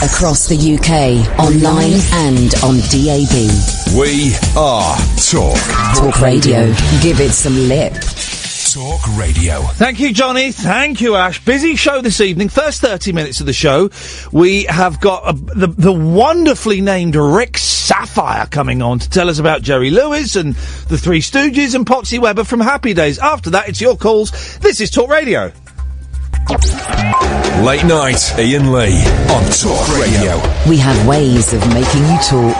Across the UK, online and on DAB. We are Talk. Talk Radio. Give it some lip. Talk Radio. Thank you, Johnny. Thank you, Ash. Busy show this evening. First 30 minutes of the show, we have got the wonderfully named Rick Saphire coming on to tell us about Jerry Lewis and the Three Stooges and Potsy Weber from Happy Days. After that, it's your calls. This is Talk Radio. Late night, Iain Lee on Talk Radio. We have ways of making you talk.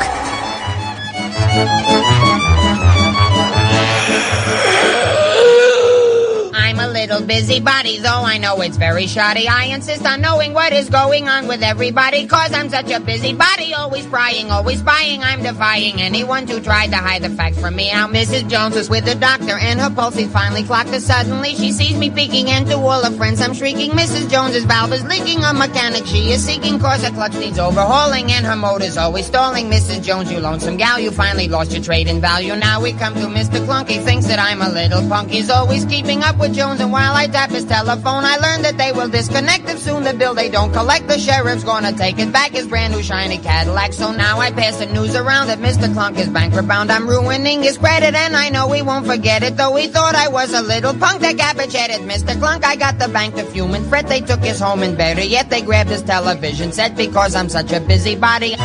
Little busybody, though I know it's very shoddy. I insist on knowing what is going on with everybody, cause I'm such a busybody, always prying, always spying. I'm defying anyone to try to hide the facts from me. Now Mrs. Jones is with the doctor and her pulse is finally clocked, as suddenly she sees me peeking, and to all her friends I'm shrieking, Mrs. Jones's valve is leaking, a mechanic she is seeking, cause her clutch needs overhauling and her motor's always stalling. Mrs. Jones, you lonesome gal, you finally lost your trade in value. Now we come to Mr. Clunk, he thinks that I'm a little punk. He's always keeping up with Jones, and while I tap his telephone, I learned that they will disconnect if soon the bill they don't collect. The sheriff's gonna take it back, his brand new shiny Cadillac. So now I pass the news around that Mr. Clunk is bankrupt bound. I'm ruining his credit, and I know he won't forget it, though he thought I was a little punk that cabbage-headed Mr. Clunk. I got the bank to fume and fret. They took his home and better yet, they grabbed his television set because I'm such a busybody.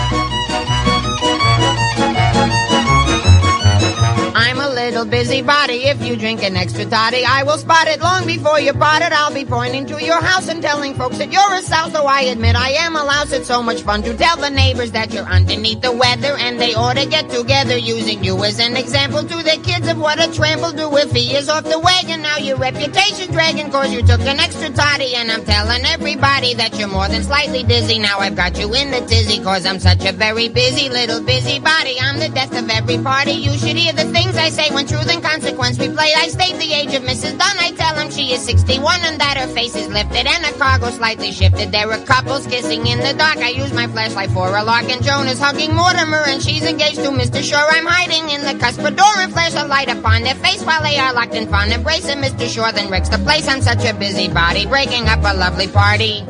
I'm a little busybody. If you drink an extra toddy, I will spot it long before you pot it. I'll be pointing to your house and telling folks that you're a souse. So I admit I am a louse. It's so much fun to tell the neighbors that you're underneath the weather, and they ought to get together using you as an example to their kids of what a tramp will do if he is off the wagon. Now your reputation's dragging cause you took an extra toddy, and I'm telling everybody that you're more than slightly dizzy. Now I've got you in the tizzy cause I'm such a very busy little busybody. I'm the death of every party. You should hear the things I say when truth and consequence we play. I state the age of Mrs. Dunn. I tell him she is 61 and that her face is lifted and her cargo slightly shifted. There are couples kissing in the dark. I use my flashlight for a lark, and Joan is hugging Mortimer and she's engaged to Mr. Shore. I'm hiding in the cuspidor and flash a light upon their face while they are locked in fond embrace. And Mr. Shore then wrecks the place. I'm such a busybody, breaking up a lovely party.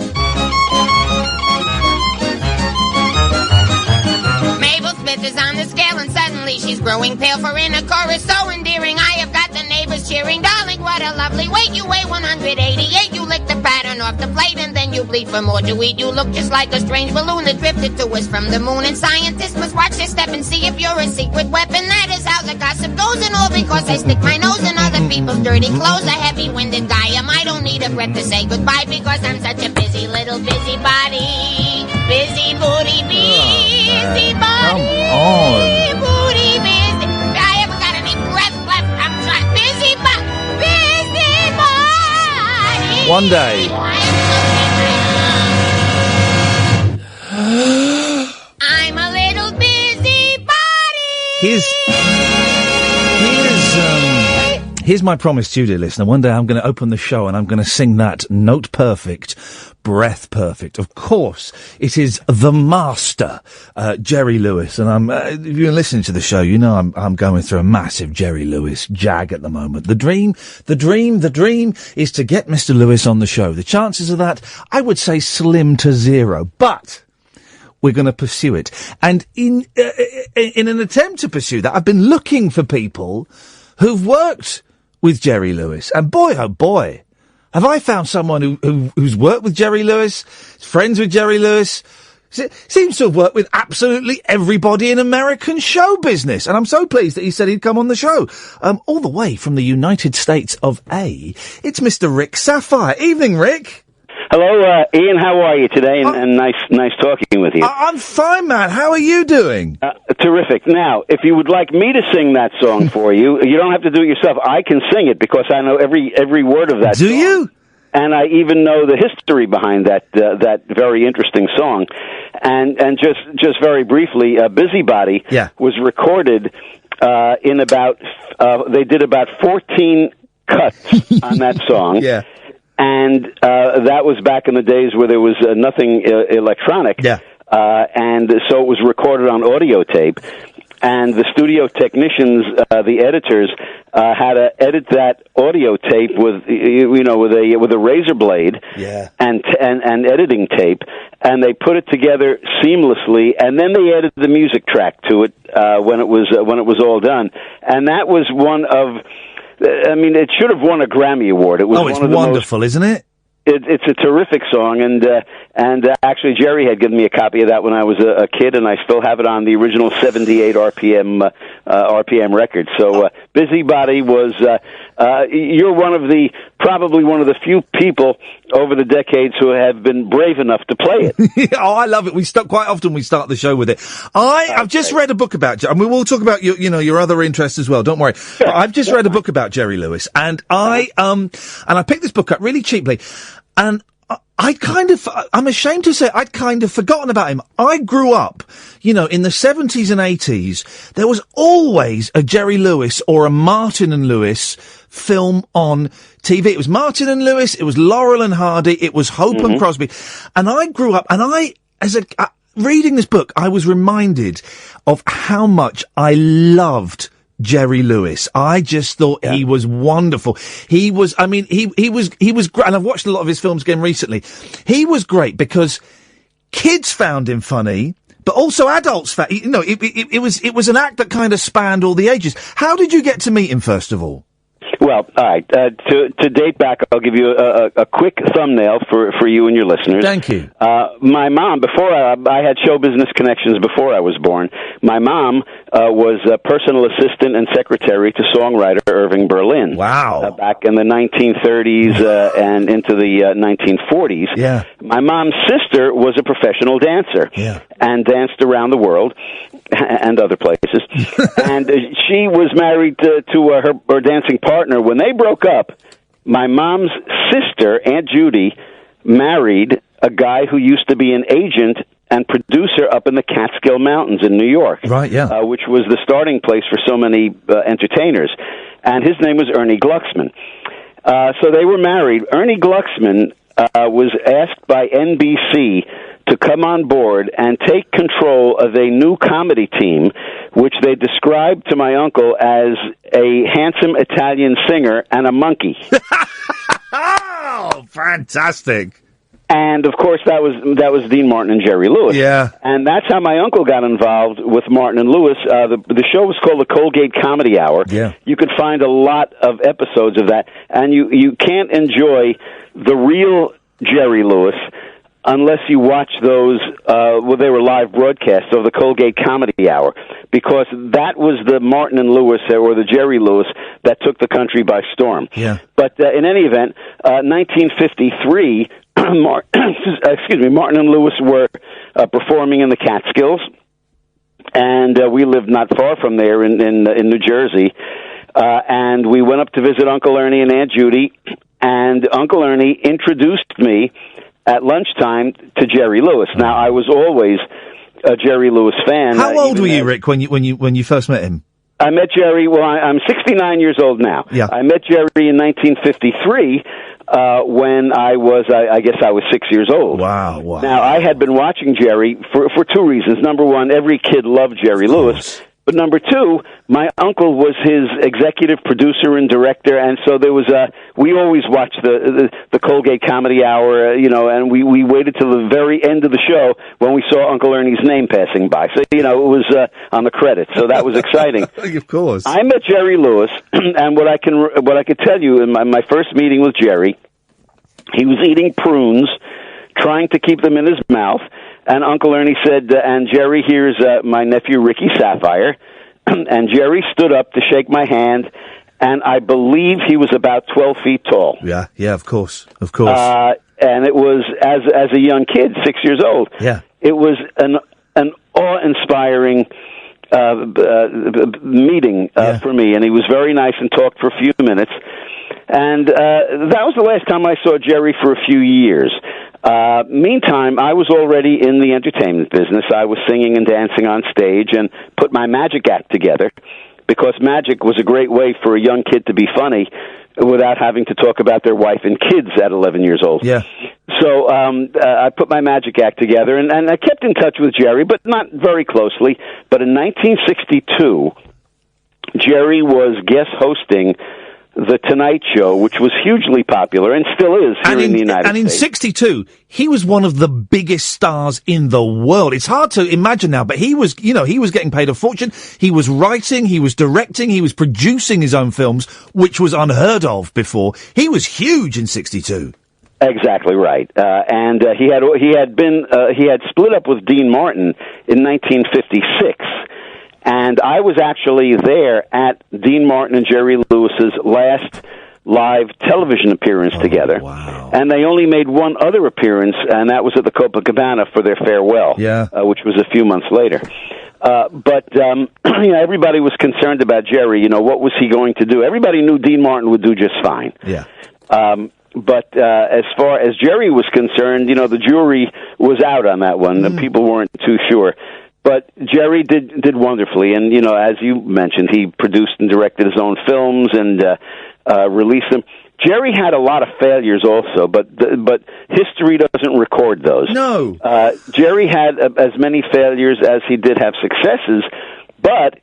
Mabel Smith is on the scale and suddenly she's growing pale, for in a chorus so endearing I have got the neighbors cheering. Darling, what a lovely weight. You weigh 188. You lick the pattern off the plate and then you bleed for more to eat. You look just like a strange balloon that drifted to us from the moon, and scientists must watch their step and see if you're a secret weapon. That is how the gossip goes, and all because I stick my nose in other people's dirty clothes. A heavy-winded guy am. I don't need a breath to say goodbye because I'm such a busy little busybody. Busy booty, busy body. Come on. Booty, busy. I haven't got any breath left. I'm trying. Busy body. One day. I'm a little busybody. Here's my promise to you, dear listener. One day I'm going to open the show and I'm going to sing that note perfect, breath perfect. Of course, it is the master, Jerry Lewis. And if you're listening to the show, you know I'm going through a massive Jerry Lewis jag at the moment. The dream is to get Mr. Lewis on the show. The chances of that, I would say slim to zero. But we're going to pursue it. And in an attempt to pursue that, I've been looking for people who've worked with Jerry Lewis. And boy, oh boy, have I found someone who's worked with Jerry Lewis, friends with Jerry Lewis, seems to have worked with absolutely everybody in American show business. And I'm so pleased that he said he'd come on the show. All the way from the United States of A, it's Mr. Rick Saphire. Evening, Rick. Hello, Ian. How are you today? And nice talking with you. I'm fine, man. How are you doing? Terrific. Now, if you would like me to sing that song for you, you don't have to do it yourself. I can sing it because I know every word of that song. Do you? And I even know the history behind that very interesting song. And just very briefly, Busybody was recorded in about they did about 14 cuts on that song. Yeah. And that was back in the days where there was nothing electronic. Yeah. And so it was recorded on audio tape. and the studio technicians, the editors, had to edit that audio tape with a razor blade and editing tape, and they put it together seamlessly, and then they added the music track to it when it was all done, and that was one of, I mean, it should have won a Grammy Award. It was it's wonderful, isn't it? It's a terrific song, and actually Jerry had given me a copy of that when I was a kid, and I still have it on the original 78 RPM record. So Busybody was you're probably one of the few people over the decades who have been brave enough to play it. Oh, I love it. We start the show with it. I've just read a book about, and we will talk about your other interests as well. Don't worry. Sure. I've just read a book about Jerry Lewis, and I picked this book up really cheaply, and I'm ashamed to say I'd kind of forgotten about him. I grew up, in the 70s and 80s. There was always a Jerry Lewis or a Martin and Lewis film on TV. It was Martin and Lewis, it was Laurel and Hardy, it was Hope and Crosby. And I grew up, and reading this book, I was reminded of how much I loved Jerry Lewis. I just thought he was wonderful. He was great, and I've watched a lot of his films again recently. He was great because kids found him funny, but also adults found, it was an act that kind of spanned all the ages. How did you get to meet him, first of all? Well, all right. To date back, I'll give you a quick thumbnail for you and your listeners. Thank you. My mom, before I had show business connections before I was born. My mom was a personal assistant and secretary to songwriter Irving Berlin. Wow. Back in the 1930s and into the 1940s. Yeah. My mom's sister was a professional dancer. Yeah. And danced around the world and other places. And she was married to her dancing partner. When they broke up, my mom's sister, Aunt Judy, married a guy who used to be an agent and producer up in the Catskill Mountains in New York. Right, yeah. Which was the starting place for so many entertainers. And his name was Ernie Glucksman. So they were married. Ernie Glucksman was asked by NBC to come on board and take control of a new comedy team, which they described to my uncle as a handsome Italian singer and a monkey. Oh, fantastic. And, of course, that was Dean Martin and Jerry Lewis. Yeah. And that's how my uncle got involved with Martin and Lewis. The show was called the Colgate Comedy Hour. Yeah. You could find a lot of episodes of that. And you can't enjoy the real Jerry Lewis unless you watch those, they were live broadcasts of the Colgate Comedy Hour, because that was the Martin and Lewis, or the Jerry Lewis, that took the country by storm. Yeah. But in any event, 1953, Martin and Lewis were performing in the Catskills, and we lived not far from there in New Jersey, and we went up to visit Uncle Ernie and Aunt Judy, and Uncle Ernie introduced me at lunchtime to Jerry Lewis. Now, I was always a Jerry Lewis fan. How old were you, Rick, when you first met him? I met Jerry, I'm 69 years old now. Yeah. I met Jerry in 1953 when I guess I was 6 years old. Wow. Now, I had been watching Jerry for two reasons. Number one, every kid loved Jerry Lewis. But number two, my uncle was his executive producer and director, and so there was we always watched the Colgate Comedy Hour, and we waited till the very end of the show when we saw Uncle Ernie's name passing by. So, it was on the credits, so that was exciting. Of course. I met Jerry Lewis, and what I could tell you in my first meeting with Jerry, he was eating prunes, trying to keep them in his mouth. And Uncle Ernie said, and Jerry, here's my nephew, Ricky Saphire. And Jerry stood up to shake my hand, and I believe he was about 12 feet tall. Yeah, of course. And it was, as a young kid, 6 years old. Yeah. It was an awe-inspiring meeting for me, and he was very nice and talked for a few minutes. And that was the last time I saw Jerry for a few years. Meantime, I was already in the entertainment business. I was singing and dancing on stage and put my magic act together, because magic was a great way for a young kid to be funny without having to talk about their wife and kids at 11 years old. Yeah. So I put my magic act together, and I kept in touch with Jerry, but not very closely. But in 1962, Jerry was guest hosting The Tonight Show, which was hugely popular and still is here in the United States. And in 62, he was one of the biggest stars in the world. It's hard to imagine now, but he was getting paid a fortune. He was writing, he was directing, he was producing his own films, which was unheard of before. He was huge in 62. Exactly right, and he had split up with Dean Martin in 1956. And I was actually there at Dean Martin and Jerry Lewis's last live television appearance together. Wow. And they only made one other appearance, and that was at the Copacabana for their farewell, which was a few months later. But everybody was concerned about Jerry. What was he going to do? Everybody knew Dean Martin would do just fine. Yeah. But as far as Jerry was concerned, the jury was out on that one. The people weren't too sure. But Jerry did wonderfully, and as you mentioned, he produced and directed his own films and released them. Jerry had a lot of failures also, but history doesn't record those. No. Jerry had as many failures as he did have successes, but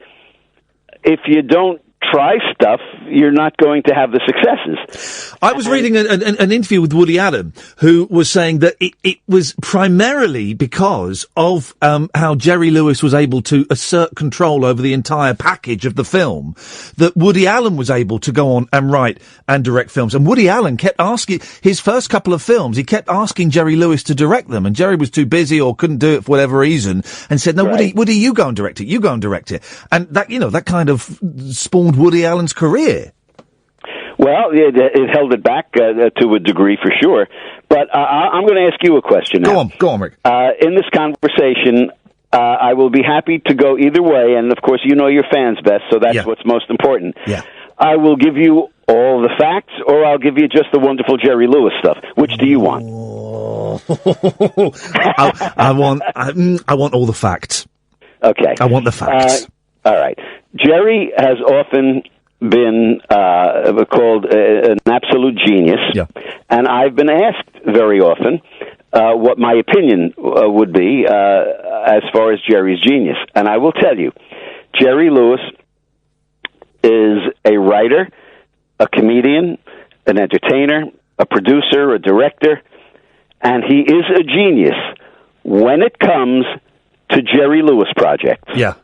if you don't try stuff, you're not going to have the successes. I was reading an interview with Woody Allen, who was saying that it was primarily because of how Jerry Lewis was able to assert control over the entire package of the film, that Woody Allen was able to go on and write and direct films. And Woody Allen kept asking, his first couple of films, he kept asking Jerry Lewis to direct them, and Jerry was too busy or couldn't do it for whatever reason, and said, no, right. Woody, you go and direct it, you go and direct it. And that kind of spawned Woody Allen's career. Well, it held it back to a degree for sure. But I'm going to ask you a question now. Go on, Rick. In this conversation, I will be happy to go either way, and of course you know your fans best, so that's what's most important. Yeah. I will give you all the facts, or I'll give you just the wonderful Jerry Lewis stuff. Which do you want? I want all the facts. Okay. I want the facts. All right. Jerry has often been called an absolute genius, and I've been asked very often what my opinion would be as far as Jerry's genius. And I will tell you, Jerry Lewis is a writer, a comedian, an entertainer, a producer, a director, and he is a genius when it comes to Jerry Lewis projects. Yeah.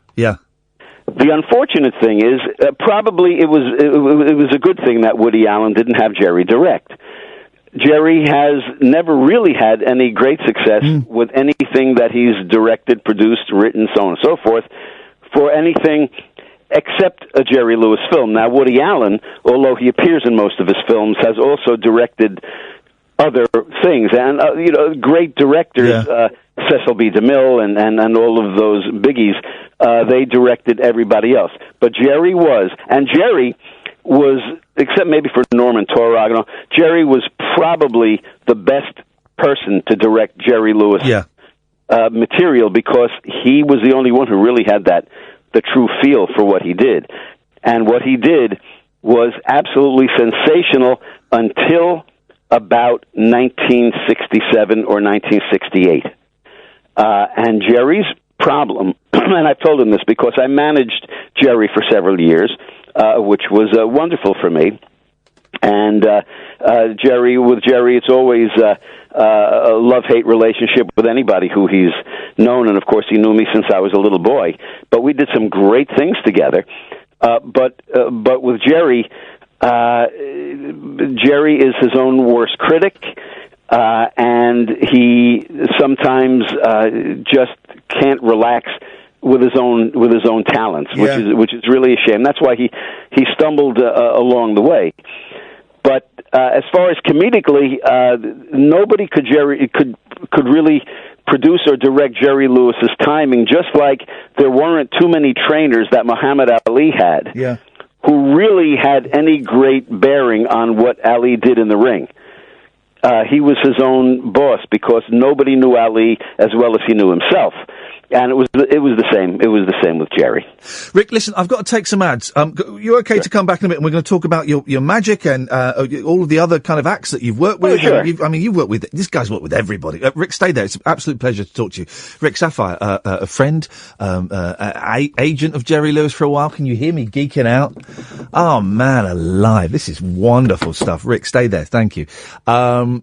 The unfortunate thing is, probably it was a good thing that Woody Allen didn't have Jerry direct. Jerry has never really had any great success with anything that he's directed, produced, written, so on and so forth, for anything except a Jerry Lewis film. Now, Woody Allen, although he appears in most of his films, has also directed other things, and great directors, Cecil B. DeMille and all of those biggies, they directed everybody else. But Jerry was, except maybe for Norman Taurog, Jerry was probably the best person to direct Jerry Lewis material, because he was the only one who really had the true feel for what he did. And what he did was absolutely sensational until about 1967 or 1968. And Jerry's problem, and I've told him this because I managed Jerry for several years, which was wonderful for me. And with Jerry, it's always a love-hate relationship with anybody who he's known, and of course he knew me since I was a little boy. But we did some great things together. But with Jerry, Jerry is his own worst critic, and he sometimes just can't relax with his own talents, which is really a shame. That's why he stumbled along the way. But as far as comedically, nobody could really produce or direct Jerry Lewis's timing, just like there weren't too many trainers that Muhammad Ali had, who really had any great bearing on what Ali did in the ring. He was his own boss because nobody knew Ali as well as he knew himself. And it was the same. It was the same with Jerry. Rick, listen, I've got to take some ads. You're okay to come back in a minute, and we're going to talk about your magic and all of the other kind of acts that you've worked with. Sure. You've worked with this guy's worked with everybody. Rick, stay there. It's an absolute pleasure to talk to you. Rick Saphire, a friend, agent of Jerry Lewis for a while. Can you hear me geeking out? Oh man, alive! This is wonderful stuff. Rick, stay there. Thank you.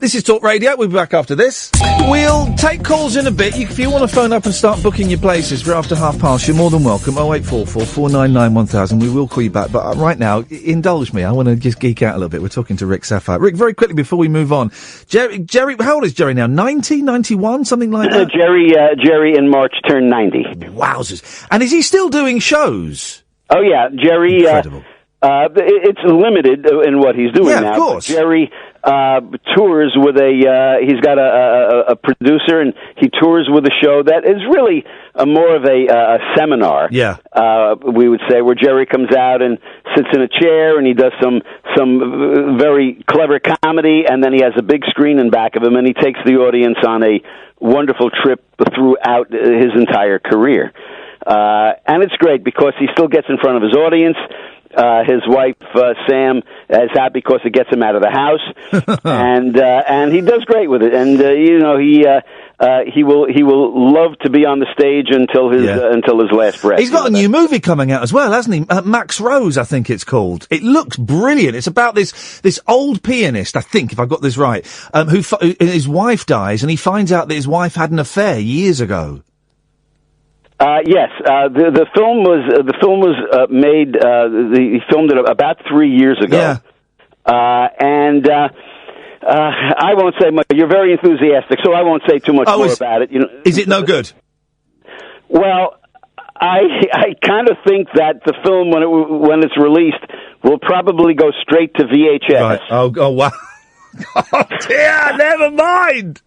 This is Talk Radio. We'll be back after this. We'll take calls in a bit. If you want to phone up and start booking your places for after 5:30, you're more than welcome. 0844 499 1000. We will call you back, but right now, indulge me. I want to just geek out a little bit. We're talking to Rick Saphire. Rick, very quickly before we move on, Jerry, how old is Jerry now? 90, 91, something like that. Jerry in March turned 90. Wowzers! And is he still doing shows? Oh yeah, Jerry. Incredible. It's limited in what he's doing now. Of course. Jerry tours with he's got a producer, and he tours with a show that is really more of a seminar. Yeah. We would say, where Jerry comes out and sits in a chair, and he does some very clever comedy, and then he has a big screen in back of him, and he takes the audience on a wonderful trip throughout his entire career. And it's great because he still gets in front of his audience. His wife, Sam, is happy because it gets him out of the house, and he does great with it. And he will love to be on the stage until his last breath. He's got a new movie coming out as well, hasn't he? Max Rose, I think it's called. It looks brilliant. It's about this old pianist, I think, if I got this right, who his wife dies, and he finds out that his wife had an affair years ago. Yes, the film was made. He filmed it about 3 years ago. Yeah. And I won't say much. You're very enthusiastic, so I won't say too much more about it. Is it no good? Well, I kind of think that the film, when it's released, will probably go straight to VHS. Right. Oh wow. Oh dear. Never mind.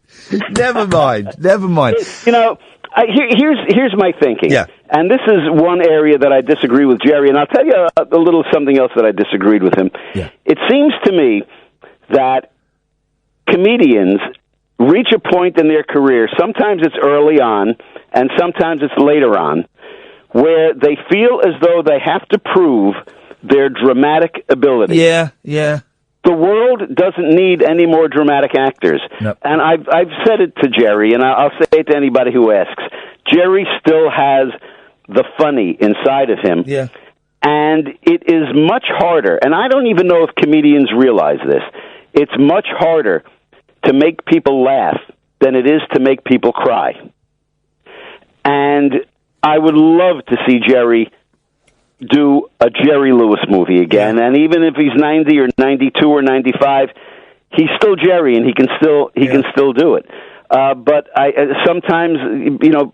Here's my thinking. Yeah. And this is one area that I disagree with Jerry, and I'll tell you a little something else that I disagreed with him. Yeah. It seems to me that comedians reach a point in their career, sometimes it's early on, and sometimes it's later on, where they feel as though they have to prove their dramatic ability. Yeah, yeah. The world doesn't need any more dramatic actors. Nope. And I've said it to Jerry, and I'll say it to anybody who asks. Jerry still has the funny inside of him. Yeah. And it is much harder, and I don't even know if comedians realize this, it's much harder to make people laugh than it is to make people cry. And I would love to see Jerry do a Jerry Lewis movie again, and even if he's 90 or 92 or 95, he's still Jerry, and he can still do it. But sometimes,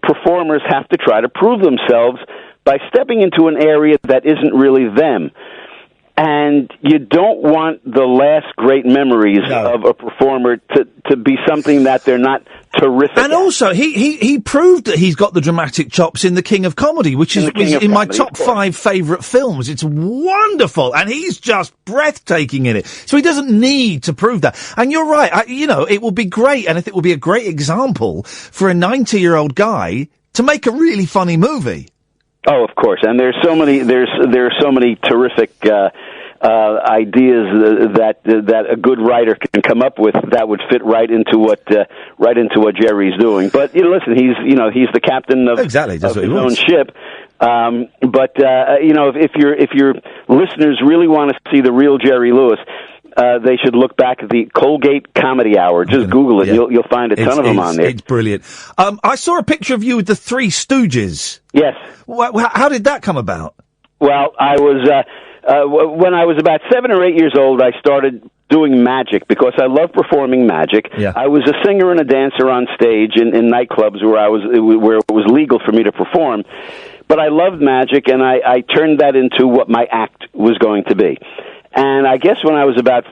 performers have to try to prove themselves by stepping into an area that isn't really them. And you don't want the last great memories of a performer to be something that they're not terrific and at. Also, he proved that he's got the dramatic chops in The King of Comedy, which is in my top 5 favourite films. It's wonderful, and he's just breathtaking in it. So he doesn't need to prove that. And you're right, it will be great, and it will be a great example for a 90-year-old guy to make a really funny movie. Oh, of course, and there are so many terrific ideas that a good writer can come up with that would fit right into what Jerry's doing. But listen, he's the captain of his own ship. But if your listeners really want to see the real Jerry Lewis, they should look back at the Colgate Comedy Hour. Just Google it. Yeah. You'll find a ton of them on there. It's brilliant. I saw a picture of you with the Three Stooges. Yes. How did that come about? Well, I was when I was about 7 or 8 years old, I started doing magic because I love performing magic. Yeah. I was a singer and a dancer on stage in nightclubs where it was legal for me to perform. But I loved magic, and I turned that into what my act was going to be. And I guess when I was about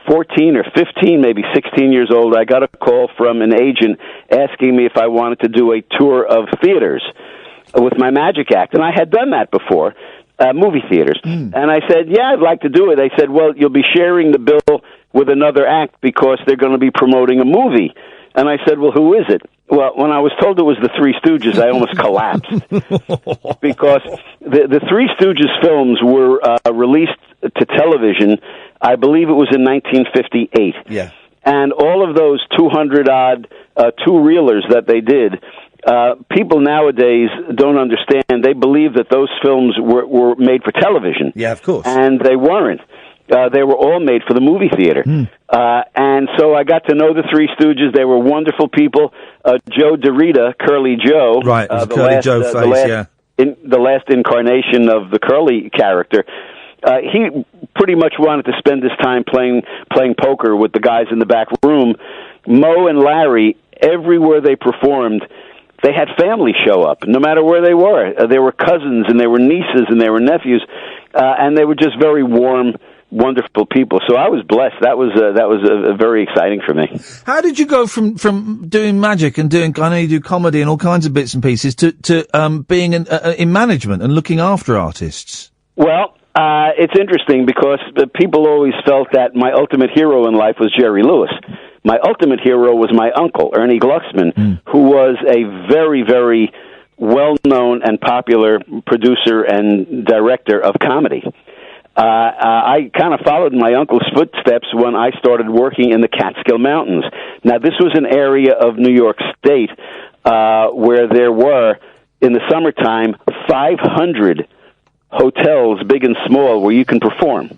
14 or 15, maybe 16 years old, I got a call from an agent asking me if I wanted to do a tour of theaters with my magic act. And I had done that before, movie theaters. And I said, yeah, I'd like to do it. They said, well, you'll be sharing the bill with another act because they're going to be promoting a movie. And I said, well, who is it? Well, when I was told it was the Three Stooges, I almost collapsed because the Three Stooges films were released to television. I believe it was in 1958. Yeah. And all of those 200-odd two-reelers that they did, people nowadays don't understand. They believe that those films were made for television. Yeah, of course. And they weren't. They were all made for the movie theater. And so I got to know the Three Stooges. They were wonderful people. Joe DeRita, Curly Joe. Right, it was Curly Joe face, the last incarnation of the Curly character. He pretty much wanted to spend his time playing poker with the guys in the back room. Mo and Larry, everywhere they performed, they had family show up, no matter where they were. They were cousins, and they were nieces, and they were nephews, and they were just very warm, wonderful people. So I was blessed. That was very exciting for me. How did you go from doing magic and I know you do comedy and all kinds of bits and pieces to being in management and looking after artists? Well, it's interesting because people always felt that my ultimate hero in life was Jerry Lewis. My ultimate hero was my uncle, Ernie Glucksman, who was a very, very well-known and popular producer and director of comedy. I kind of followed my uncle's footsteps when I started working in the Catskill Mountains. Now, this was an area of New York State where there were, in the summertime, 500 hotels, big and small, where you can perform.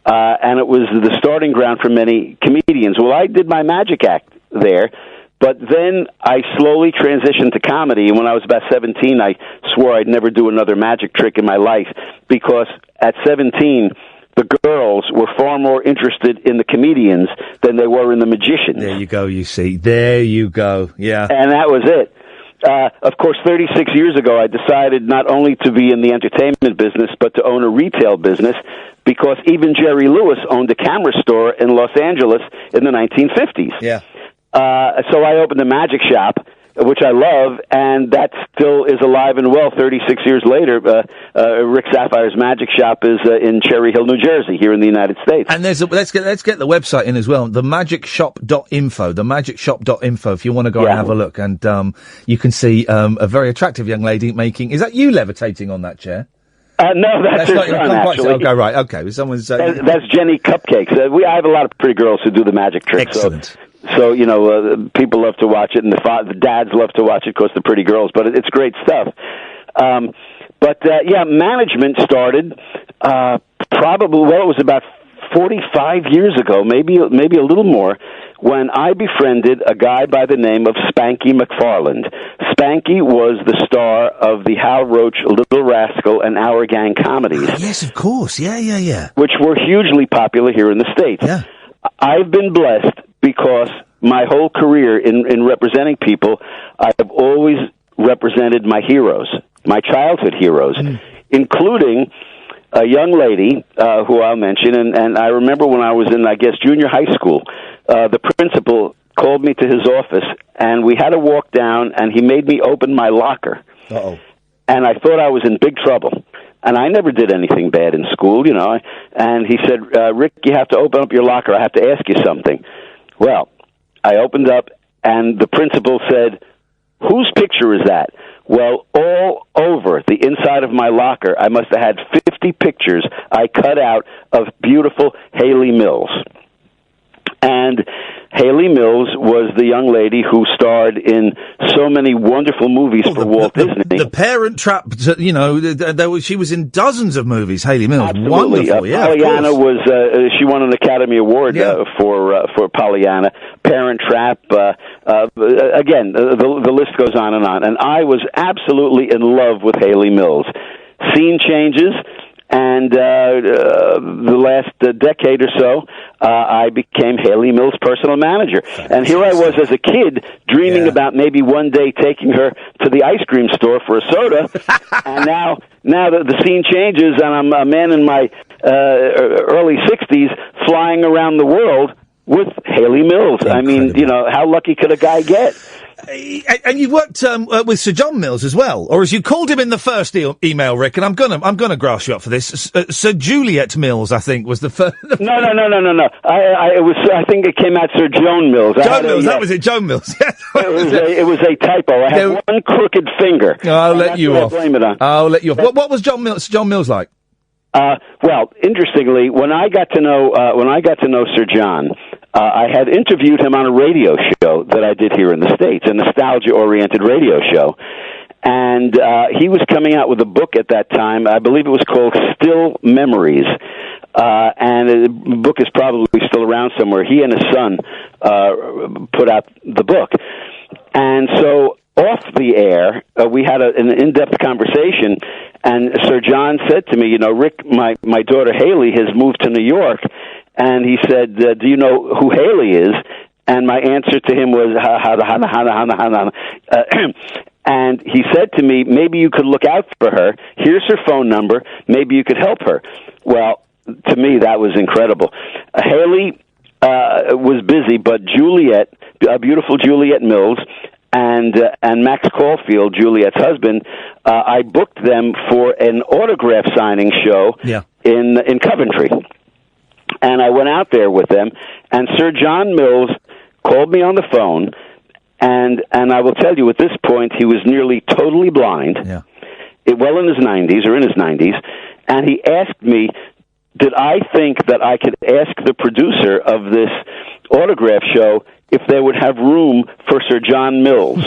And it was the starting ground for many comedians. Well, I did my magic act there, but then I slowly transitioned to comedy, and when I was about 17, I swore I'd never do another magic trick in my life, because at 17, the girls were far more interested in the comedians than they were in the magicians. There you go, you see. There you go, yeah. And that was it. Of course, 36 years ago, I decided not only to be in the entertainment business, but to own a retail business, because even Jerry Lewis owned a camera store in Los Angeles in the 1950s. Yeah. So I opened a magic shop, which I love, and that still is alive and well 36 years later. Rick Saphire's Magic Shop is in Cherry Hill, New Jersey, here in the United States. And let's get the website in as well, themagicshop.info, themagicshop.info, if you want to go and have a look. And you can see a very attractive young lady making... Is that you levitating on that chair? No, that's her son, actually. Okay, right, okay. Someone's... That's Jenny Cupcakes. I have a lot of pretty girls who do the magic tricks. Excellent. So people love to watch it, and the dads love to watch it because they're pretty girls, but it's great stuff. Management started probably, it was about 45 years ago, maybe a little more, when I befriended a guy by the name of Spanky McFarland. Spanky was the star of the Hal Roach, Little Rascal, and Our Gang comedies. Yes, of course. Yeah. Which were hugely popular here in the States. Yeah. I've been blessed because my whole career in representing people, I've always represented my heroes, my childhood heroes, including a young lady who I'll mention. And I remember when I was in, junior high school, the principal called me to his office, and we had to walk down, and he made me open my locker. Uh-oh. And I thought I was in big trouble. And I never did anything bad in school, And he said, Rick, you have to open up your locker. I have to ask you something. Well, I opened up, and the principal said, whose picture is that? Well, all over the inside of my locker, I must have had 50 pictures I cut out of beautiful Haley Mills. And Haley Mills was the young lady who starred in so many wonderful movies for Walt Disney. The Parent Trap, she was in dozens of movies, Haley Mills. Absolutely. Wonderful, Pollyanna was, she won an Academy Award for Pollyanna. Parent Trap, again, the list goes on. And I was absolutely in love with Haley Mills. Scene changes. And the last decade or so, I became Haley Mills' personal manager. And here I was as a kid dreaming about maybe one day taking her to the ice cream store for a soda. And now the scene changes, and I'm a man in my early 60s flying around the world with Haley Mills. Incredible. I mean, how lucky could a guy get? And you worked with Sir John Mills as well, or as you called him in the first email, Rick. And I'm gonna grass you up for this. Sir Juliet Mills, I think, was the first. No. I think it came out Sir Joan Mills. Joan Mills, that was it. Joan Mills. It was a typo. I had one crooked finger. I'll let you off. Blame it on. I'll let you off. What was John Mills like? Well, interestingly, when I got to know Sir John, I had interviewed him on a radio show that I did here in the States, a nostalgia-oriented radio show. And he was coming out with a book at that time. I believe it was called Still Memories. And the book is probably still around somewhere. He and his son put out the book. And so off the air, we had an in-depth conversation, and Sir John said to me, Rick, my daughter Haley has moved to New York. And he said, do you know who Haley is? And my answer to him was, and he said to me, maybe you could look out for her. Here's her phone number. Maybe you could help her. Well, to me, that was incredible. Haley was busy, but Juliet, beautiful Juliet Mills, and Max Caulfield, Juliet's husband, I booked them for an autograph signing show in Coventry. And I went out there with them, and Sir John Mills called me on the phone, and I will tell you, at this point, he was nearly totally blind, well in his 90s, and he asked me, did I think that I could ask the producer of this autograph show if they would have room for Sir John Mills?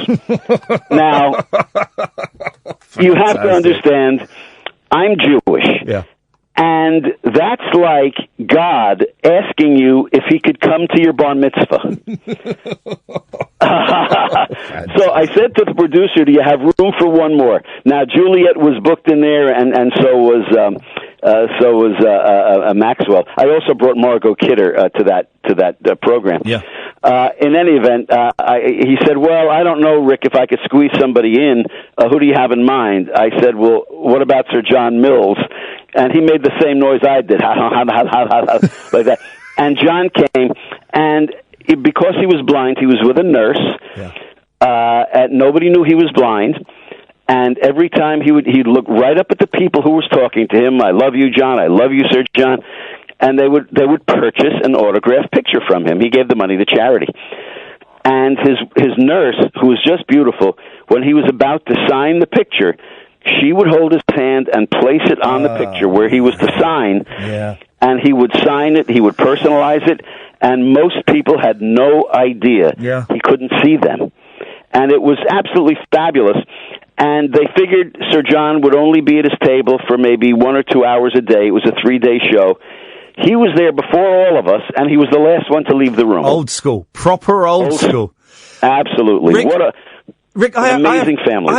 Now, you have to understand, I'm Jewish. Yeah. And that's like God asking you if he could come to your bar mitzvah. So I said to the producer, do you have room for one more? Now, Juliet was booked in there, and so was Maxwell. I also brought Margot Kidder to that program. Yeah. In any event, he said, well, I don't know, Rick, if I could squeeze somebody in. Who do you have in mind? I said, well, what about Sir John Mills? And he made the same noise I did, like that. And John came, and because he was blind, he was with a nurse. Yeah. And nobody knew he was blind. And every time he'd look right up at the people who was talking to him. I love you, John. I love you, Sir John. And they would purchase an autographed picture from him. He gave the money to charity. And his nurse, who was just beautiful, when he was about to sign the picture, she would hold his hand and place it on the picture where he was to sign. Yeah. And he would sign it, he would personalize it, and most people had no idea he couldn't see them. And it was absolutely fabulous. And they figured Sir John would only be at his table for maybe 1 or 2 hours a day. It was a 3-day show. He was there before all of us, and he was the last one to leave the room. Old school. Proper old school. Absolutely. Rick, amazing family.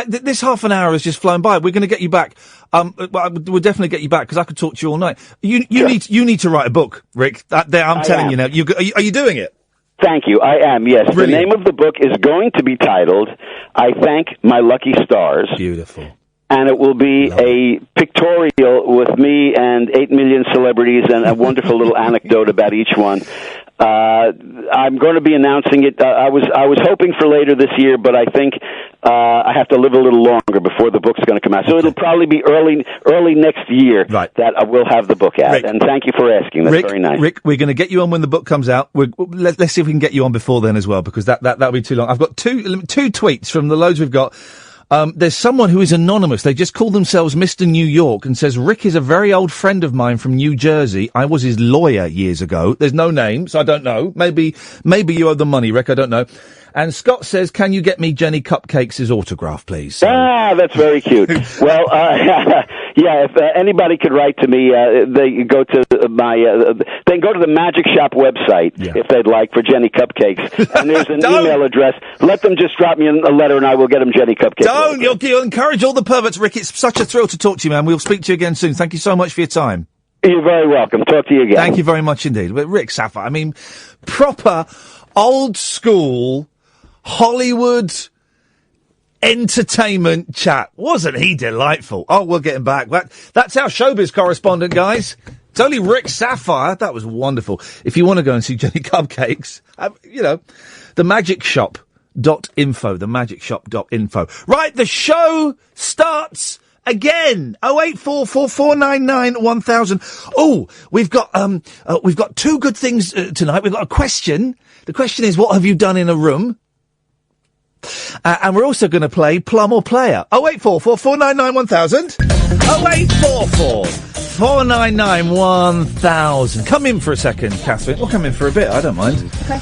This half an hour has just flown by. We're going to get you back. We'll definitely get you back because I could talk to you all night. You need to write a book, Rick. I'm telling you now. Are you doing it? Thank you. I am. Yes. Brilliant. The name of the book is going to be titled "I Thank My Lucky Stars." Beautiful. And it will be a pictorial with me and 8 million celebrities and a wonderful little anecdote about each one. I'm going to be announcing it. I was hoping for later this year, but I think I have to live a little longer before the book's going to come out. So it'll probably be early next year that I will have the book out. Rick, and thank you for asking. That's very nice. Rick, we're going to get you on when the book comes out. Let's see if we can get you on before then as well, because that'll be too long. I've got two tweets from the loads we've got. There's someone who is anonymous. They just call themselves Mr. New York and says, Rick is a very old friend of mine from New Jersey. I was his lawyer years ago. There's no name, so I don't know. Maybe you owe them money, Rick. I don't know. And Scott says, can you get me Jenny Cupcakes' autograph, please? So, that's very cute. Well, if anybody could write to me, they go to they go to the Magic Shop website if they'd like for Jenny Cupcakes. And there's an email address. Let them just drop me a letter and I will get them Jenny Cupcakes. Don't! You'll encourage all the perverts, Rick. It's such a thrill to talk to you, man. We'll speak to you again soon. Thank you so much for your time. You're very welcome. Talk to you again. Thank you very much indeed. But Rick Saphire, I mean, proper old school Hollywood entertainment chat. Wasn't he delightful? Oh, we'll get him back. That's our showbiz correspondent, guys. It's only Rick Saphire. That was wonderful. If you want to go and see Jenny Cupcakes, the Magic Shop magicshop.info, themagicshop.info. Right, the show starts again. 08444991000. Oh, we've got two good things tonight. We've got a question. The question is, what have you done in a room? And we're also going to play Plum or Player. 08444991000. 08444991000. Come in for a second, Catherine. Or come in for a bit. I don't mind. Okay.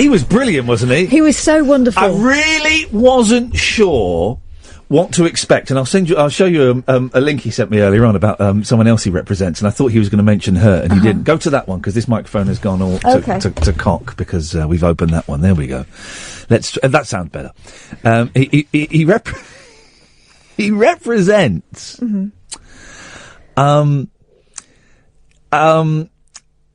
He was brilliant, wasn't he? He was so wonderful. I really wasn't sure what to expect, and I'll show you a link he sent me earlier on about someone else he represents, and I thought he was going to mention her, and he didn't. Go to that one, because this microphone has gone all to cock, because we've opened that one. There we go. That sounds better. He represents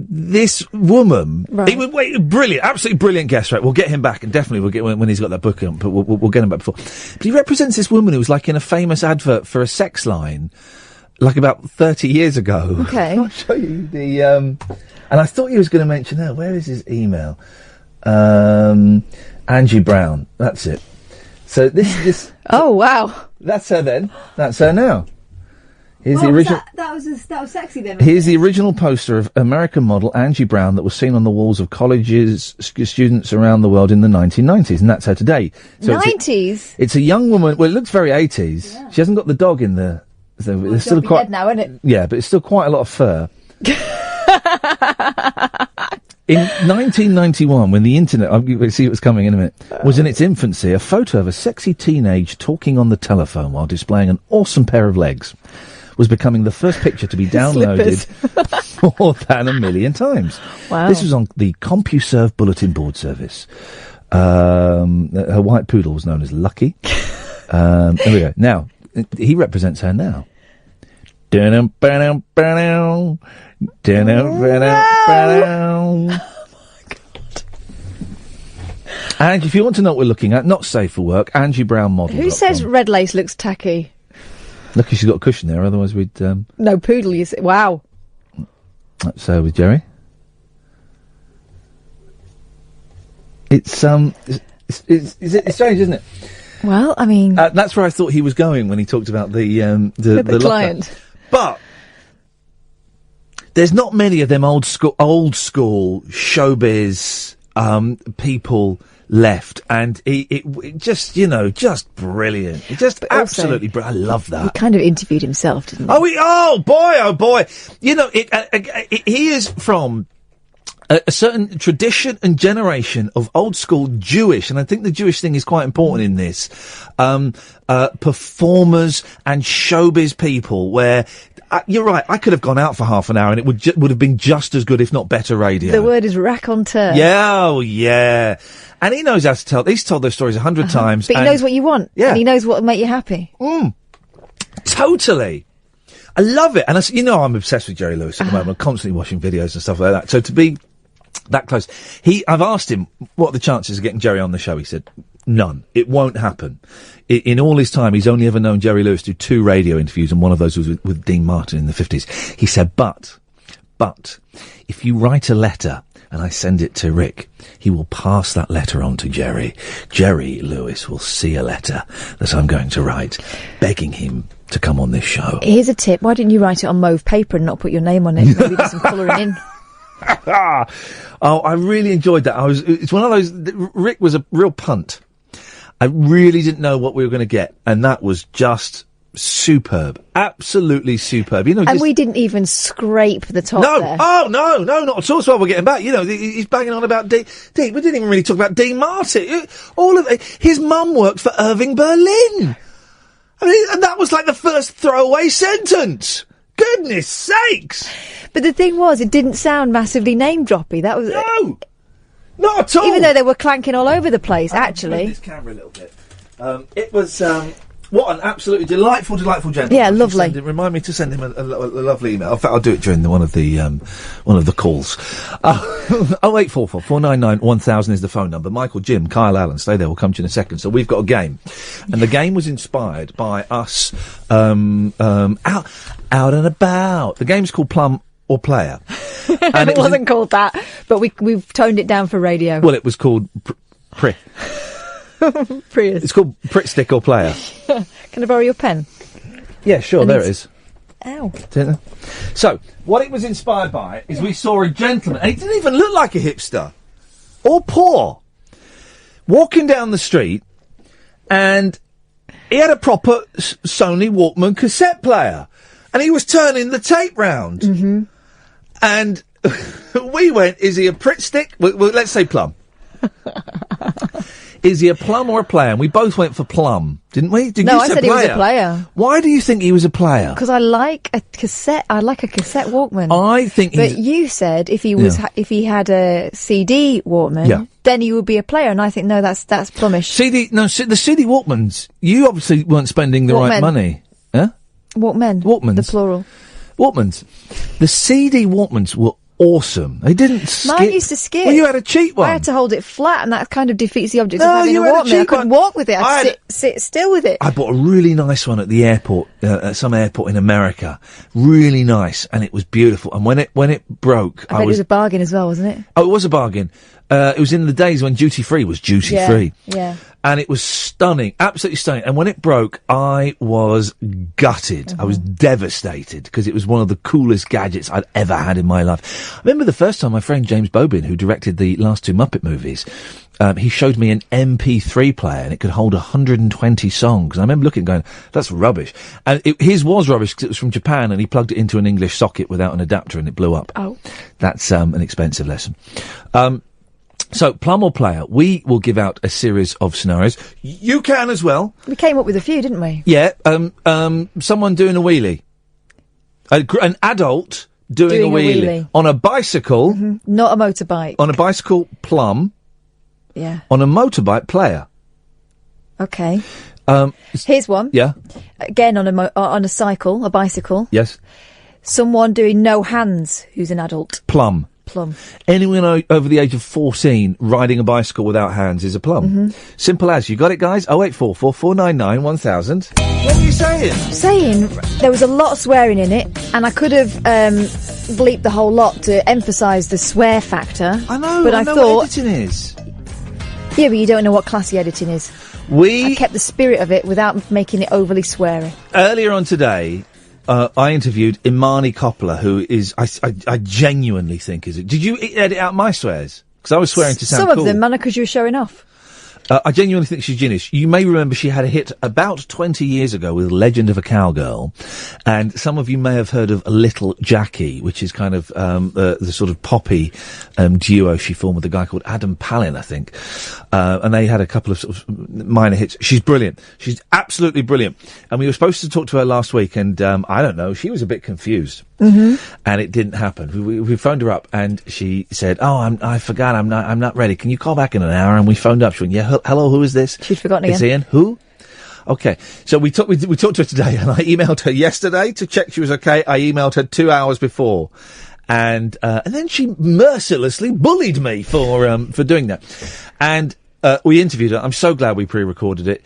this woman, brilliant, absolutely brilliant guest, right? We'll get him back, and definitely we'll get when he's got that book on, but we'll get him back before. But he represents this woman who was like in a famous advert for a sex line, like about 30 years ago. Okay. I'll show you the, and I thought he was going to mention her. Where is his email? Angie Brown. That's it. So this. Oh, wow. That's her then. That's her now. Here's the original. That was sexy then. Here's the original poster of American model Angie Brown that was seen on the walls of colleges, students around the world in the 1990s, and that's her today. So 90s? It's a young woman. Well, it looks very 80s. Yeah. She hasn't got the dog in the. There's still quite dead now, isn't it? Yeah, but it's still quite a lot of fur. In 1991, when the internet, you'll see what's coming in a minute, was in its infancy, a photo of a sexy teenage talking on the telephone while displaying an awesome pair of legs was becoming the first picture to be downloaded more than 1 million times. Wow. This was on the CompuServe bulletin board service. Her white poodle was known as Lucky. There we go. Now, he represents her now. Oh my God. And if you want to know what we're looking at, not safe for work, Angie Brown model. Who says red lace looks tacky? Lucky she's got a cushion there, otherwise we'd... No, poodle, you say. Wow. That's with Jerry. It's strange, isn't it? Well, I mean... that's where I thought he was going when he talked about the client. But there's not many of them old school showbiz people left, and it just, just brilliant. It just absolutely brilliant. I love that. He kind of interviewed himself, didn't he? Oh boy. He is from a certain tradition and generation of old school Jewish, and I think the Jewish thing is quite important in this, performers and showbiz people, where you're right, I could have gone out for half an hour and it would have been just as good, if not better, radio. The word is raconteur. Yeah, yeah. And he knows how to tell. He's told those stories 100 times. But he knows what you want. Yeah. And he knows what will make you happy. Totally. I love it. And I'm obsessed with Jerry Lewis at the moment. I'm constantly watching videos and stuff like that. So to be that close, I've asked him what are the chances of getting Jerry on the show. He said, none. It won't happen. In all his time, he's only ever known Jerry Lewis do 2 radio interviews, and one of those was with Dean Martin in the 50s. He said, but, if you write a letter and I send it to Rick, he will pass that letter on to Jerry. Jerry Lewis will see a letter that I'm going to write, begging him to come on this show. Here's a tip. Why didn't you write it on mauve paper and not put your name on it? Maybe do some colouring in. Oh, I really enjoyed that. It's one of those. Rick was a real punt. I really didn't know what we were going to get, and that was just superb, absolutely superb. And we didn't even scrape the top. No, there. Oh no, not at all. So we're getting back. He's banging on about Dean. We didn't even really talk about Dean Martin. All of it. His mum worked for Irving Berlin. I mean, and that was like the first throwaway sentence. Goodness sakes! But the thing was, it didn't sound massively name-droppy. That was... No! Not at all! Even though they were clanking all over the place, actually. This camera a little bit. It was, what an absolutely delightful gentleman. Yeah, lovely. Remind me to send him a lovely email. In fact, I'll do it during one of the calls. 0844 499 1000 is the phone number. Michael, Jim, Kyle, Allen, stay there. We'll come to you in a second. So we've got a game. And the game was inspired by us, out and about. The game's called Plum or Player. And it wasn't called that, but we've toned it down for radio. Well, it was called Prius. It's called Pritt Stick or Player. Can I borrow your pen? Yeah, sure, And there it is. Ow. So, what it was inspired by is we saw a gentleman, and he didn't even look like a hipster, or poor, walking down the street, and he had a proper Sony Walkman cassette player, and he was turning the tape round. Mm-hmm. And we went, is he a Pritt Stick? Well, let's say Plum. Is he a Plum or a player? And we both went for Plum, didn't we? No, I said he was a player. Why do you think he was a player? Because I like a cassette. I like a cassette Walkman. I think But you said if he was, if he had a CD Walkman, then he would be a player. And I think, no, that's Plumish. The CD Walkmans, you obviously weren't spending the right money. Huh? Walkmans. The plural. Walkmans. The CD Walkmans were awesome. They didn't skip. Mine used to skip. Well, you had a cheap one. I had to hold it flat, and that kind of defeats the object of having a Walkman. I couldn't walk with it. I'd sit still with it. I bought a really nice one at the airport, at some airport in America. Really nice, and it was beautiful. And when it broke, I bet it was a bargain as well, wasn't it? Oh, it was a bargain. It was in the days when duty free was duty free. Yeah. And it was stunning, absolutely stunning. And when it broke, I was gutted. I was devastated because it was one of the coolest gadgets I'd ever had in my life. I remember the first time my friend James Bobin, who directed the last two Muppet movies, he showed me an MP3 player and it could hold 120 songs. And I remember looking and going, that's rubbish. And his was rubbish because it was from Japan and he plugged it into an English socket without an adapter and it blew up. Oh. That's an expensive lesson. So, Plum or Player, we will give out a series of scenarios. You can as well. We came up with a few, didn't we? Yeah, someone doing a wheelie. An adult doing a wheelie. On a bicycle. Mm-hmm. Not a motorbike. On a bicycle, Plum. Yeah. On a motorbike, Player. Okay. Here's one. Yeah. Again, on a cycle, a bicycle. Yes. Someone doing no hands who's an adult. Plum. Anyone over the age of 14 riding a bicycle without hands is a Plum. Mm-hmm. Simple as. You got it, guys? 0844 499 1000. What were you saying? Saying there was a lot of swearing in it, and I could have bleeped the whole lot to emphasise the swear factor. I know, but I thought what editing is. Yeah, but you don't know what classy editing is. I kept the spirit of it without making it overly sweary. Earlier on today, I interviewed Imani Coppola, who is, I genuinely think is it. Did you edit out my swears? Because I was swearing to sound cool. Some cool. of them, Manna, because you were showing off. I genuinely think she's genius. You may remember she had a hit about 20 years ago with Legend of a Cowgirl. And some of you may have heard of Little Jackie, which is kind of the sort of poppy duo she formed with a guy called Adam Pallin, I think. And they had a couple of sort of minor hits. She's brilliant. She's absolutely brilliant. And we were supposed to talk to her last week, and I don't know, she was a bit confused. Mm-hmm. And it didn't happen. We phoned her up, and she said, I forgot, I'm not ready. Can you call back in an hour? And we phoned up. She went, yeah, hello, who is this? She'd forgotten again. It's Iain. Who? Okay. So we talked to her today, and I emailed her yesterday to check she was okay. I emailed her 2 hours before. And then she mercilessly bullied me for doing that. And, we interviewed her. I'm so glad we pre-recorded it.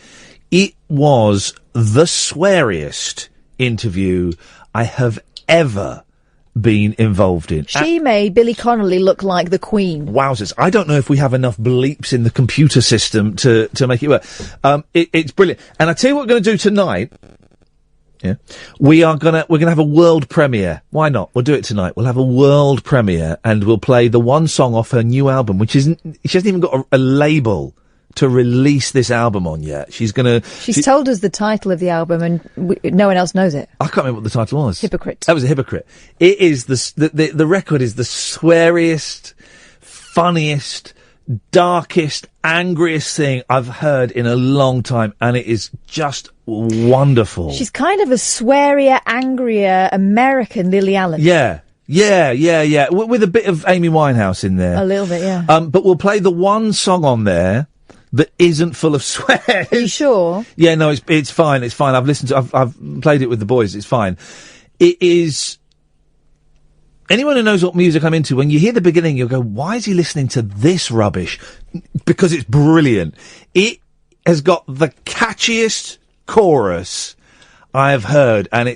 It was the sweariest interview I have ever been involved in. She made Billy Connolly look like the Queen. Wowzers. I don't know if we have enough bleeps in the computer system to make it work. It's brilliant. And I tell you what we're going to do tonight. Yeah. We're going to have a world premiere. Why not? We'll do it tonight. We'll have a world premiere and we'll play the one song off her new album, she hasn't even got a label to release this album on yet. She's told us the title of the album and no one else knows it. I can't remember what the title was. Hypocrite. That was a Hypocrite. It is the record is the sweariest, funniest, darkest, angriest thing I've heard in a long time, and it is just wonderful. She's kind of a swearier, angrier American Lily Allen. Yeah. With a bit of Amy Winehouse in there. A little bit, yeah. But we'll play the one song on there that isn't full of swears. Are you sure? Yeah, no, it's fine. It's fine. I've played it with the boys. It's fine. It is. Anyone who knows what music I'm into, when you hear the beginning, you'll go, why is he listening to this rubbish? Because it's brilliant. It has got the catchiest chorus I've heard, and I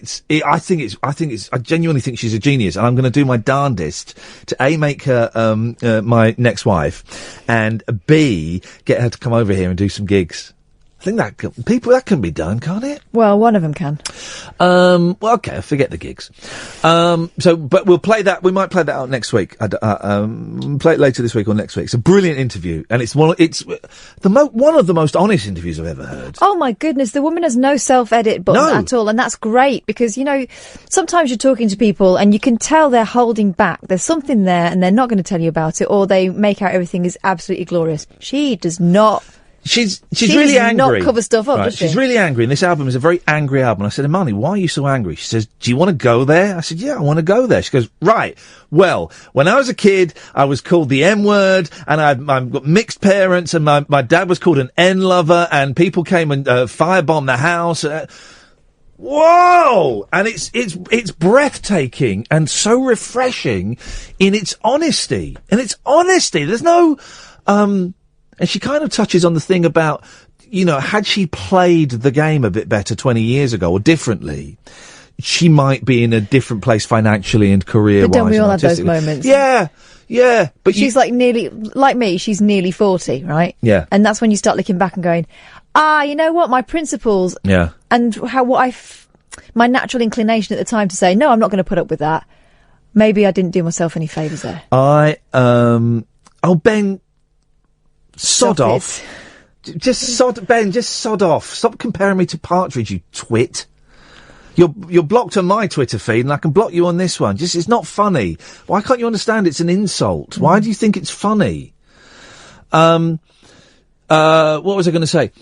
genuinely think she's a genius, and I'm going to do my darndest to A, make her, my next wife, and B, get her to come over here and do some gigs. I think that can be done, can't it? Well, one of them can. Well, okay, forget the gigs. But we'll play that. We might play that out next week. Play it later this week or next week. It's a brilliant interview, and it's one of the most honest interviews I've ever heard. Oh my goodness, the woman has no self-edit button at all, and that's great because sometimes you're talking to people and you can tell they're holding back. There's something there, and they're not going to tell you about it, or they make out everything is absolutely glorious. She does not. She's really angry. Not cover stuff up, right, does she? She's really angry, and this album is a very angry album. I said, Imani, why are you so angry? She says, do you want to go there? I said, yeah, I want to go there. She goes, right, well, when I was a kid, I was called the N-word, and I've got mixed parents, and my dad was called an N-lover, and people came and firebombed the house. Whoa! And it's breathtaking and so refreshing in its honesty. There's no, and she kind of touches on the thing about, had she played the game a bit better 20 years ago or differently, she might be in a different place financially and career-wise. But don't we all have those moments? Yeah. But she's like me, she's nearly 40, right? Yeah. And that's when you start looking back and going, you know what, my principles. Yeah. And my natural inclination at the time to say, no, I'm not going to put up with that. Maybe I didn't do myself any favours there. Ben, sod off. Ben, just sod off. Stop comparing me to Partridge, you twit. You're blocked on my Twitter feed, and I can block you on this one. It's not funny. Why can't you understand it's an insult? Why do you think it's funny? What was I going to say?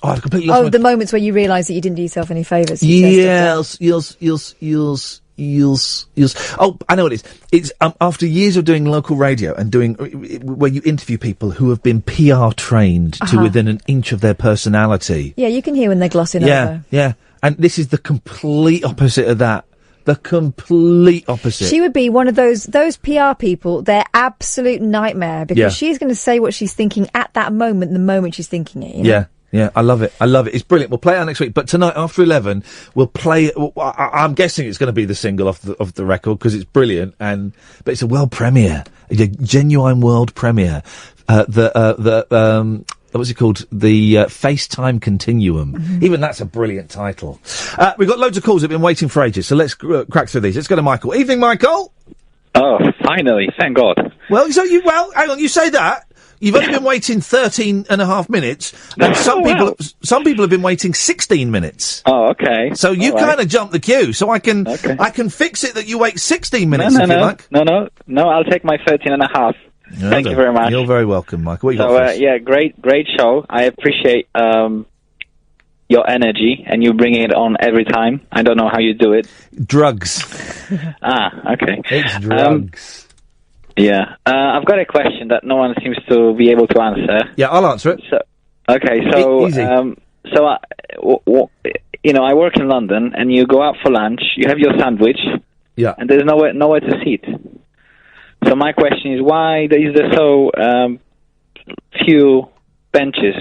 Oh, I've completely lost the moments where you realise that you didn't do yourself any favours. Yes. Oh, I know what it is. It's after years of doing local radio and doing where you interview people who have been PR trained to within an inch of their personality. Yeah, you can hear when they're glossing over. Yeah. And this is the complete opposite of that. The complete opposite. She would be one of those PR people, their absolute nightmare, because she's going to say what she's thinking at that moment, the moment she's thinking it. Yeah, I love it. It's brilliant. We'll play it out next week. But tonight, after 11, we'll play. I'm guessing it's going to be the single off the record because it's brilliant. But it's a world premiere, a genuine world premiere. What's it called? The FaceTime Continuum. Mm-hmm. Even that's a brilliant title. We've got loads of calls that have been waiting for ages, so let's crack through these. Let's go to Michael. Evening, Michael. Oh, finally! Thank God. Well, hang on. You say that. You've only been waiting 13 and a half minutes, and some people have been waiting 16 minutes. Oh, okay. So you kind of jumped the queue, so I can fix it that you wait 16 minutes if you like. No, I'll take my 13 and a half. Thank you very much. You're very welcome, Michael. What you got for us? Great show. I appreciate your energy, and you bringing it on every time. I don't know how you do it. Drugs. Okay. It's drugs. I've got a question that no one seems to be able to answer. Yeah, I'll answer it. Easy. I work in London, and you go out for lunch, you have your sandwich, and there's nowhere to sit. So my question is, why is there so few benches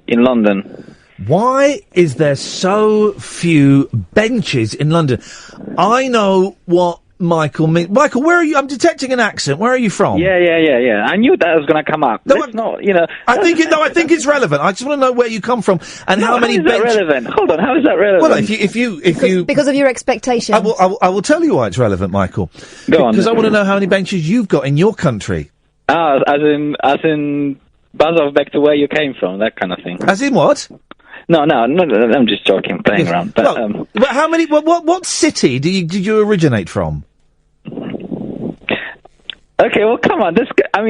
in London? Why is there so few benches in London? I know what Michael means. Michael, where are you? I'm detecting an accent. Where are you from? Yeah. I knew that was going to come up. I think it's relevant. I just want to know where you come from and how many benches. How is that relevant? Hold on, how is that relevant? Well, if you because of your expectations. I will tell you why it's relevant, Michael. Go on. Because I want to know how many benches you've got in your country. As in buzz off back to where you came from, that kind of thing. As in what? No, I'm just joking, playing around. But, but how many? What city did you originate from? Okay, well, come on. I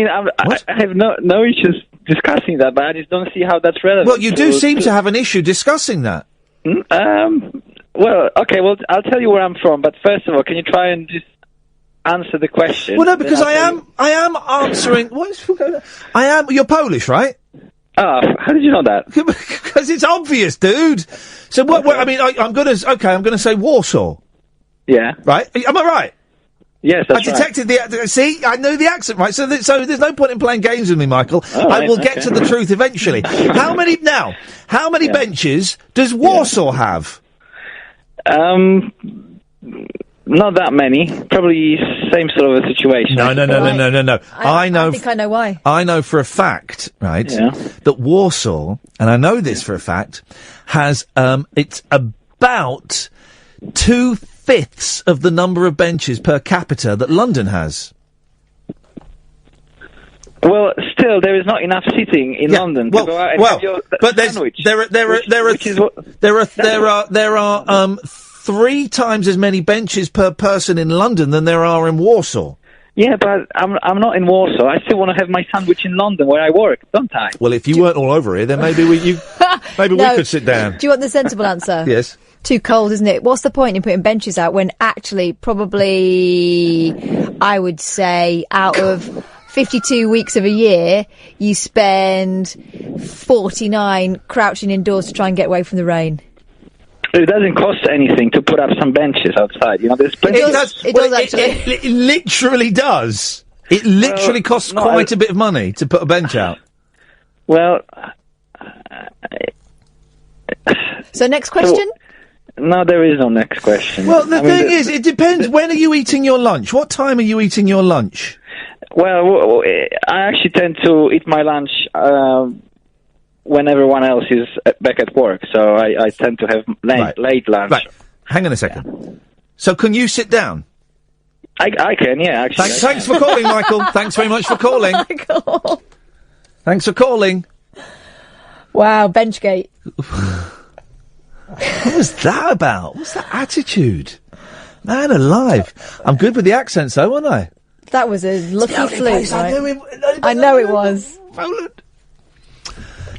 have no issues discussing that, but I just don't see how that's relevant. Well, you do seem to have an issue discussing that. Well, okay. Well, I'll tell you where I'm from, but first of all, can you try and just answer the question? Well, no, because I am answering. You're Polish, right? Oh, how did you know that? Because it's obvious, dude. So what? Okay. I mean, I'm gonna say Warsaw. Yeah. Right? Am I right? Yes, that's right. I detected the. See, I know the accent, right? So there's no point in playing games with me, Michael. I will get to the truth eventually. How many benches does Warsaw have? Not that many. Probably same sort of a situation. No. I think I know why. I know for a fact, right, that Warsaw, and I know this for a fact, has, it's about 2/5 of the number of benches per capita that London has. Well, still, there is not enough seating in London to go out and have your sandwich. There are 3 times as many benches per person in London than there are in Warsaw. Yeah, but I'm not in Warsaw. I still want to have my sandwich in London where I work, don't I? Well, if you weren't all over here, then maybe we could sit down. Do you want the sensible answer? Yes. Too cold, isn't it? What's the point in putting benches out when actually probably, I would say, out of 52 weeks of a year, you spend 49 crouching indoors to try and get away from the rain? It doesn't cost anything to put up some benches outside. You know, there's plenty. It does actually. It literally does. It literally costs quite a bit of money to put a bench out. Well. So next question? No, there is no next question. Well, the thing is, it depends. When are you eating your lunch? What time are you eating your lunch? Well, I actually tend to eat my lunch when everyone else is back at work, so I tend to have late lunch. Right. Hang on a second. Yeah. So can you sit down? I can, yeah, actually. Thanks for calling, Michael. Thanks very much for calling. Michael. Thanks for calling. Wow, Benchgate. What was that about? What's that attitude? Man alive. I'm good with the accents, though, wasn't I? That was a lucky fluke, right? I know it was.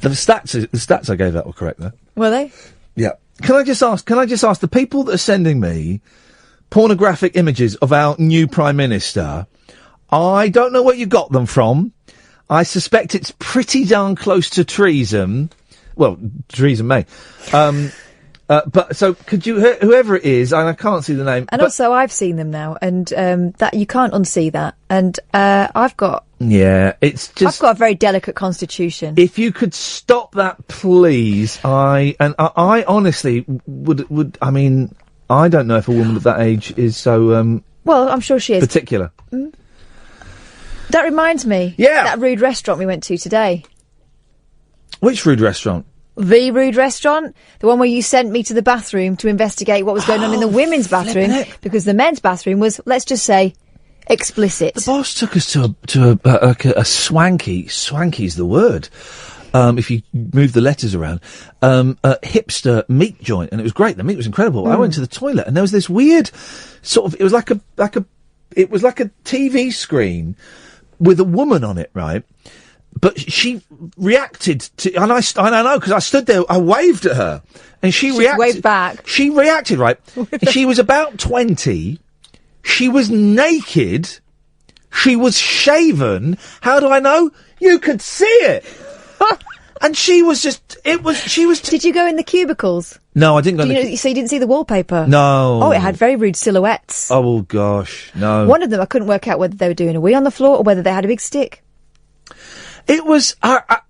The stats I gave out were correct, though. Were they? Yeah. Can I just ask the people that are sending me pornographic images of our new Prime Minister, I don't know where you got them from. I suspect it's pretty darn close to treason. Well, treason may. But so could you, whoever it is, and I can't see the name. And also I've seen them now, and that you can't unsee that. And I've got a very delicate constitution. If you could stop that, please. I honestly would. I mean, I don't know if a woman of that age is so. Well, I'm sure she is. Particular. Mm. That reminds me. Yeah. That rude restaurant we went to today. Which rude restaurant? The rude restaurant, the one where you sent me to the bathroom to investigate what was going on in the women's bathroom, because the men's bathroom was, let's just say, explicit. The boss took us to a swanky's the word. If you move the letters around, a hipster meat joint, and it was great. The meat was incredible. I went to the toilet, and there was this weird sort of. It was like a TV screen with a woman on it, right? But she reacted to, and I know because I stood there, I waved at her, and she reacted. Waved back. She reacted, right? She was about 20. She was naked. She was shaven. How do I know? You could see it. And she was just, Did you go in the cubicles? No, I didn't go So you didn't see the wallpaper? No. Oh, it had very rude silhouettes. Oh, gosh, no. One of them, I couldn't work out whether they were doing a wee on the floor or whether they had a big stick. It was, I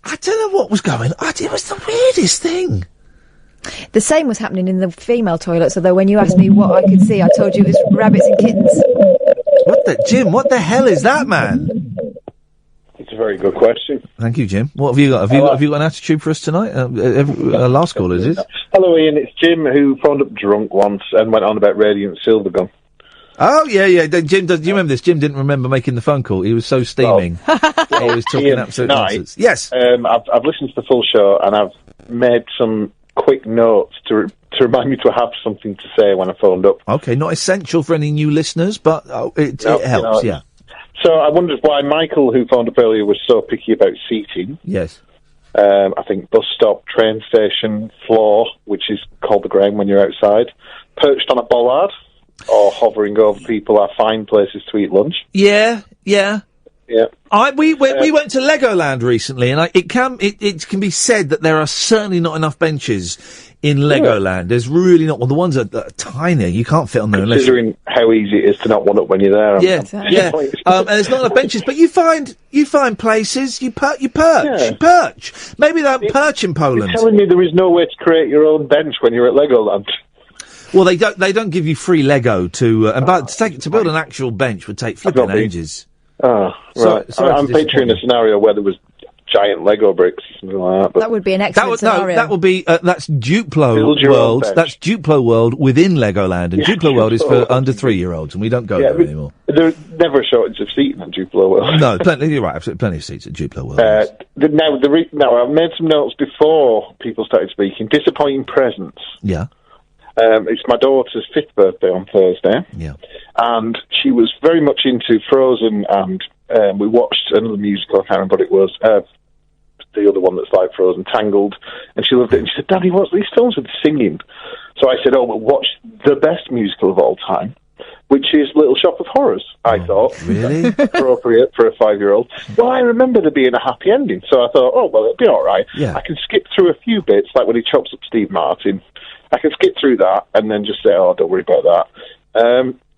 don't know what was going on. It was the weirdest thing. The same was happening in the female toilets, although when you asked me what I could see, I told you it was rabbits and kittens. Jim, what the hell is that, man? It's a very good question. Thank you, Jim. What have you got? Have you got an attitude for us tonight? Last call, is it? Hello, Ian. It's Jim, who phoned up drunk once and went on about Radiant Silvergun. Oh, yeah. Jim, do you remember this? Jim didn't remember making the phone call. He was so steaming. He was talking Ian, absolute tonight, nonsense. Yes. I've listened to the full show, and I've made some quick notes to remind me to have something to say when I phoned up. Okay, not essential for any new listeners, but it helps, yeah. So I wondered why Michael, who phoned up earlier, was so picky about seating. Yes. I think bus stop, train station, floor, which is called the ground when you're outside, perched on a bollard, or hovering over people are fine places to eat lunch. Yeah. Yeah. We went to Legoland recently, and it can be said that there are certainly not enough benches in Legoland. There's really not. Well, the ones that are tiny, you can't fit on them. Considering how easy it is to not one up when you're there. Yeah. And there's not enough benches, but you find places. You perch. Maybe they don't perch in Poland. You're telling me there is no way to create your own bench when you're at Legoland. Well, they don't give you free Lego to build an actual bench would take flipping ages. Oh, right. Sorry I'm picturing a scenario where there was giant Lego bricks, something like that. But that would be an excellent scenario. That would be that's Duplo World. That's Duplo World within Legoland, and Duplo World is for under 3-year-olds, and we don't go there anymore. There's never a shortage of seating at Duplo World. No, you're right. Absolutely, plenty of seats at Duplo World. Now, I've made some notes before people started speaking. Disappointing presents. Yeah. It's my daughter's 5th birthday on Thursday. Yeah. And she was very much into Frozen, and we watched another musical, I can't remember what it was, the other one that's like Frozen, Tangled, and she loved it. And she said, Daddy, what's these films with singing? So I said, well, watch the best musical of all time, which is Little Shop of Horrors, I thought. Really? Appropriate for a 5-year-old. Well, I remember there being a happy ending, so I thought, it'll be all right. Yeah. I can skip through a few bits, like when he chops up Steve Martin. I can skip through that and then just say, don't worry about that.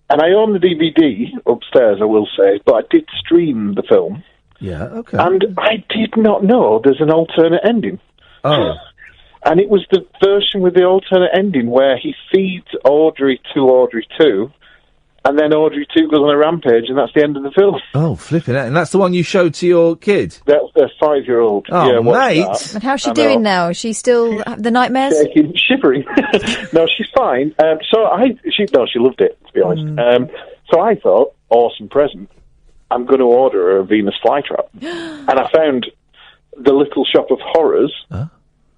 And I own the DVD upstairs, I will say, but I did stream the film. Yeah, okay. And I did not know there's an alternate ending. Oh. And it was the version with the alternate ending where he feeds Audrey to Audrey 2, and then Audrey 2 goes on a rampage, and that's the end of the film. Oh, flipping it. And that's the one you showed to your kid? That's their 5-year-old. Oh, yeah, mate. That. And how's she doing now? Is she still the nightmares? Shaking, shivering. No, she's fine. She loved it, to be honest. So I thought, awesome present. I'm going to order her a Venus flytrap. And I found the Little Shop of Horrors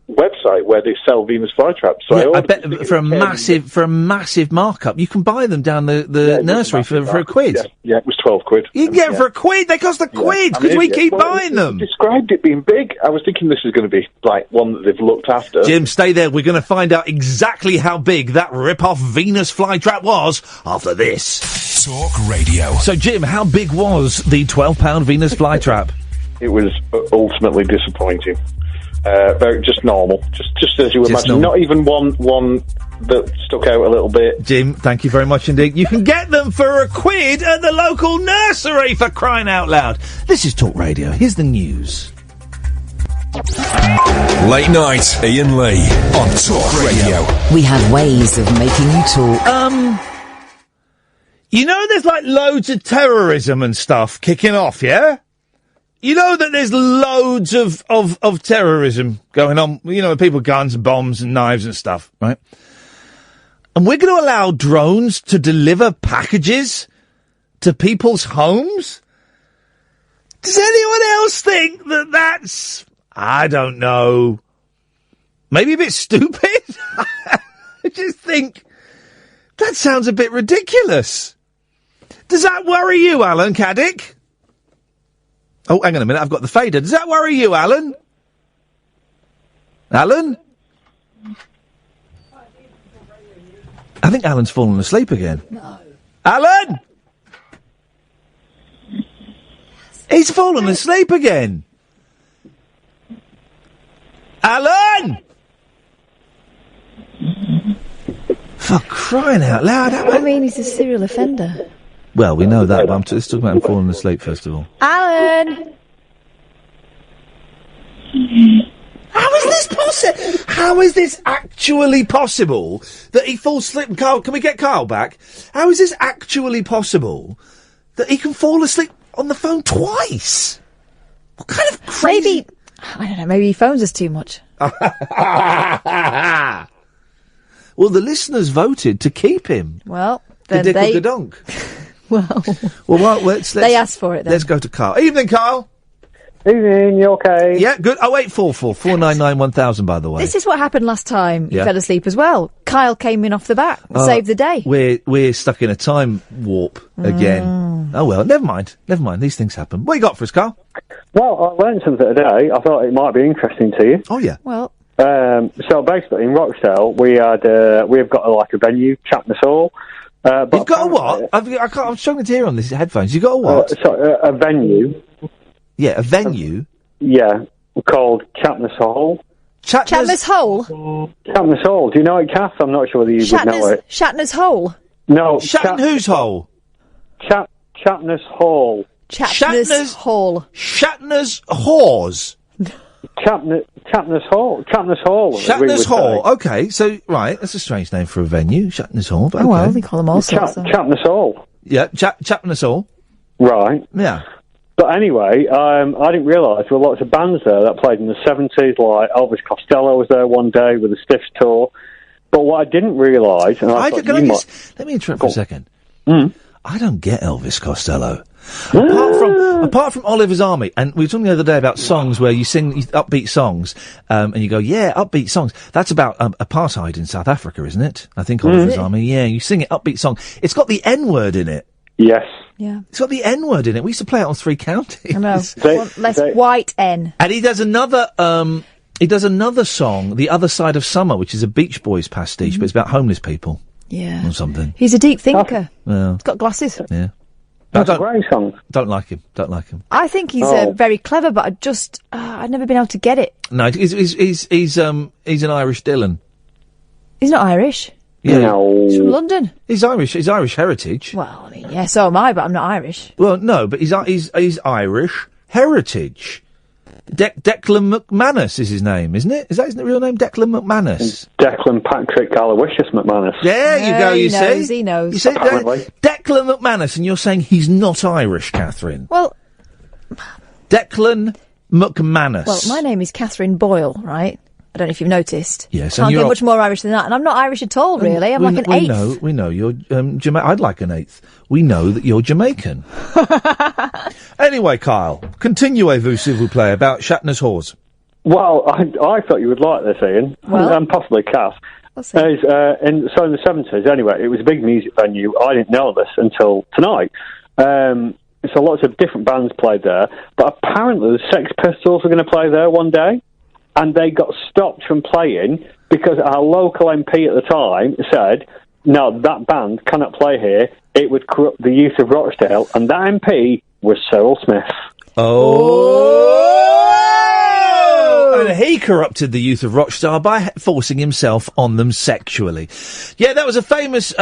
website where they sell Venus flytraps. So I bet for a massive markup, you can buy them down the nursery for £1. Yeah, it was £12. You can get them for £1. They cost £1 because we keep buying them. Described it being big. I was thinking this is going to be like one that they've looked after. Jim, stay there. We're going to find out exactly how big that rip-off Venus flytrap was after this. Talk Radio. So, Jim, how big was the £12 Venus flytrap? It was ultimately disappointing. Very just normal, just as you imagine. Not even one that stuck out a little bit. Jim, thank you very much indeed. You can get them for £1 at the local nursery, for crying out loud. This is Talk Radio. Here's the news. Late night, Iain Lee on Talk Radio. We have ways of making you talk. You know, there's like loads of terrorism and stuff kicking off, yeah? You know that there's loads of terrorism going on, you know, people with guns and bombs and knives and stuff, right? And we're going to allow drones to deliver packages to people's homes? Does anyone else think that that's, I don't know, maybe a bit stupid? I just think that sounds a bit ridiculous. Does that worry you, Alan Caddick? Oh, hang on a minute, I've got the fader. Does that worry you, Alan? Alan? I think Alan's fallen asleep again. No. Alan! He's fallen asleep again. Alan! For crying out loud. I mean, he's a serial offender. Well, we know that, but let's talk about him falling asleep first of all. Alan! How is this possible? How is this actually possible that he falls asleep? Carl, can we get Carl back? How is this actually possible that he can fall asleep on the phone twice? What kind of crazy... Maybe, I don't know, maybe he phones us too much. Well, the listeners voted to keep him. Well, then they... Well, let's they asked for it then. Let's go to Carl. Evening, Carl. Evening, you okay? Yeah, good. 0844 499 1000, by the way. This is what happened last time you fell asleep as well. Kyle came in off the bat and saved the day. We're stuck in a time warp again. Oh, well, never mind. These things happen. What you got for us, Carl? Well, I learned something today. I thought it might be interesting to you. Oh, yeah. Well... so basically, in Rochdale, we've got like a venue, Chapness Hall. You've got a what? I'm struggling to hear on this headphones. You've got a what? A venue. Yeah, a venue? Yeah, called Chapness Hall. Chapness Hole? Chapness Hall. Do you know it, Kath? I'm not sure whether you would know it. Shatner's Hole? No. Whose hole? Chapness Hall. Chapness Hall. Shatner's whores. Chapness Hall. Shatner's Hall. Okay, so right, that's a strange name for a venue, Shatner's Hall. But Oh well, they call them all sorts. Chapness Hall. Yeah, Chapness Hall. Right. Yeah. But anyway, I didn't realise there were lots of bands there that played in the 70s, like Elvis Costello was there one day with the Stiffs tour. But what I didn't realise... let me interrupt for a second. I don't get Elvis Costello. Apart from Oliver's Army, and we were talking the other day about songs where you sing upbeat songs, and you go, yeah, upbeat songs. That's about apartheid in South Africa, isn't it? I think Oliver's Army, yeah, you sing it, upbeat song. It's got the N-word in it. Yes. Yeah. It's got the N-word in it. We used to play it on 3 Counties. I know. Less white N. And he does another song, The Other Side of Summer, which is a Beach Boys pastiche, but it's about homeless people. Yeah. Or something. He's a deep thinker. Well, He's got glasses. Yeah. That's a great song. Don't like him. I think he's very clever, but I've never been able to get it. No, he's an Irish Dylan. He's not Irish. Yeah. No. He's from London. He's Irish. He's Irish heritage. Well, I mean, yeah, so am I, but I'm not Irish. Well, no, but he's Irish heritage. Declan McManus is his name, isn't it? Is that his real name? Declan McManus. Declan Patrick Aloysius McManus. There you go, you see? He knows. You see, Apparently. Declan McManus, and you're saying he's not Irish, Catherine. Well... Declan McManus. Well, my name is Catherine Boyle, right? I don't know if you've noticed. Yes, Can't get much more Irish than that. And I'm not Irish at all, really. I'm like an eighth. We know you're Jamaican. I'd like an eighth. We know that you're Jamaican. Anyway, Kyle, continuez-vous, s'il vous plaît, about Shatner's Halls. Well, I thought you would like this, Ian, and possibly Kath. So in the 70s, anyway, it was a big music venue. I didn't know this until tonight. So lots of different bands played there, but apparently the Sex Pistols were going to play there one day. And they got stopped from playing because our local MP at the time said, no, that band cannot play here. It would corrupt the youth of Rochdale. And that MP was Cyril Smith. Oh! And he corrupted the youth of Rochdale by forcing himself on them sexually. Yeah, that was a famous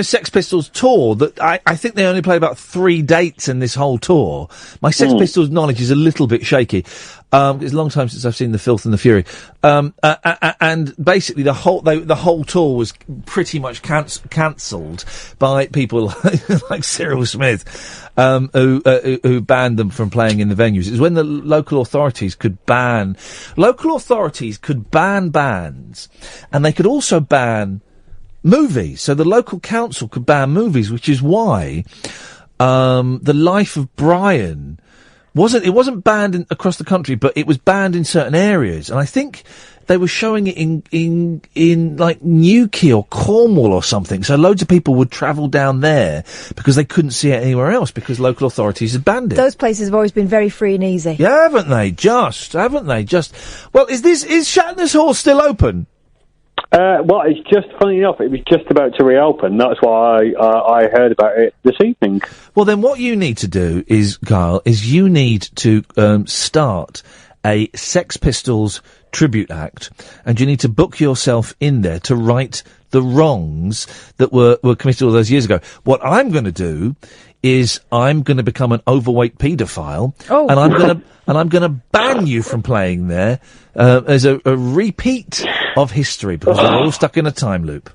Sex Pistols tour that I think they only played about 3 dates in this whole tour. My Sex Pistols knowledge is a little bit shaky. It's a long time since I've seen The Filth and the Fury. And basically the whole tour was pretty much cancelled by people like Cyril Smith, who banned them from playing in the venues. It was when the local authorities could ban bands, and they could also ban movies. So the local council could ban movies, which is why, The Life of Brian wasn't banned across the country, but it was banned in certain areas. And I think they were showing it in like Newquay or Cornwall or something. So loads of people would travel down there because they couldn't see it anywhere else because local authorities had banned it. Those places have always been very free and easy. Yeah, haven't they? Just. Well, is Shatner's Hall still open? Well, it's just, funny enough, it was just about to reopen. That's why I heard about it this evening. Well, then what you need to do is, Kyle, you need to start a Sex Pistols tribute act, and you need to book yourself in there to right the wrongs that were committed all those years ago. What I'm going to do is I'm going to become an overweight paedophile, and I'm going to ban you from playing there as a repeat of history because we're all stuck in a time loop.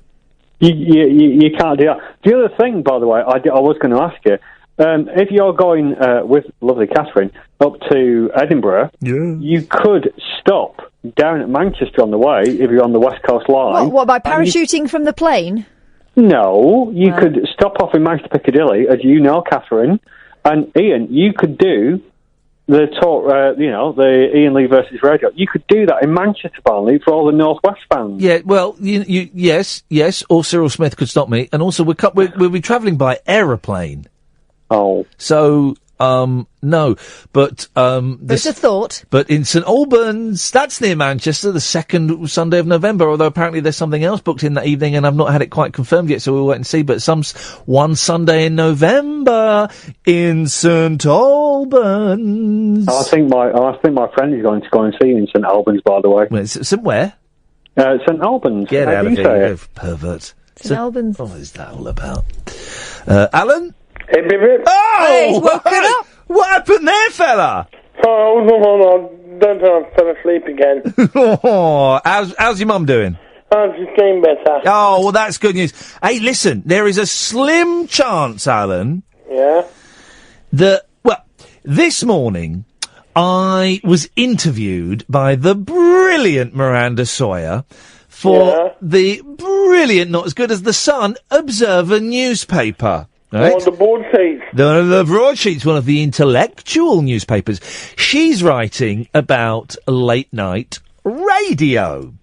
You can't do that. The other thing, by the way, I was going to ask you, if you're going with lovely Catherine up to Edinburgh, you could stop down at Manchester on the way if you're on the West Coast line. What by parachuting from the plane? No, you could stop off in Manchester Piccadilly, as you know, Catherine, and Ian, you could do the talk, the Ian Lee versus Radio. You could do that in Manchester, apparently, for all the North West bands. Yeah, well, yes, or Cyril Smith could stop me, and also we'll be travelling by aeroplane. Oh. So, no, but, it's a thought. But in St Albans, that's near Manchester, the second Sunday of November, although apparently there's something else booked in that evening and I've not had it quite confirmed yet, so we'll wait and see, but one Sunday in November in St Albans. I think my friend is going to go and see you in St Albans, by the way. St where? St Albans. Get out of here, you pervert. St Albans. What is that all about? Alan? Oh! Hey, he's woken up. What happened there, fella? I was on don't know, I fell asleep again. Oh, how's your mum doing? Oh, she's getting better. Oh, well, that's good news. Hey, listen, there is a slim chance, Alan. Yeah? This morning, I was interviewed by the brilliant Miranda Sawyer for the brilliant, not as good as The Sun, Observer newspaper. Right? Oh, the broadsheets. The broadsheets, one of the intellectual newspapers. She's writing about late-night radio.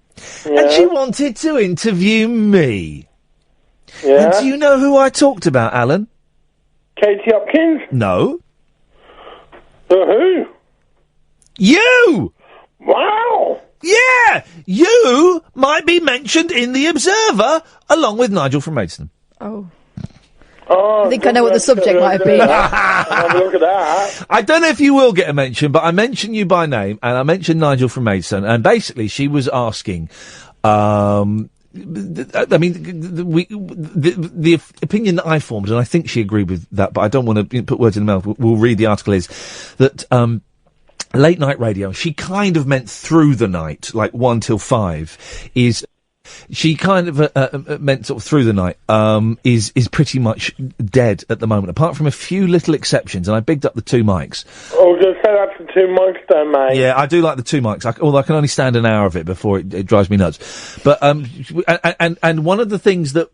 Yeah. And she wanted to interview me. Yeah? And do you know who I talked about, Alan? Katie Hopkins? No. Who? You! Wow! Yeah! You might be mentioned in The Observer, along with Nigel from Maidstone. Oh. Oh, I think I know what the subject might have been. Have a look at that. I don't know if you will get a mention, but I mentioned you by name, and I mentioned Nigel from Maidstone, and basically she was asking, I mean, the opinion that I formed, and I think she agreed with that, but I don't want to put words in the mouth. We'll read the article, is that late night radio, she kind of meant through the night, like 1 till 5, is... She kind of meant sort of through the night, is pretty much dead at the moment, apart from a few little exceptions, and I bigged up the 2 mics. Oh, just set up the 2 mics then, mate. Yeah, I do like the 2 mics, although I can only stand an hour of it before it drives me nuts. But, and one of the things that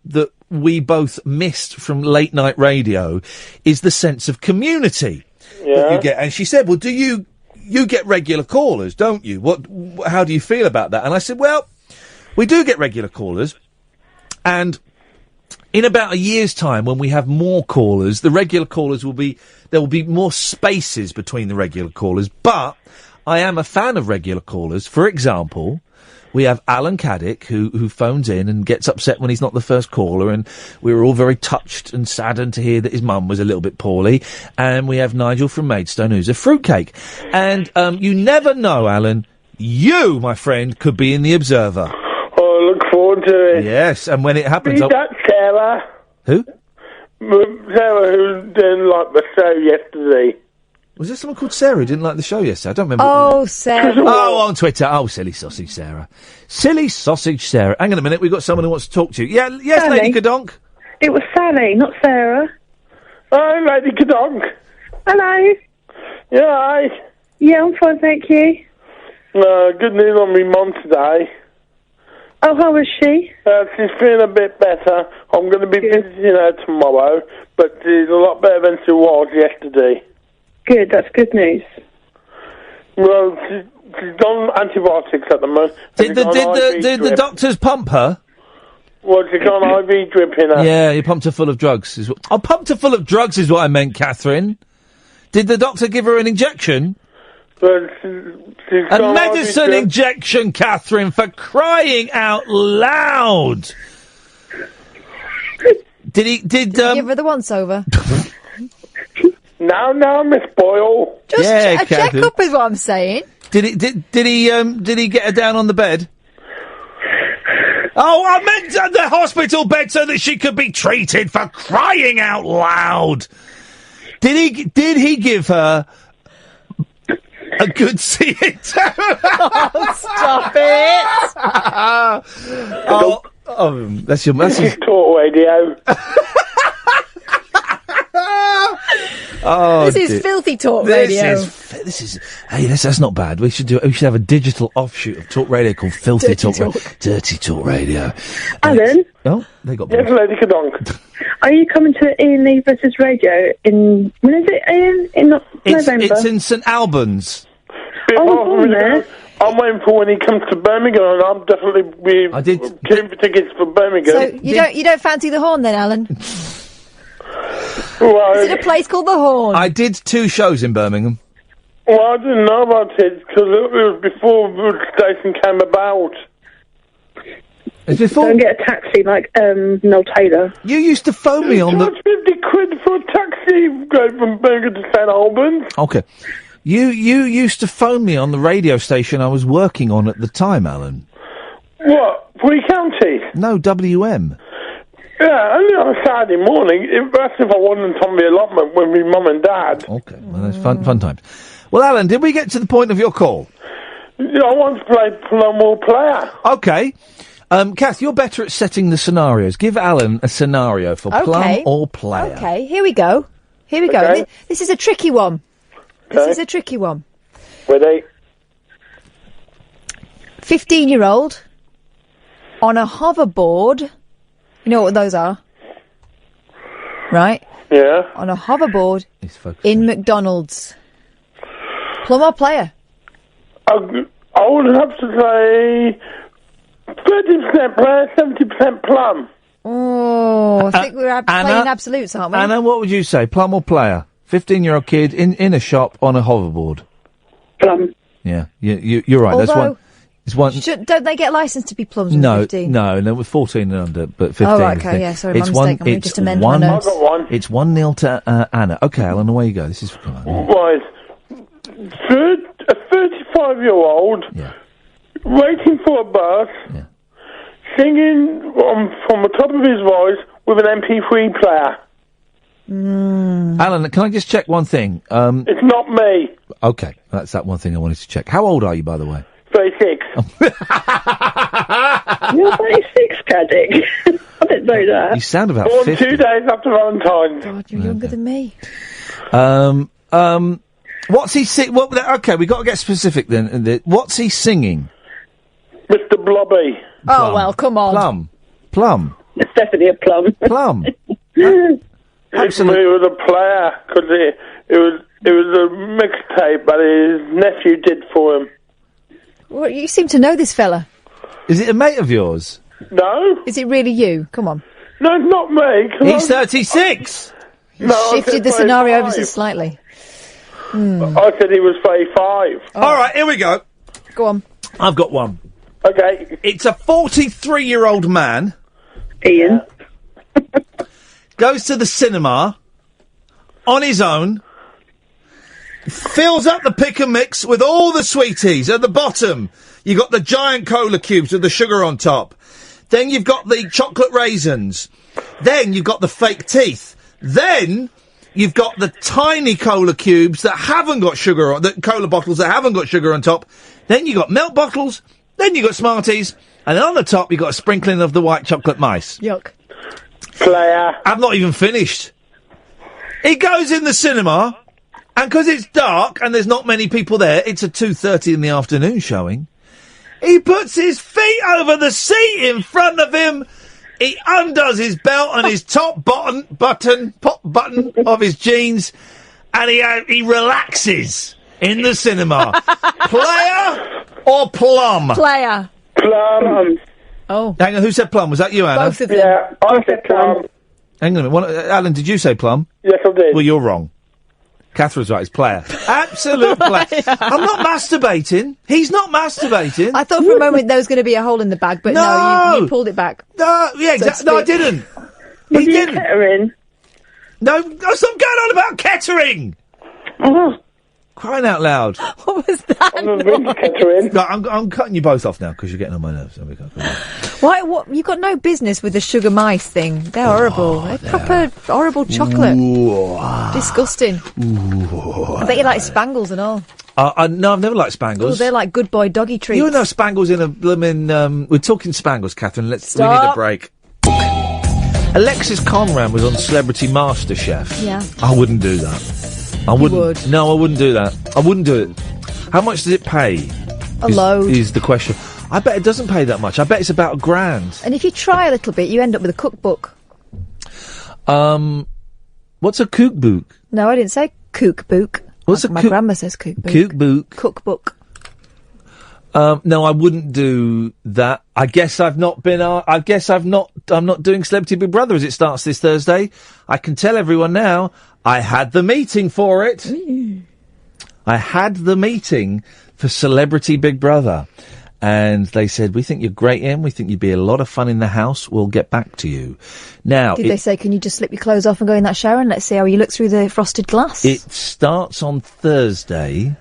we both missed from late night radio is the sense of community that you get. And she said, well, do you get regular callers, don't you? How do you feel about that? And I said, well, we do get regular callers, and in about a year's time, when we have more callers, the regular callers there will be more spaces between the regular callers, but I am a fan of regular callers. For example, we have Alan Caddick, who phones in and gets upset when he's not the first caller, and we were all very touched and saddened to hear that his mum was a little bit poorly, and we have Nigel from Maidstone, who's a fruitcake. And you never know, Alan, you, my friend, could be in The Observer. Oh, look forward to it. Yes, and when it happens... That Sarah. Who? Sarah, who didn't like the show yesterday. Was there someone called Sarah who didn't like the show yesterday? I don't remember. Oh, Sarah. Oh, on Twitter. Oh, silly sausage Sarah. Silly sausage Sarah. Hang on a minute, we've got someone who wants to talk to you. Yeah, yes, Sally. Lady Gadonk? It was Sally, not Sarah. Hi, Lady Gadonk. Hello. Yeah, hi. Yeah, I'm fine, thank you. Good news on my mum today. Oh, how is she? She's feeling a bit better. I'm going to be visiting her tomorrow, but she's a lot better than she was yesterday. Good, that's good news. Well, she's on antibiotics at the moment. Did the doctors pump her? Well, she's got an IV drip in her. Yeah, you pumped her full of drugs. Pumped her full of drugs is what I meant, Catherine. Did the doctor give her an injection? But a medicine injection, Catherine, for crying out loud. Did he give her the once over? No, Miss Boyle. Just a check-up is what I'm saying. Did he get her down on the bed? Oh, I meant the hospital bed so that she could be treated for crying out loud. Did he give her a good seeing? Oh, stop it! That's your message. Talk radio. Oh, this is filthy talk radio. Hey, that's not bad. We should have a digital offshoot of talk radio called Filthy Dirty Talk Radio. Alan? They got yes, Lady Kadonk. Are you coming to Iain Lee versus Radio in... When is it, Iain? In November? It's in St Albans. Oh, there. I'm waiting for when he comes to Birmingham, and I'll definitely be getting tickets for Birmingham. So you don't fancy the Horn then, Alan? Well, is it a place called the Horn? I did 2 shows in Birmingham. Well, I didn't know about it because it was before the station came about. It's before. Don't get a taxi like Noel Taylor. You used to phone me on the. 50 quid for a taxi going from Birmingham to St Albans. Okay. You used to phone me on the radio station I was working on at the time, Alan. What? Free County? No, WM. Yeah, only on a Saturday morning. That's if I wasn't on the allotment with my mum and dad. Okay, well, that's fun times. Well, Alan, did we get to the point of your call? I want to play Plum or Player. Okay. Kath, you're better at setting the scenarios. Give Alan a scenario for Plum or Player. Okay, here we go. This is a tricky one. This is a tricky one. Ready? 15-year-old on a hoverboard. You know what those are? Right? Yeah. On a hoverboard in McDonald's. Plum or Player? I would have to say 30% Player, 70% Plum. Oh, I think we're playing absolutes, aren't we? Anna, what would you say? Plum or Player? 15-year-old kid in a shop on a hoverboard. Plum. Yeah, you're right. Although, That's one. Don't they get licensed to be plums when 15? No, with 14 and under, but 15. Oh, right, okay, yeah, sorry, my mistake. I'm going to just amend my notes. I've got one. It's 1-0 to Anna. Okay, Alan, away you go. This is Right. A 35-year-old waiting for a bus, singing from the top of his voice with an MP3 player. Alan, can I just check one thing? It's not me. Okay, that's that one thing I wanted to check. How old are you, by the way? 36. You're 36, Caddick. I didn't know that. You sound about Born 50. 2 days after Valentine's. God, you're younger than me. What's he sing? Okay, we got to get specific then. What's he singing? Mr. Blobby. Oh, well, come on. Plum. It's definitely a plum. Plum. Absolutely. It was a player, because it was a mixtape that his nephew did for him. Well, you seem to know this fella. Is it a mate of yours? No. Is it really you? Come on. No, it's not me. He's 36. Shifted the scenario ever so slightly. I said he was 35. All right, here we go. Go on. I've got one. Okay. It's a 43-year-old man. Ian. Goes to the cinema on his own, fills up the pick and mix with all the sweeties. At the bottom, you got the giant cola cubes with the sugar on top. Then you've got the chocolate raisins. Then you've got the fake teeth. Then you've got the tiny cola cubes that haven't got sugar on, the cola bottles that haven't got sugar on top. Then you've got milk bottles. Then you've got Smarties. And then on the top, you've got a sprinkling of the white chocolate mice. Yuck. Player. I've not even finished. He goes in the cinema, and because it's dark and there's not many people there, it's a 2:30 in the afternoon showing. He puts his feet over the seat in front of him. He undoes his belt and his top button of his jeans, and he relaxes in the cinema. Player or Plum? Player. Plum. Oh. Hang on, who said Plum? Was that you, Anna? Both of them. Yeah, I said Plum. Hang on a minute. Alan, did you say Plum? Yes, I did. Well, you're wrong. Catherine's right, it's Player. Absolute Player. I'm not masturbating. He's not masturbating. I thought for a moment there was going to be a hole in the bag, but no, you pulled it back. No, yeah, exactly. No, I didn't. He didn't. Kettering? No, stop going on about Kettering! Oh. Crying out loud. What was that? No, I'm cutting you both off now because you're getting on my nerves. Why? What? You've got no business with the sugar mice thing. They're horrible. They're proper horrible chocolate. Disgusting. I bet you like Spangles and all. No, I've never liked Spangles. Oh, they're like good boy doggy treats. You know Spangles in a blooming... we're talking Spangles, Catherine. We need a break. Alexis Conran was on Celebrity MasterChef. Yeah. I wouldn't do that. I wouldn't. No, I wouldn't do that. I wouldn't do it. How much does it pay? A load. Is the question. I bet it doesn't pay that much. I bet it's about £1,000. And if you try a little bit, you end up with a cookbook. What's a cookbook? No, I didn't say cookbook. What's my grandma says cookbook. Cookbook. Cookbook. No, I wouldn't do that. I guess I've not been. I'm not doing Celebrity Big Brother as it starts this Thursday. I can tell everyone now. I had the meeting for it. I had the meeting for Celebrity Big Brother, and they said, "We think you're great, Iain. We think you'd be a lot of fun in the house. We'll get back to you." Now, did they say, "Can you just slip your clothes off and go in that shower and let's see how you look through the frosted glass"? It starts on Thursday.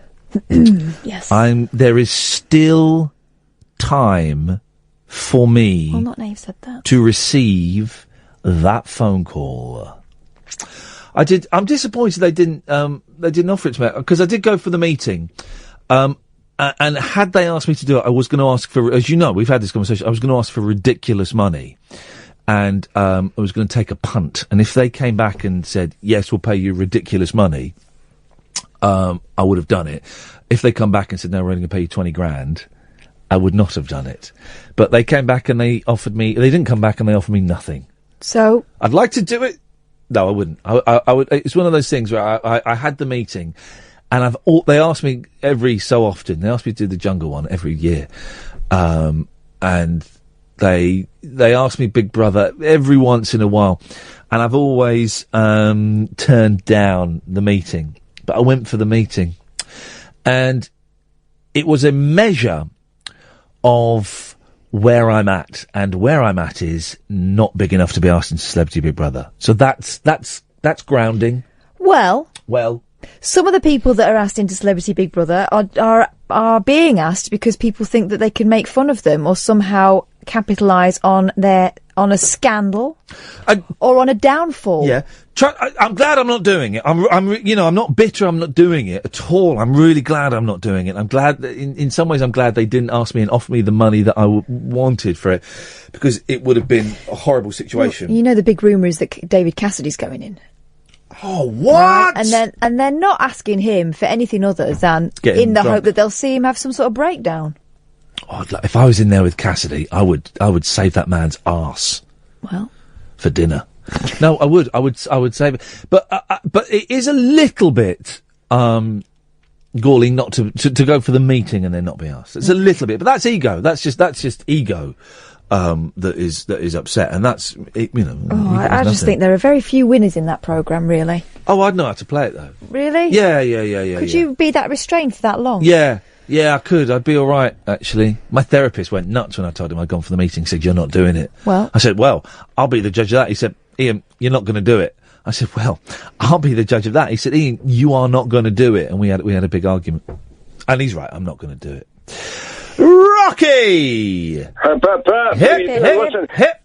Yes. There is still time for me well, not now you've said that. To receive that phone call. I'm disappointed they didn't offer it to me because I did go for the meeting. And had they asked me to do it, I was going to ask for, as you know, we've had this conversation, I was going to ask for ridiculous money. And I was going to take a punt. And if they came back and said, yes, we'll pay you ridiculous money, I would have done it. If they come back and said, no, we're only going to pay you 20 grand, I would not have done it. But they came back and they didn't come back and they offered me nothing. So? I'd like to do it. No, I wouldn't. I would. It's one of those things where I had the meeting, and they asked me every so often. They asked me to do the jungle one every year, and they asked me Big Brother every once in a while, and I've always turned down the meeting. But I went for the meeting, and it was a measure of where I'm at, and where I'm at is not big enough to be asked into Celebrity Big Brother. So that's grounding. Well, some of the people that are asked into Celebrity Big Brother are being asked because people think that they can make fun of them or somehow capitalise on a scandal or on a downfall. Yeah. I'm glad I'm not doing it. I'm not bitter. I'm not doing it at all. I'm really glad I'm not doing it. I'm glad that in some ways I'm glad they didn't ask me and offer me the money that I wanted for it, because it would have been a horrible situation. Well, you know, the big rumour is that David Cassidy's going in. Oh, what? Right? And they're not asking him for anything other than in the hope that they'll see him have some sort of breakdown. Oh, if I was in there with Cassidy, I would save that man's arse. Well, for dinner. No, I would save it. But it is a little bit galling not to go for the meeting and then not be asked. It's a little bit, but that's ego. That's just ego. That is upset, and that's I just think there are very few winners in that programme, really. Oh, I'd know how to play it though. Really? Yeah. Could you be that restrained for that long? Yeah, I could. I'd be all right, actually. My therapist went nuts when I told him I'd gone for the meeting. Said, "You're not doing it." Well, I said, "Well, I'll be the judge of that." He said, "Ian, you're not going to do it." I said, "Well, I'll be the judge of that." He said, "Ian, you are not going to do it," and we had a big argument. And he's right. I'm not going to do it. Rocky! Hip,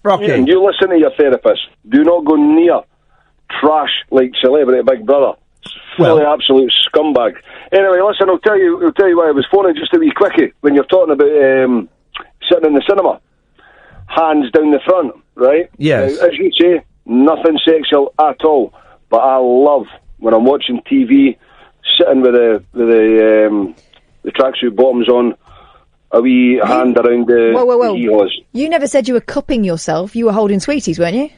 Rocky. Ian, you listen to your therapist. Do not go near trash like Celebrity Big Brother. Fully absolute scumbag. Anyway, listen, I'll tell you why I was phoning just a wee quickie. When you're talking about sitting in the cinema, hands down the front, right? Yes. Now, as you say, nothing sexual at all. But I love when I'm watching TV, sitting with the tracksuit bottoms on, a wee hand around the hee-haws. You never said you were cupping yourself. You were holding sweeties, weren't you?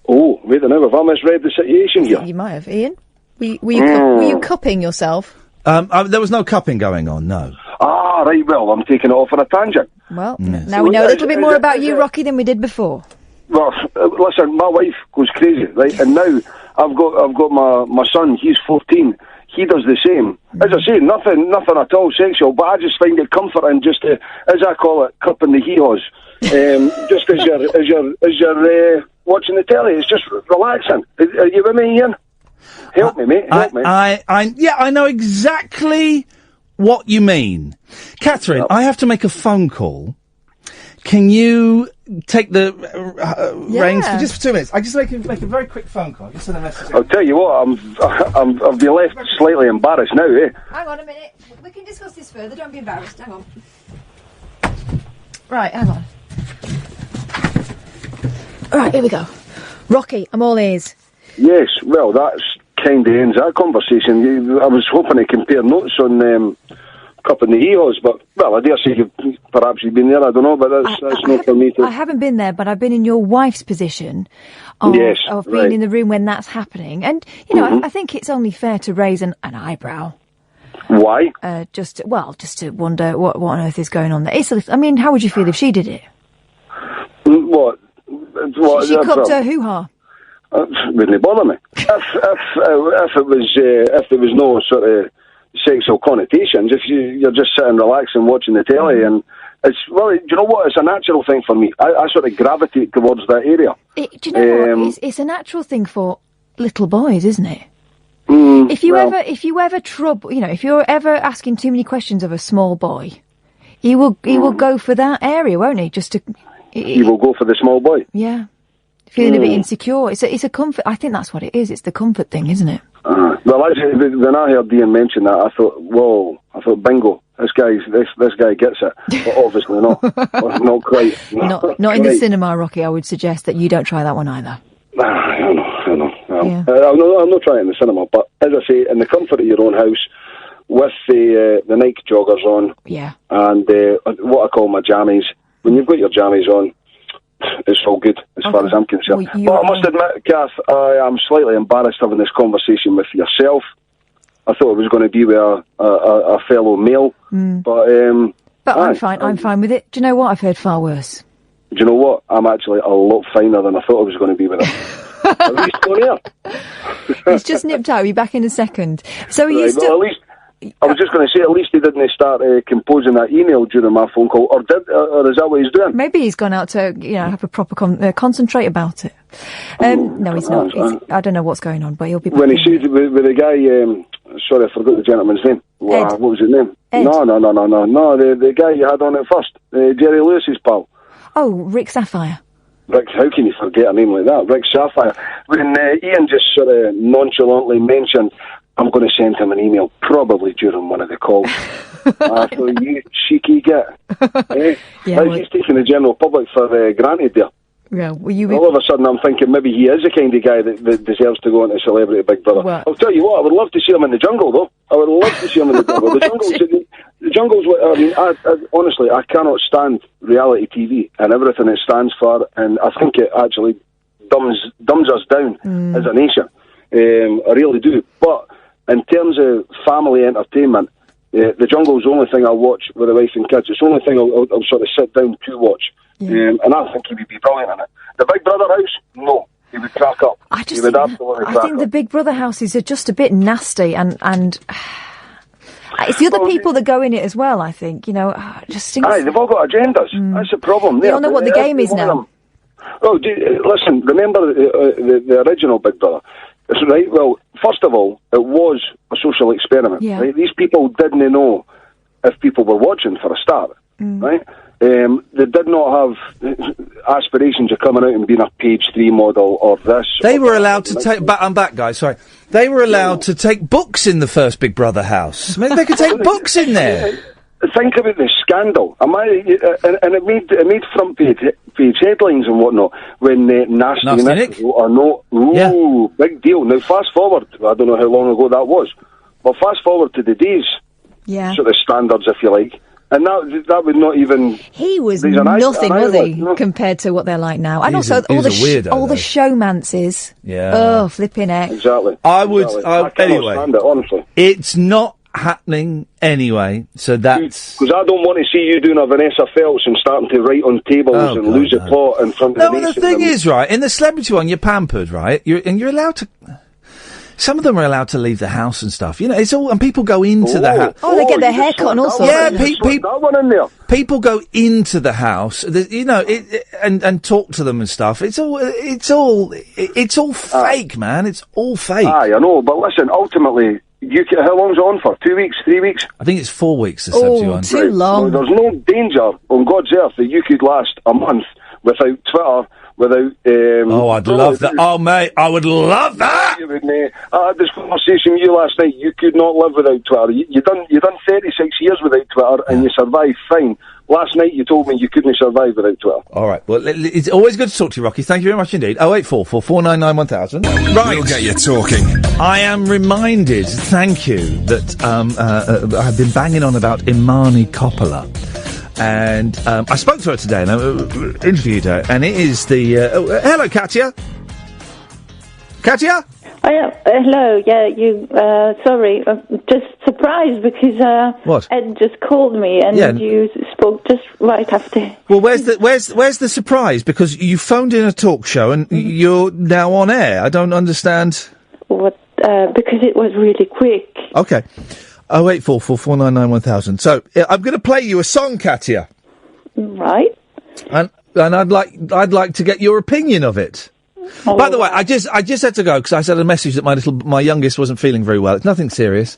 Oh, wait a minute. Have I misread the situation here? You might have, Ian. Were you cupping yourself? There was no cupping going on, no. Ah, right, well, I'm taking it off on a tangent. Well, now we know a little bit more about you, Rocky, than we did before. Well, listen, my wife goes crazy, right? And now I've got my son, he's 14. He does the same. As I say, nothing at all sexual, but I just find it comforting just to, as I call it, cupping the hee-haws. Just as you're watching the telly, it's just relaxing. Are you with me, Ian? Help me, mate. Help me. I know exactly what you mean. Catherine, I have to make a phone call. Can you take the reins for just 2 minutes? I just make a very quick phone call. Just send a message. I'll tell you what, I've been left slightly embarrassed now, eh? Hang on a minute. We can discuss this further. Don't be embarrassed. Hang on. Right, hang on. Right, here we go. Rocky, I'm all ears. Yes, well, that's kind of ends that conversation. I was hoping to compare notes on cupping the hee-haws, but, well, I dare say perhaps you've been there, I don't know, but that's not for me to... I haven't been there, but I've been in your wife's position of being in the room when that's happening. And, you know, I think it's only fair to raise an eyebrow. Why? Just to wonder what on earth is going on there. I mean, how would you feel if she did it? What? She cupped her hoo-ha. Wouldn't bother me. If there was no sort of sexual connotations, if you're just sitting relaxing watching the telly, and it's, well, do you know what, it's a natural thing for me. I sort of gravitate towards that area. Do you know what, it's a natural thing for little boys, isn't it? If you ever trouble, you know, if you're ever asking too many questions of a small boy, he will go for that area, won't he? He will go for the small boy. Yeah, feeling a bit insecure. It's a comfort. I think that's what it is. It's the comfort thing, isn't it? Well, actually, when I heard Iain mention that, I thought, whoa, bingo. This guy gets it, but obviously not. Not quite. Not in the cinema, Rocky. I would suggest that you don't try that one either. I know. I'm not trying it in the cinema, but as I say, in the comfort of your own house, with the Nike joggers on, and what I call my jammies. When you've got your jammies on, it's all good as far as I'm concerned. But I must admit, Kath, I am slightly embarrassed having this conversation with yourself. I thought it was going to be with a fellow male, but I'm fine. I'm fine with it. Do you know what? I've heard far worse. Do you know what? I'm actually a lot finer than I thought I was going to be with him. At least on here. He's just nipped out. He'll be back in a second. So are you still... Well, at least, I was just going to say, at least he didn't start composing that email during my phone call, or is that what he's doing? Maybe he's gone out to, have a proper concentrate about it. No, he's not. I don't know what's going on, but he'll be back. When he said with the guy, sorry, I forgot the gentleman's name. What was his name? Ed. No, the guy you had on it first, Jerry Lewis's pal. Oh, Rick Saphire. Rick, how can you forget a name like that? Rick Saphire. When Iain just sort of nonchalantly mentioned, I'm going to send him an email, probably during one of the calls. I thought, you cheeky git. He's taking the general public for granted there. Yeah, all of a sudden I'm thinking maybe he is the kind of guy that deserves to go into Celebrity Big Brother. Well, I'll tell you what, I would love to see him in the jungle, though. I would love to see him in the jungle. The jungle's I mean, honestly, I cannot stand reality TV and everything it stands for, and I think it actually dumbs us down as a nation. I really do. But in terms of family entertainment, the jungle's the only thing I'll watch with the wife and kids. It's the only thing I'll sort of sit down to watch. And I think he would be brilliant in it. The Big Brother house, no. He would crack up. I think the Big Brother houses are just a bit nasty, and it's the other people that go in it as well, I think. They've all got agendas. That's the problem. They all know what the game is now. Oh, listen, remember the original Big Brother? Right, well, first of all, it was a social experiment. Yeah. Right? These people didn't know if people were watching for a start, right? They did not have aspirations of coming out and being a page 3 model or this. They were allowed to take... I'm back, guys, sorry. They were allowed to take books in the first Big Brother house. I mean, they could take books in there. Think about the scandal. And it made front page headlines and whatnot when Nasty Nick or no, big deal. Now, fast forward, I don't know how long ago that was, but fast forward to the days, sort of standards, if you like, and that would not even... He was nothing, was he, compared to what they're like now. And also all the showmances. Yeah. Oh, flipping heck. Exactly. I would... I cannot stand it, honestly. It's not happening anyway, so that's... Because I don't want to see you doing a Vanessa Feltz and starting to write on tables and lose a plot in front of the nation. The thing is, right, in the celebrity one, you're pampered, right? You're allowed to... Some of them are allowed to leave the house and stuff. It's all... And people go into the house. Oh, they get their hair cut and all sorts. Yeah, that one in there. People go into the house, and talk to them and stuff. It's all fake, man. It's all fake. I know, but listen, ultimately... how long's it on for? 2 weeks? 3 weeks? I think it's 4 weeks, the celebrity one. Too long. Well, there's no danger on God's earth that you could last a month without Twitter, without... I'd love that. Oh, mate, I would love that! I had this conversation with you last night. You could not live without Twitter. You done 36 years without Twitter and you survived fine. Last night you told me you couldn't survive without Twitter. All right. Well, it's always good to talk to you, Rocky. Thank you very much indeed. 0844 499 1000. Right. We'll get you talking. I am reminded, thank you, that I've been banging on about Imani Coppola. And I spoke to her today and I interviewed her. And it is the... hello, Katia. Katia? Hello, sorry, I'm just surprised because what? Ed just called me and you spoke just right after. Well, where's the surprise? Because you phoned in a talk show and you're now on air. I don't understand. What? Because it was really quick. Okay. 0844 499 1000. So I'm going to play you a song, Katia. Right. And I'd like to get your opinion of it. Oh, by the way, I just had to go because I sent a message that my youngest wasn't feeling very well. It's nothing serious.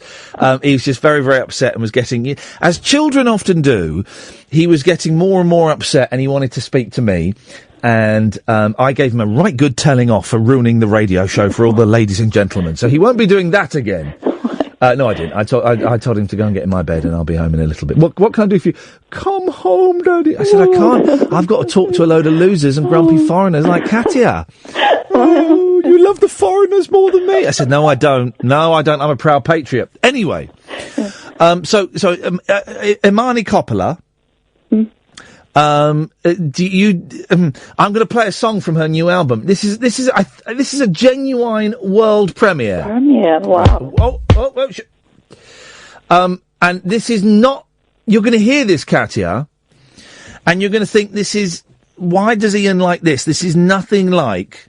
He was just very, very upset and was getting, as children often do, he was getting more and more upset and he wanted to speak to me. And I gave him a right good telling off for ruining the radio show for all the ladies and gentlemen. So he won't be doing that again. No, I didn't. I told him to go and get in my bed, and I'll be home in a little bit. What can I do for you? Come home, Daddy. I said, I can't. I've got to talk to a load of losers and grumpy foreigners like Katia. Oh, you love the foreigners more than me. I said, no, I don't. I'm a proud patriot. Anyway, Imani Coppola. I'm going to play a song from her new album. This is a genuine world premiere. Wow. And this is not. You're going to hear this, Katia, and you're going to think this is. Why does Iain like this? This is nothing like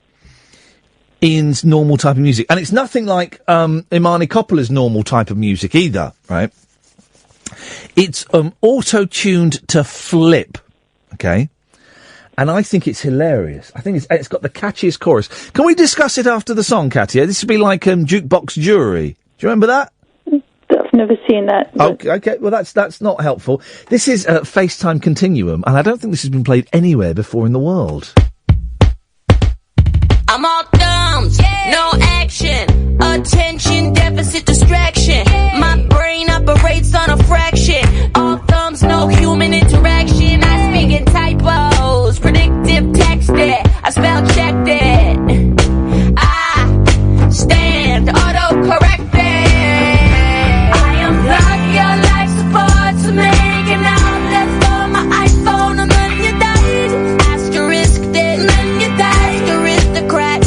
Ian's normal type of music, and it's nothing like Imani Coppola's normal type of music either, right? It's auto-tuned to flip. Okay, and I think it's hilarious. I think it's got the catchiest chorus. Can we discuss it after the song, Katia? This would be like Jukebox Jury. Do you remember that? I've never seen that. Okay. Well, that's not helpful. This is FaceTime Continuum, and I don't think this has been played anywhere before in the world. I'm all thumbs, no action, attention deficit distraction. My brain operates on a fraction. All thumbs, no human interaction. I speak in typos, predictive text it. I spell checked it. I stand autocorrected. I unplug your life support to make an outlet for my iPhone, and then you died. Asterisk dead, and then you died. Aristocrat.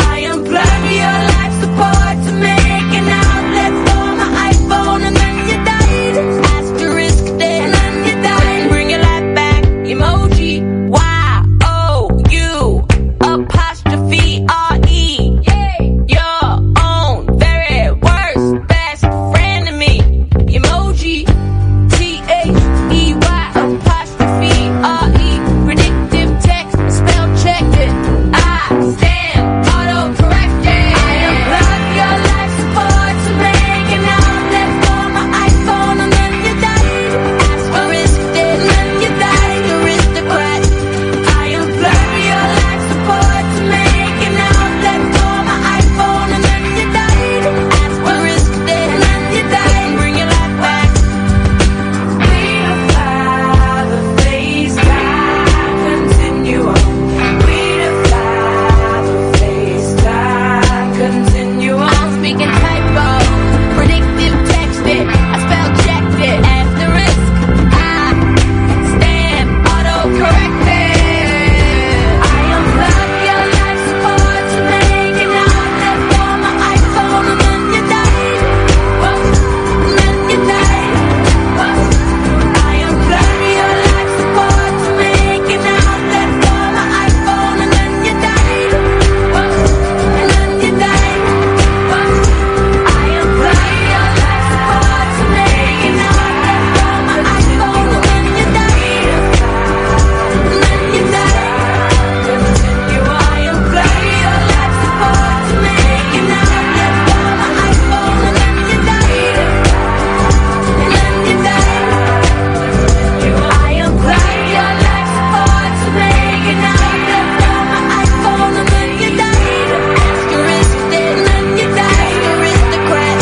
I unplug your life support to make an outlet for my iPhone, and then you died. Asterisk dead, and then you died. Bring your life back. Emoji. Y-O-U apostrophe R-E. Your own very worst best friend to me. Emoji. T-H-E-Y apostrophe R-E. Predictive text spell checked it. I stand auto-corrected. I unplug your life support to make an outlet for my iPhone, and then you died. Asterisk dead, and then you died. Aristocrat. I unplug your life support to make an outlet for my iPhone, and then you died. Asterisk dead, and then you died. Bring your life back. We defy the FaceTime continuum. We defy the FaceTime continuum. I'm speaking typo, predictive text it. I spell checked it. Asterisk. I stand auto-corrected. I unplug your life support to make an outlet for my iPhone, and then you died. And then you died. I unplug your life support to make an outlet for my iPhone, and then you died. And then you died. I unplug your life support to make an outlet for my iPhone, and then you died. And then you died. I unplug your life support to make an outlet for my iPhone, and then you died. And then you died. I unplug your life support to make an outlet for my iPhone, and then you died. Asterisk dead, and then you died. Aristocrat.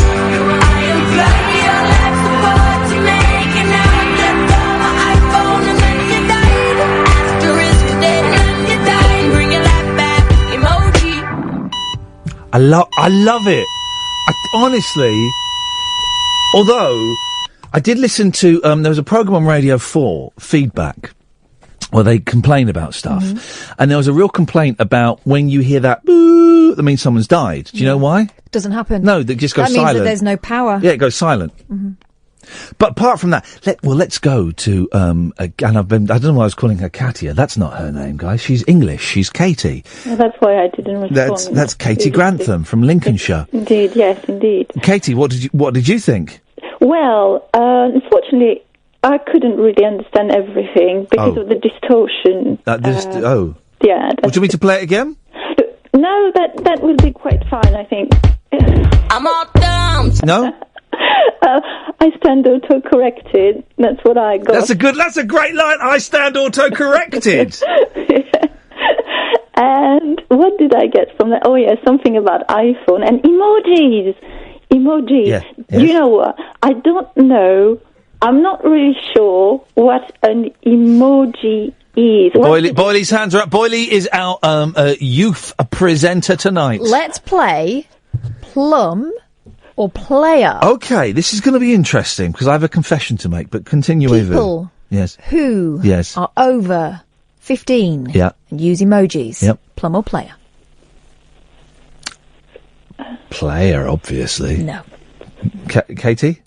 I unplug your life support to make an outlet for my iPhone, and then you died. Asterisk dead, and then you died. Bring your life back. Emoji. I love it. Honestly, although I did listen to, there was a programme on Radio 4, Feedback, where they complain about stuff. And there was a real complaint about when you hear that boo, that means someone's died. Do you know why? Doesn't happen. No, that just goes That means silent. that there's no power. Yeah, it goes silent. But apart from that, let's go to, and I don't know why I was calling her Katia. That's not her name, guys. She's English. She's Katie. Well, that's why I didn't respond. That's Katie Grantham from Lincolnshire. Indeed, yes, indeed. Katie, what did you think? Well, unfortunately, I couldn't really understand everything because of the distortion. Yeah. Would you want me to play it again? No, that will be quite fine, I think. I'm all thumbs. No? I stand auto-corrected. That's what I got. That's a great line. I stand auto-corrected. And what did I get from that? Oh, yeah, something about iPhone and emojis. Emoji. Yeah. You know what? I don't know. I'm not really sure what an emoji is. Boyley's hands are up. Boyley is our youth presenter tonight. Let's play Plum or Player. Okay, this is going to be interesting because I have a confession to make, but continue with it. People who are over 15 and use emojis. Yep. Plum or Player? Player, obviously. No. Katie?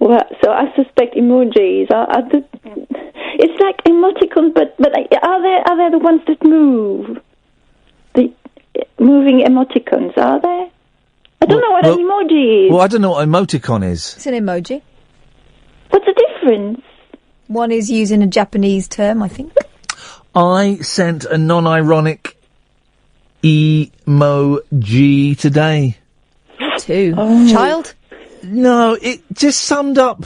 Well, so I suspect emojis are it's like emoticons, but are they the ones that move? The moving emoticons, are they? I don't know what an emoji is. Well, I don't know what emoticon is. It's an emoji. What's the difference? One is using a Japanese term, I think. I sent a non-ironic emoji today. Too. Child? No, it just summed up.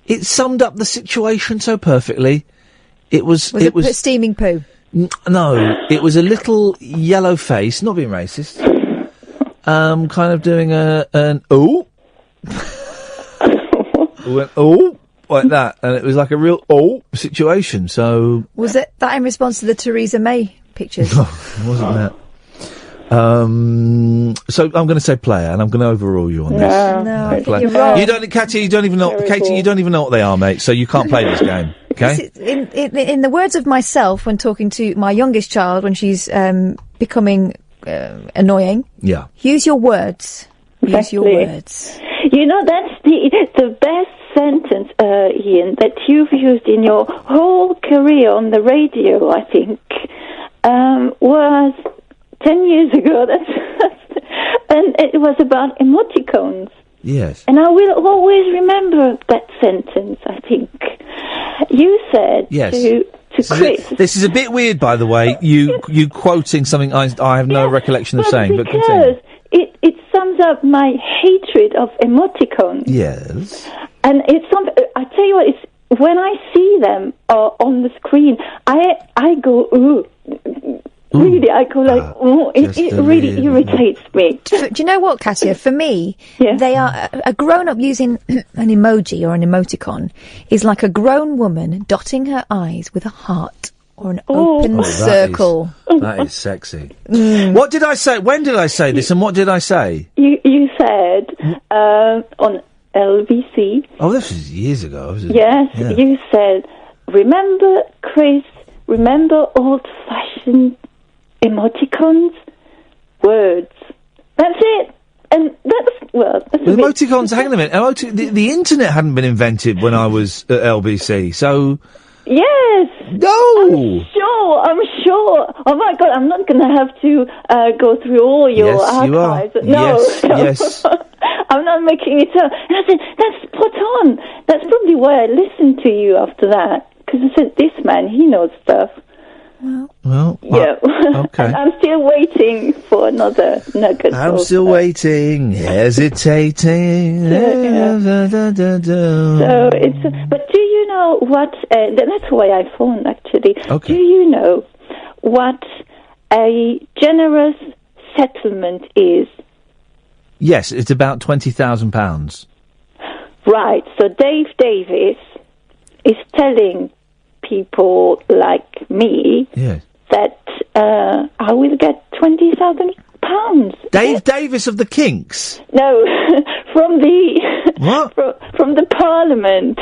It summed up the situation so perfectly. It was. Was it steaming poo? No, it was a little yellow face. Not being racist. Kind of doing an oh. Went oh like that, and it was like a real oh situation. So was it that in response to the Theresa May pictures? No, it wasn't that. So I'm going to say Player, and I'm going to overrule you on this. No, I think you're wrong. You don't, Katia. You don't even know, Katie. You don't even know what they are, mate. So you can't play this game. Okay. In the words of myself, when talking to my youngest child, when she's becoming annoying. Yeah. Use your words. Use your words. You know, that's the best sentence, Iain, that you've used in your whole career on the radio, I think, was 10 years ago. And it was about emoticons. Yes. And I will always remember that sentence, I think. You said to Chris... This is a bit weird, by the way, you quoting something I have no recollection of saying, but continue. It sums up my hatred of emoticons. Yes. And it's something... I tell you what, it's when I see them on the screen, I go, ooh. Really, I go like, oh, it really irritates me. Do you know what, Katia? For me, they are a grown-up using an emoji or an emoticon is like a grown woman dotting her I's with a heart or an open circle. That is sexy. What did I say? When did I say this, and what did I say? You said on LBC. Oh, this was years ago. Yes, you said, remember, Chris, remember old-fashioned emoticons, words. That's it. And that's emoticons, hang on a minute. The internet hadn't been invented when I was at LBC, so... Yes! No! I'm sure. Oh my God, I'm not going to have to go through all your archives. You are. No. Yes. I'm not making it up. And I said, that's spot on. That's probably why I listened to you after that. Because I said, this man, he knows stuff. Well, yeah. Okay. I'm still waiting for another nugget. I'm still waiting, hesitating. So it's. But do you know what? That's why I phoned actually. Okay. Do you know what a generous settlement is? Yes, it's about £20,000. Right. So Dave Davis is telling people like me that I will get £20,000. Dave Davis of the Kinks? No, from the what? From the Parliament.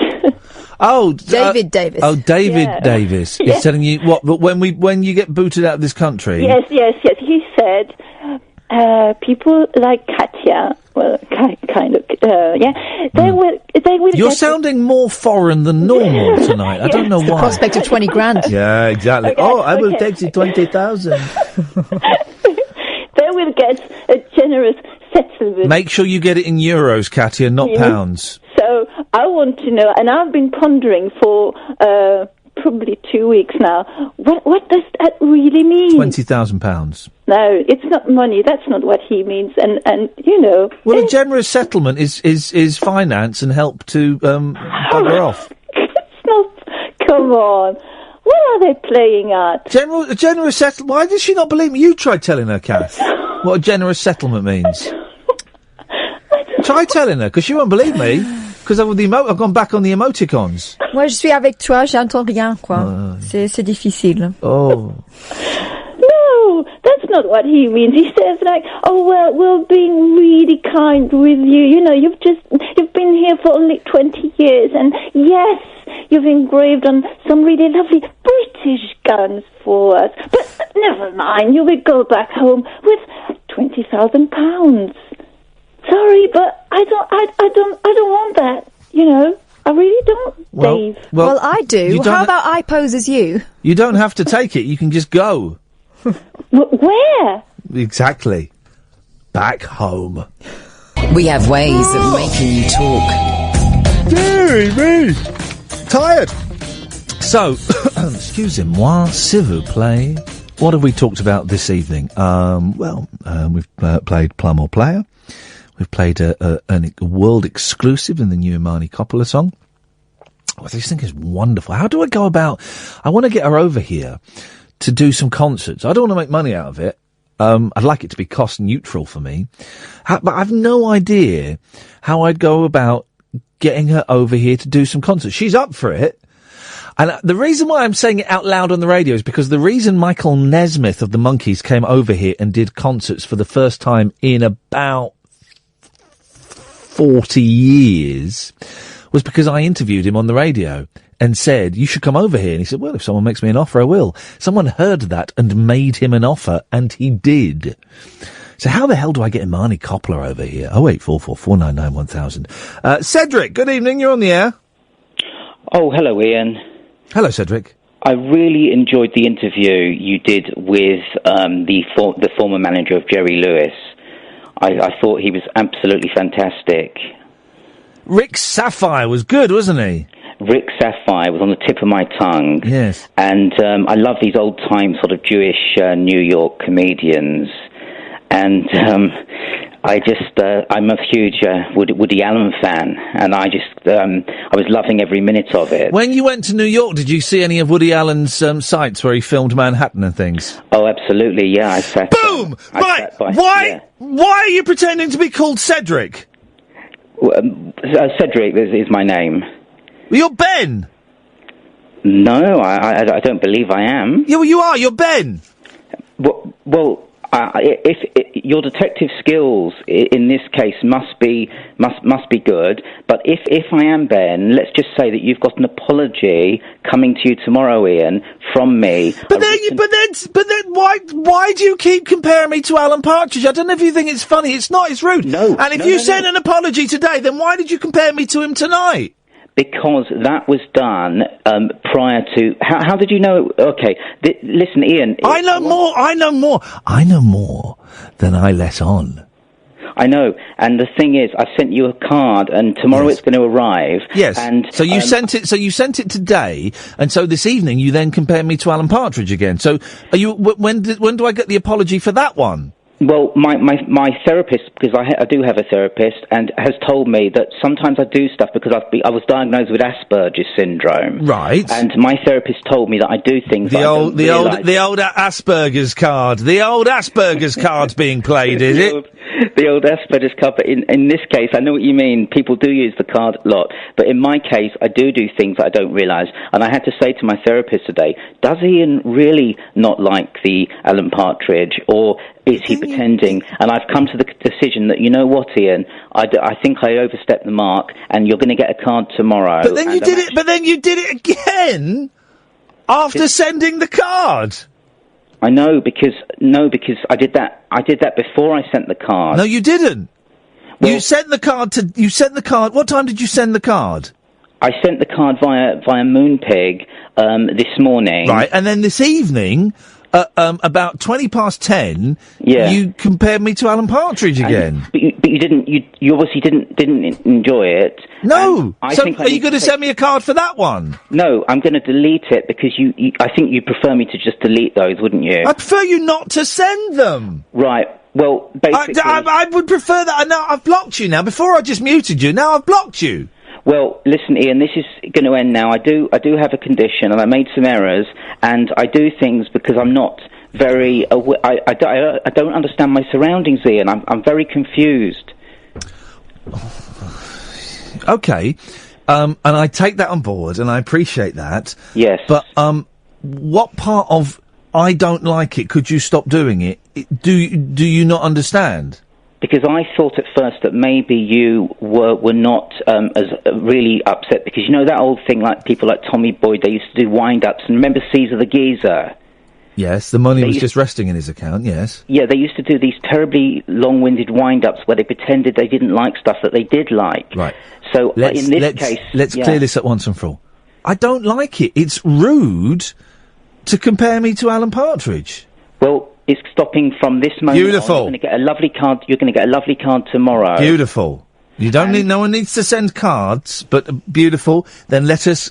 Oh, David Davis. Oh, David Davis is telling you what? But when you get booted out of this country? Yes. He said people like Katia. Well, kind of. They will. You're sounding more foreign than normal tonight. I don't know why. The prospect of 20 grand. Yeah, exactly. I will take the 20,000. They will get a generous settlement. Make sure you get it in euros, Katia, not pounds. So I want to know, and I've been pondering for probably 2 weeks now. What does that really mean? £20,000. No, it's not money. That's not what he means. And you know. Well, a generous settlement is finance and help to bugger off. It's not. Come on. What are they playing at? A generous settlement. Why does she not believe me? You tried telling her, Kath, what a generous settlement means. Try telling her, because she won't believe me. Because I've gone back on the emoticons. Moi, je suis avec toi, j'entends rien, quoi. C'est difficile. Oh. No, that's not what he means. He says like, oh, well, we're being really kind with you. You know, you've been here for only 20 years, and yes, you've engraved on some really lovely British guns for us. But never mind, you will go back home with £20,000. Sorry, but I don't want that. You know, I really don't, Dave. Well, I do. How about I pose as you? You don't have to take it. You can just go. Where? Exactly. Back home. We have ways of making you talk. Deary me. Tired. So, excusez-moi, s'il vous plaît. What have we talked about this evening? We've played Plum or Player. We've played a world exclusive in the new Imani Coppola song. I just think it's wonderful. How do I go about... I want to get her over here to do some concerts. I don't want to make money out of it. I'd like it to be cost neutral for me. But I've no idea how I'd go about getting her over here to do some concerts. She's up for it. And the reason why I'm saying it out loud on the radio is because the reason Michael Nesmith of the Monkees came over here and did concerts for the first time in about 40 years was because I interviewed him on the radio and said, you should come over here. And he said, well, if someone makes me an offer, I will. Someone heard that and made him an offer, and he did. So how the hell do I get Imani Coppola over here? 0844 499 1000. Cedric, good evening. You're on the air. Oh, hello, Ian. Hello, Cedric. I really enjoyed the interview you did with the former manager of Jerry Lewis. I thought he was absolutely fantastic. Rick Saphire was good, wasn't he? Rick Saphire was on the tip of my tongue. Yes. And I love these old-time sort of Jewish New York comedians. And I'm a huge Woody Allen fan, and I was loving every minute of it. When you went to New York, did you see any of Woody Allen's sites where he filmed Manhattan and things? Oh, absolutely, yeah. I sat. Boom! Right. Why are you pretending to be called Cedric? Cedric is my name. You're Ben. No, I don't believe I am. Yeah, well, you are. You're Ben. Well, if your detective skills in this case must be good, but if I am Ben, let's just say that you've got an apology coming to you tomorrow, Ian, from me. But then, why do you keep comparing me to Alan Partridge? I don't know if you think it's funny. It's not. It's rude. No. And if you sent an apology today, then why did you compare me to him tonight? Because that was done prior to... How did you know... Okay, listen, Ian... I know more than I let on. I know, and the thing is, I sent you a card, and tomorrow it's going to arrive. Yes, and so you sent it. So you sent it today, and so this evening you then compare me to Alan Partridge again. So are you? When do I get the apology for that one? Well, my therapist, because I do have a therapist, and has told me that sometimes I do stuff because I was diagnosed with Asperger's syndrome. Right. And my therapist told me that I do things. The old Asperger's card. The old Asperger's card's being played, is it? The old Asperger's card, but in this case, I know what you mean. People do use the card a lot, but in my case, I do things that I don't realise. And I had to say to my therapist today, does Ian really not like the Alan Partridge, or is he pretending? And I've come to the decision that, you know what, Ian, I think I overstepped the mark, and you're going to get a card tomorrow. But then you did it. But then you did it again after sending the card. I know, because I did that before I sent the card. No, you didn't. Well, you sent the card. What time did you send the card? I sent the card via Moonpig this morning. Right, and then this evening, about 10:20, you compared me to Alan Partridge again. But you didn't. You obviously didn't enjoy it. No. Are you going to send me a card for that one? No, I'm going to delete it because I think you'd prefer me to just delete those, wouldn't you? I prefer you not to send them. Right. Well, basically, I would prefer that. Now I've blocked you. Now before I just muted you. Now I've blocked you. Well, listen, Ian, this is going to end now. I do have a condition, and I made some errors, and I do things because I'm not very I don't understand my surroundings, Ian. I'm very confused. Okay. And I take that on board, and I appreciate that. Yes. But, what part of I don't like it, could you stop doing it? Do you not understand? Because I thought at first that maybe you were not as really upset, because you know that old thing, like people like Tommy Boyd, they used to do wind-ups, and remember Caesar the Geezer? Yes, the money was just resting in his account, yes. Yeah, they used to do these terribly long-winded wind-ups where they pretended they didn't like stuff that they did like. Right. So in this case... Let's clear this up once and for all. I don't like it. It's rude to compare me to Alan Partridge. Well, it's stopping from this moment Beautiful. on. You're going to get a lovely card. You're going to get a lovely card tomorrow. Beautiful. You don't need. No one needs to send cards, but beautiful. Then let us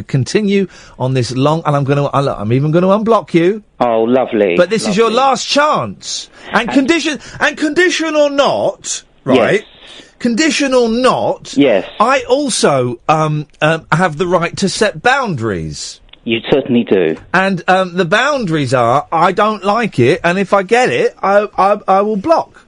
continue on this long. And I'm even going to unblock you. Oh, lovely. But this is your last chance. And condition or not, right? Yes. Condition or not. Yes. I also have the right to set boundaries. You certainly do. And the boundaries are, I don't like it, and if I get it, I will block.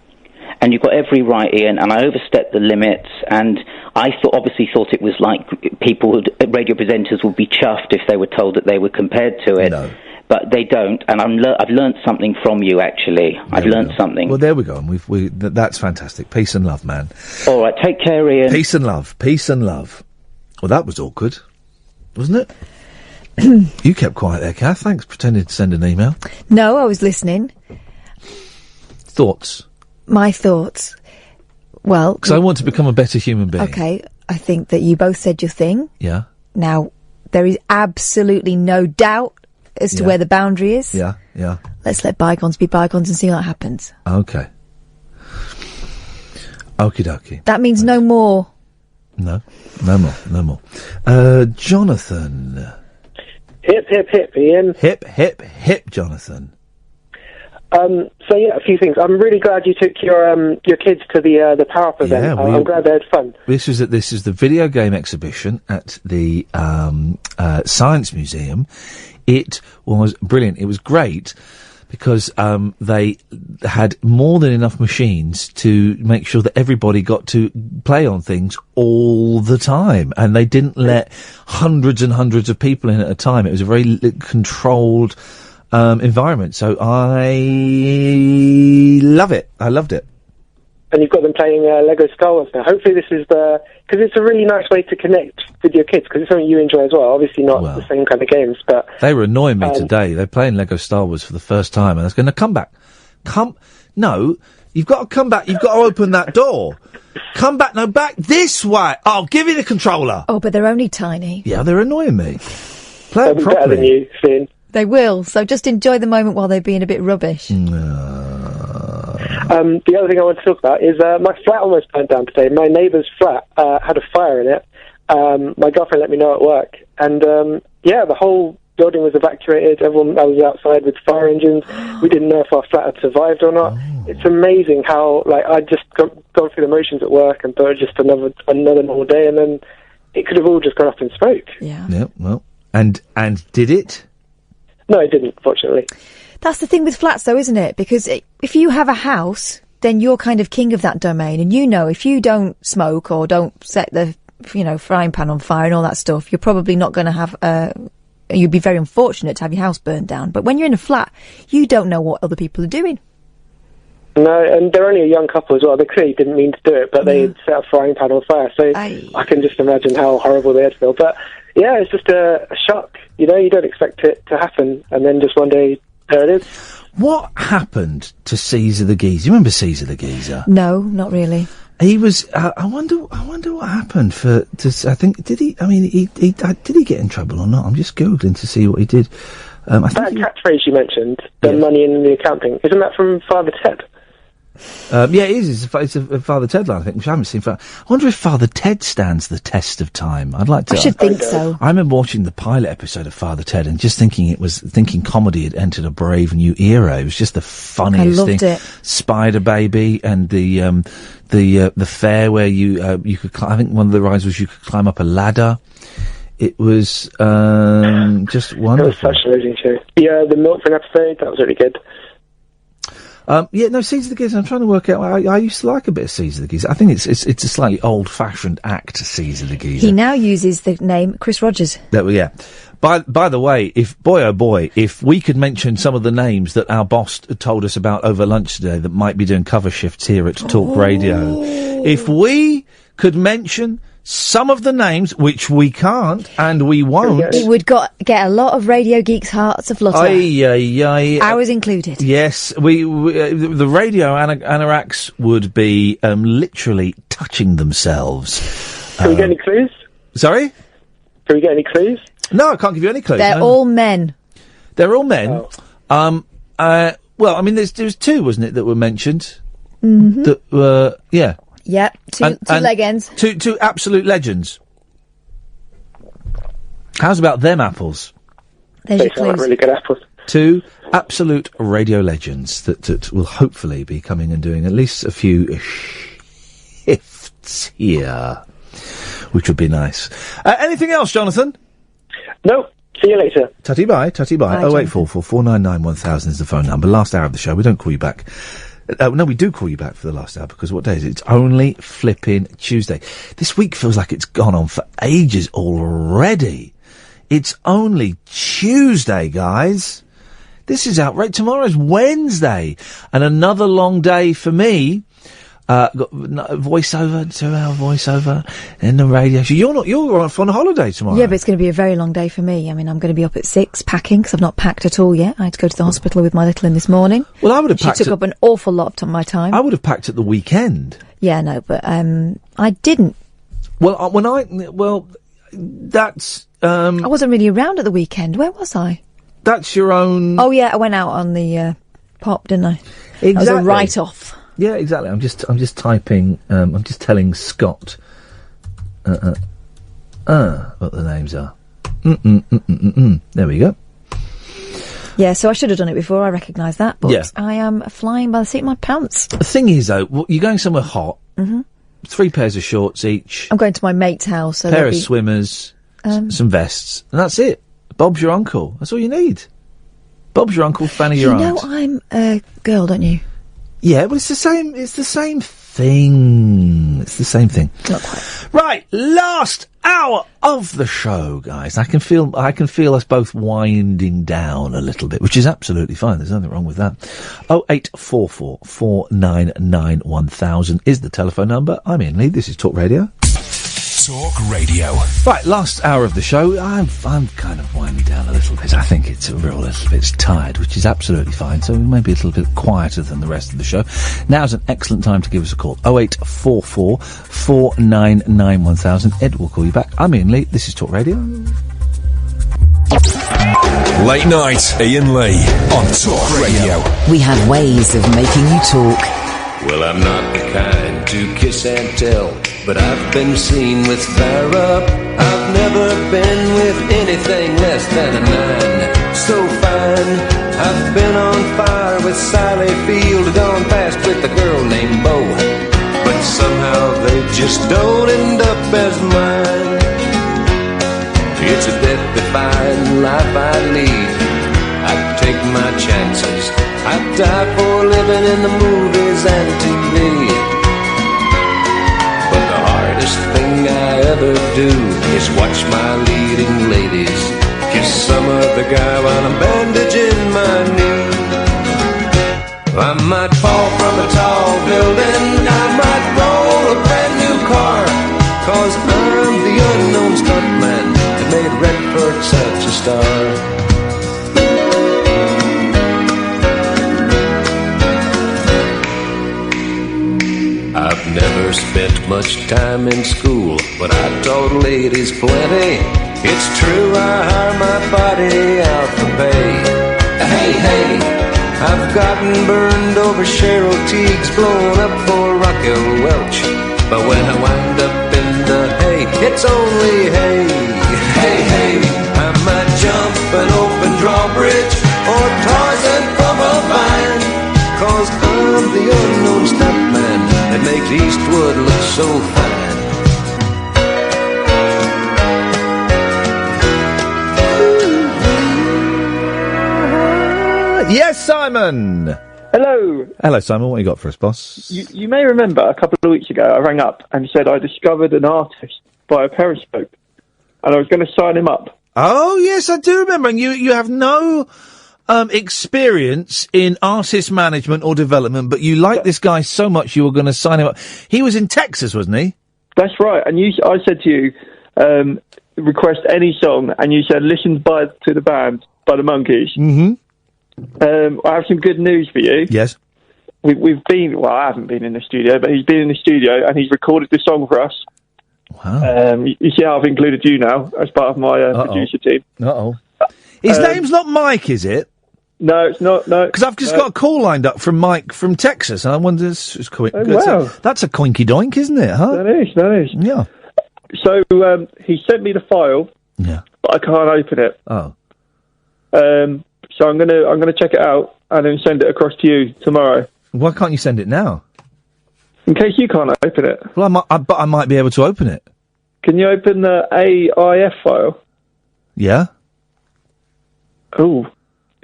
And you've got every right, Ian, and I overstepped the limits, and I obviously thought it was like radio presenters would be chuffed if they were told that they were compared to it. No. But they don't, and I've learnt something from you, actually. I've learnt something. Well, there we go, and that's fantastic. Peace and love, man. All right, take care, Ian. Peace and love. Peace and love. Well, that was awkward, wasn't it? You kept quiet there, Kath. Thanks, pretending to send an email. No, I was listening. Thoughts? My thoughts. Well... Because I want to become a better human being. Okay, I think that you both said your thing. Yeah. Now, there is absolutely no doubt as to where the boundary is. Yeah, yeah. Let's let bygones be bygones and see what happens. Okay. Okie dokie. That means no more. No more. Jonathan. Hip, hip, hip, Ian. Hip, hip, hip, Jonathan. So yeah, a few things. I'm really glad you took your kids to the Power Up event. Yeah, I'm glad they had fun. This is the video game exhibition at the Science Museum. It was brilliant. It was great because they had more than enough machines to make sure that everybody got to play on things all the time, and they didn't let hundreds and hundreds of people in at a time. It was a very controlled environment, so I love it. I loved it. And you've got them playing Lego Star Wars now. Hopefully this is because it's a really nice way to connect with your kids, because it's something you enjoy as well. Obviously not the same kind of games, but... They were annoying me today. They're playing Lego Star Wars for the first time, and I was going to come back. No, you've got to come back. You've got to open that door. Come back. No, back this way. I'll give you the controller. Oh, but they're only tiny. Yeah, they're annoying me. Play it properly. Better than you, Finn. They will, so just enjoy the moment while they're being a bit rubbish. The other thing I want to talk about is my flat almost burnt down today. My neighbour's flat had a fire in it. My girlfriend let me know at work. And, the whole building was evacuated. I was outside with fire engines. We didn't know if our flat had survived or not. Oh. It's amazing how, I'd just gone through the motions at work and thought it was just another normal day, and then it could have all just gone up in smoke. Yeah. Yeah, well, and did it? No, it didn't, fortunately. That's the thing with flats, though, isn't it? Because if you have a house, then you're kind of king of that domain. And if you don't smoke or don't set the, frying pan on fire and all that stuff, you're probably not going to have you'd be very unfortunate to have your house burned down. But when you're in a flat, you don't know what other people are doing. No, and they're only a young couple as well. They clearly didn't mean to do it, but they set a frying pan on fire. So I can just imagine how horrible they had to feel. But yeah, it's just a shock. You don't expect it to happen, and then just one day, there it is. What happened to Caesar the Geezer? You remember Caesar the Geezer? No, not really. He was. I wonder what happened I think. Did he? I mean, did he get in trouble or not? I'm just googling to see what he did. That catchphrase you mentioned, the money in the account thing, isn't that from Father Ted? Yeah, it is. It's a Father Ted line, I think, which I haven't seen. I wonder if Father Ted stands the test of time. I'd like to. I should think so. I remember watching the pilot episode of Father Ted and just thinking comedy had entered a brave new era. It was just the funniest thing. I loved it. Spider Baby and the fair where you could. I think one of the rides was you could climb up a ladder. It was just wonderful. It was such an amazing show. The milk thing episode, that was really good. Seeds of the Geese. I'm trying to work out. I used to like a bit of Seeds of the Geese. I think it's a slightly old-fashioned act, Seeds of the Geese. He now uses the name Chris Rogers. Yeah. By the way, if we could mention some of the names that our boss told us about over lunch today that might be doing cover shifts here at Talk Radio, if we could mention some of the names, which we can't and we won't, it would get a lot of Radio Geeks' hearts aflutter. Ours included. Yes, the radio anoraks would be literally touching themmselves. Can we get any clues? Sorry? Can we get any clues? No, I can't give you any clues. They're all men. They're all men. Oh. Well, I mean, there's two, wasn't it, that were mentioned? Mm-hmm. That were, yeah. Yeah, two leg ends. Two absolute legends. How's about them apples? There's your clues. Really good apples. Two absolute radio legends that will hopefully be coming and doing at least a few shifts here, which would be nice. Anything else, Jonathan? No. See you later. Tutty bye. Bye, 0844 499 1000 is the phone number. Last hour of the show. We don't call you back. No, we do call you back for the last hour, because what day is it? It's only flipping Tuesday. This week feels like it's gone on for ages already. It's only Tuesday, guys. This is outrageous. Tomorrow's Wednesday. And another long day for me. Got voiceover, 2-hour voiceover, and the radio show. You're off on holiday tomorrow. Yeah, but it's going to be a very long day for me. I mean, I'm going to be up at 6 packing, because I've not packed at all yet. I had to go to the hospital with my little in this morning. Well, I would have packed. She took up an awful lot of my time. I would have packed at the weekend. Yeah, no, but I didn't. Well, that's. I wasn't really around at the weekend. Where was I? That's your own. Oh yeah, I went out on the pop, didn't I? Exactly. That was a write-off. Yeah, exactly. I'm just typing. I'm just telling Scott. What the names are. There we go. Yeah, so I should have done it before. I recognise that, but yeah. I am flying by the seat of my pants. The thing is, though, you're going somewhere hot. Mm-hmm. 3 pairs of shorts each. I'm going to my mate's house. So pair of swimmers, some vests, and that's it. Bob's your uncle. That's all you need. Bob's your uncle, Fanny your aunt. You know I'm a girl, don't you? Yeah, but it's the same. It's the same thing. It's the same thing. Not quite. Right, last hour of the show, guys. I can feel us both winding down a little bit, which is absolutely fine. There's nothing wrong with that. 0844 499 1000 is the telephone number. I'm Iain Lee. This is Talk Radio. Talk Radio. Right, last hour of the show. I'm kind of winding down a little bit. I think it's a little bit tired, which is absolutely fine. So maybe a little bit quieter than the rest of the show. Now's an excellent time to give us a call. 0844 499 1000. Ed will call you back. I'm Iain Lee. This is Talk Radio. Late night, Iain Lee on Talk Radio. We have ways of making you talk. Well, I'm not the kind to kiss and tell, but I've been seen with fire up. I've never been with anything less than a 9. So fine, I've been on fire with Sally Field, gone past with a girl named Bo, but somehow they just don't end up as mine. It's a death-defying life I lead. I take my chances. I die for living in the movies and TV. But the hardest thing I ever do is watch my leading ladies kiss some other guy while I'm bandaging my knee. I might fall from a tall building, I might roll a brand new car, 'cause I'm the unknown stuntman that made Redford such a star. I've never spent much time in school, but I taught ladies plenty. It's true, I hire my body out for pay. Hey, I've gotten burned over Cheryl Teague's, blown up for Raquel Welch. But when I wind up in the hay, it's only hay. Hey, I might jump an open drawbridge or Tarzan from a vine, 'cause I'm the unknown stuntman that makes Eastwood look so fine. Yes, Simon! Hello. Hello, Simon. What you got for us, boss? You may remember a couple of weeks ago I rang up and said I discovered an artist via Periscope, and I was going to sign him up. Oh, yes, I do remember. And you have no experience in artist management or development, but you like this guy so much you were going to sign him up. He was in Texas, wasn't he? That's right. And I said to you, request any song, and you said listen to the band by the Monkees. Mm-hmm. I have some good news for you. Yes. We've been, well, I haven't been in the studio, but he's been in the studio and he's recorded the song for us. Wow. You see how I've included you now as part of my producer team. Uh-oh. His name's not Mike, is it? No, it's not, no. Because I've just got a call lined up from Mike from Texas, and I wonder... That's a coinky doink, isn't it, huh? That is. Yeah. So, he sent me the file, but I can't open it. Oh. So I'm gonna check it out and then send it across to you tomorrow. Why can't you send it now? In case you can't open it. Well, I might be able to open it. Can you open the AIF file? Yeah. Oh,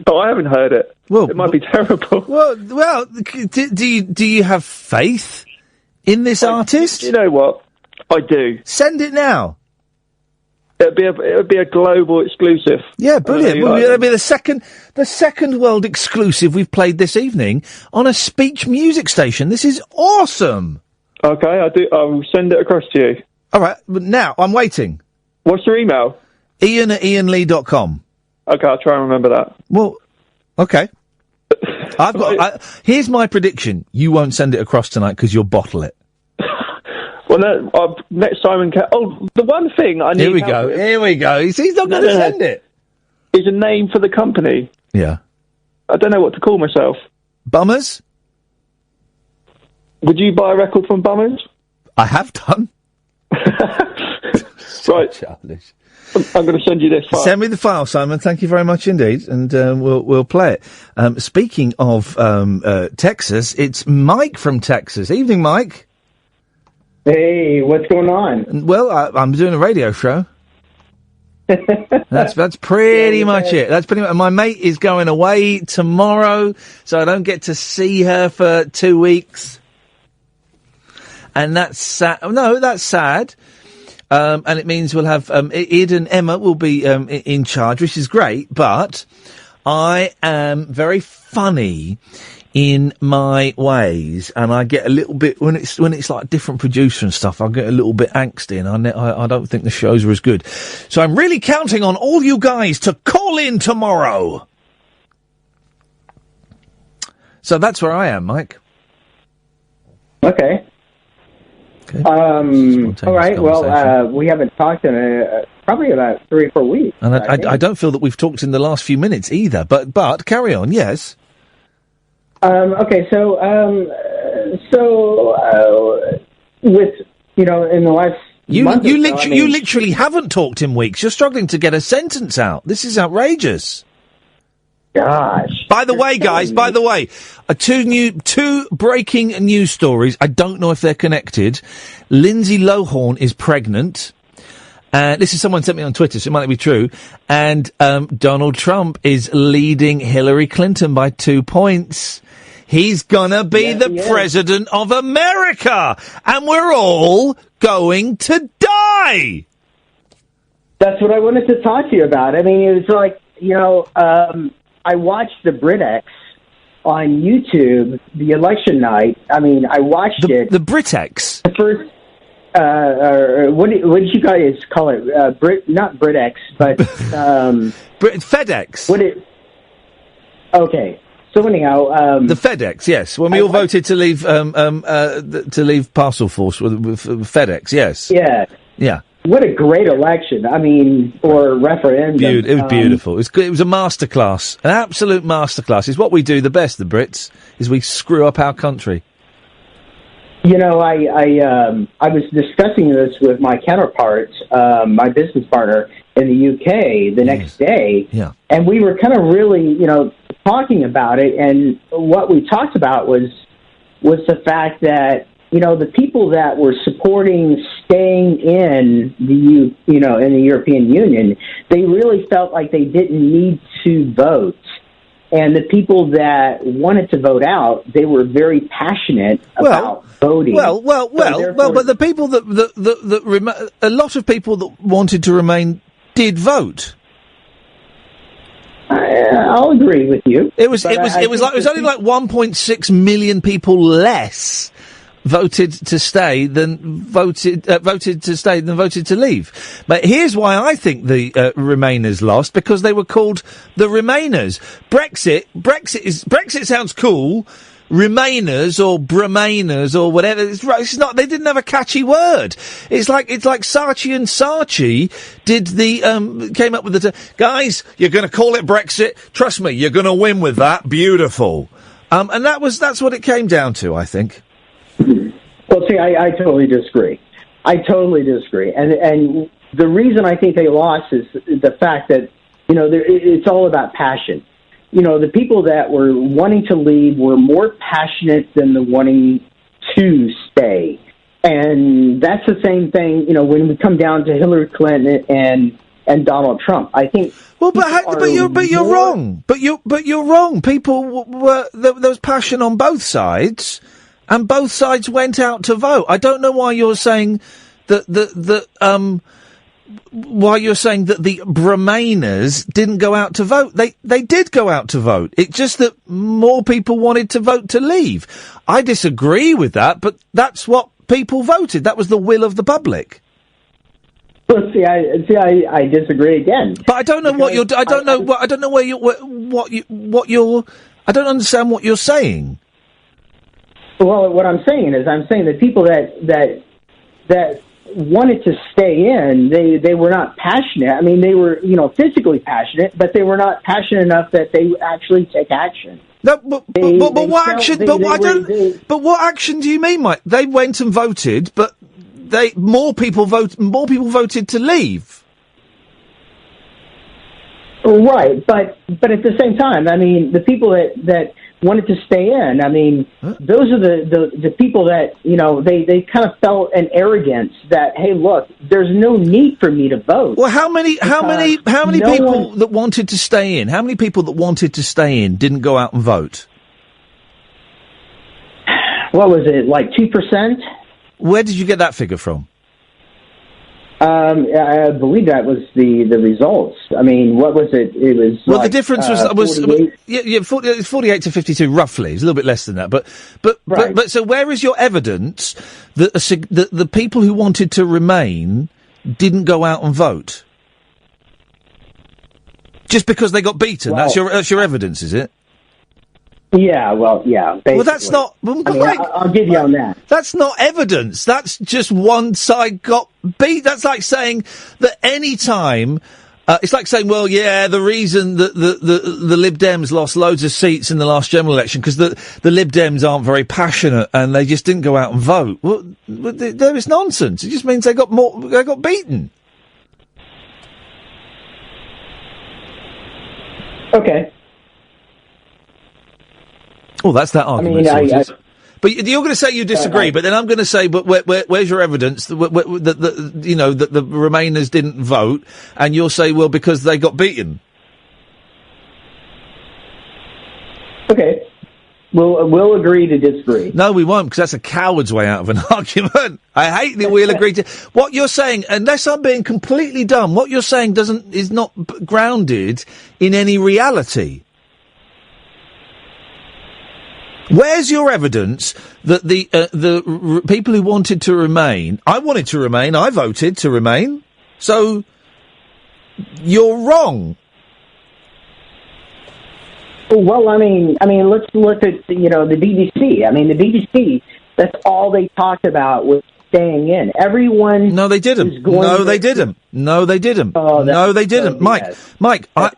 but I haven't heard it. Well, it might be terrible. Well, do you have faith in this artist? You know what? I do. Send it now. It'd be a global exclusive. Yeah, brilliant. Well, it'll be the second world exclusive we've played this evening on a speech music station. This is awesome. Okay, I will send it across to you. All right, but now I'm waiting. What's your email? Iain@iainlee.com. Okay, I'll try and remember that. Well, okay. Here's my prediction. You won't send it across tonight because you'll bottle it. Well, no, I've met Simon. The one thing I need. Here we go. He's not going to send it. Is a name for the company. Yeah. I don't know what to call myself. Bummers? Would you buy a record from Bummers? I have done. Right. Childish. I'm going to send you this file. Send me the file, Simon. Thank you very much indeed, and we'll play it. Speaking of Texas, it's Mike from Texas. Evening, Mike. Hey, what's going on? Well, I'm doing a radio show. That's pretty much it. That's pretty much. My mate is going away tomorrow, so I don't get to see her for 2 weeks, and that's sad. No, that's sad. And it means we'll have Id and Emma will be in charge, which is great. But I am very funny in my ways, and I get a little bit when it's like a different producer and stuff. I get a little bit angsty, and I don't think the shows are as good. So I'm really counting on all you guys to call in tomorrow. So that's where I am, Mike. Okay. All right. Well, we haven't talked in probably about 3 or 4 weeks. And I don't feel that we've talked in the last few minutes either. But carry on. Yes. Okay. So with in the last you literally haven't talked in weeks. You're struggling to get a sentence out. This is outrageous. Gosh. By the way, guys, two breaking news stories. I don't know if they're connected. Lindsay Lohan is pregnant. This is someone sent me on Twitter, so it might not be true. And Donald Trump is leading Hillary Clinton by 2 points. He's gonna be the president of America, and we're all going to die. That's what I wanted to talk to you about. I mean, it was like, I watched the BritX on YouTube the election night. I mean, I watched it. The BritX? The first, what did you guys call it? Not BritX, but FedEx. Okay. So anyhow, the FedEx, yes. When we all voted to leave Parcel Force with FedEx, yes. Yeah. What a great election! I mean, or referendum. It was beautiful. It was a masterclass, an absolute masterclass. It's what we do the best, the Brits, is we screw up our country. I was discussing this with my counterpart, my business partner in the UK the next day, and we were kind of really, talking about it. And what we talked about was the fact that the people that were supporting staying in the in the European Union, they really felt like they didn't need to vote And the people that wanted to vote out, they were very passionate about voting. But the people a lot of people that wanted to remain did vote. I'll agree with you. It was only like 1.6 million people less voted to stay than voted to leave. But here's why I think the Remainers lost, because they were called the Remainers. Brexit sounds cool. Remainers or Bremainers or whatever. It's not. They didn't have a catchy word. It's like Saatchi and Saatchi came up with the guys. You're going to call it Brexit. Trust me, you're going to win with that. Beautiful. And that's what it came down to, I think. Well, see, I totally disagree. And the reason I think they lost is the fact that, it's all about passion. The people that were wanting to leave were more passionate than the wanting to stay. And that's the same thing, when we come down to Hillary Clinton and Donald Trump. I think. Well, but you're wrong. But you're wrong. People there was passion on both sides. And both sides went out to vote. I don't know why you're saying that the Bremainers didn't go out to vote. They did go out to vote. It's just that more people wanted to vote to leave. I disagree with that, but that's what people voted. That was the will of the public. Well, I disagree again. But I don't know I don't understand what you're saying. Well, what I'm saying is, that people that wanted to stay in, they were not passionate. I mean, they were, physically passionate, but they were not passionate enough that they actually take action. No, but what action? But what action do you mean, Mike? They went and voted, but more people voted to leave. Right, but at the same time, I mean, the people that wanted to stay in. I mean, those are the people that, they kind of felt an arrogance that, hey, look, there's no need for me to vote. Well, how many people that wanted to stay in? How many people that wanted to stay in didn't go out and vote? What was it, like 2%? Where did you get that figure from? I believe that was the results. I mean, what was it? It was the difference was 48 to 52 roughly. It's a little bit less than that, but so where is your evidence that the people who wanted to remain didn't go out and vote? Just because they got beaten? That's your evidence, is it? Yeah, basically. Well, that's not. I'll give you on that. That's not evidence. That's just one side got beat. That's like saying that any time. It's like saying, well, yeah, the reason that the Lib Dems lost loads of seats in the last general election because the Lib Dems aren't very passionate and they just didn't go out and vote. Well, there is nonsense. It just means they got beaten. Okay. Oh, that's that argument. But you're going to say you disagree, but then I'm going to say, but where's your evidence that the Remainers didn't vote? And you'll say, well, because they got beaten. Okay. We'll agree to disagree. No, we won't, because that's a coward's way out of an argument. I hate that we'll agree to... What you're saying, unless I'm being completely dumb, what you're saying is not grounded in any reality. Where's your evidence that the people who wanted to remain... I wanted to remain, I voted to remain, so you're wrong. Well, I mean, let's look at, the BBC. I mean, the BBC, that's all they talked about was staying in. Everyone... No, they didn't. No, they didn't. No, they didn't. Oh, no, they didn't. Mike, Mike, No,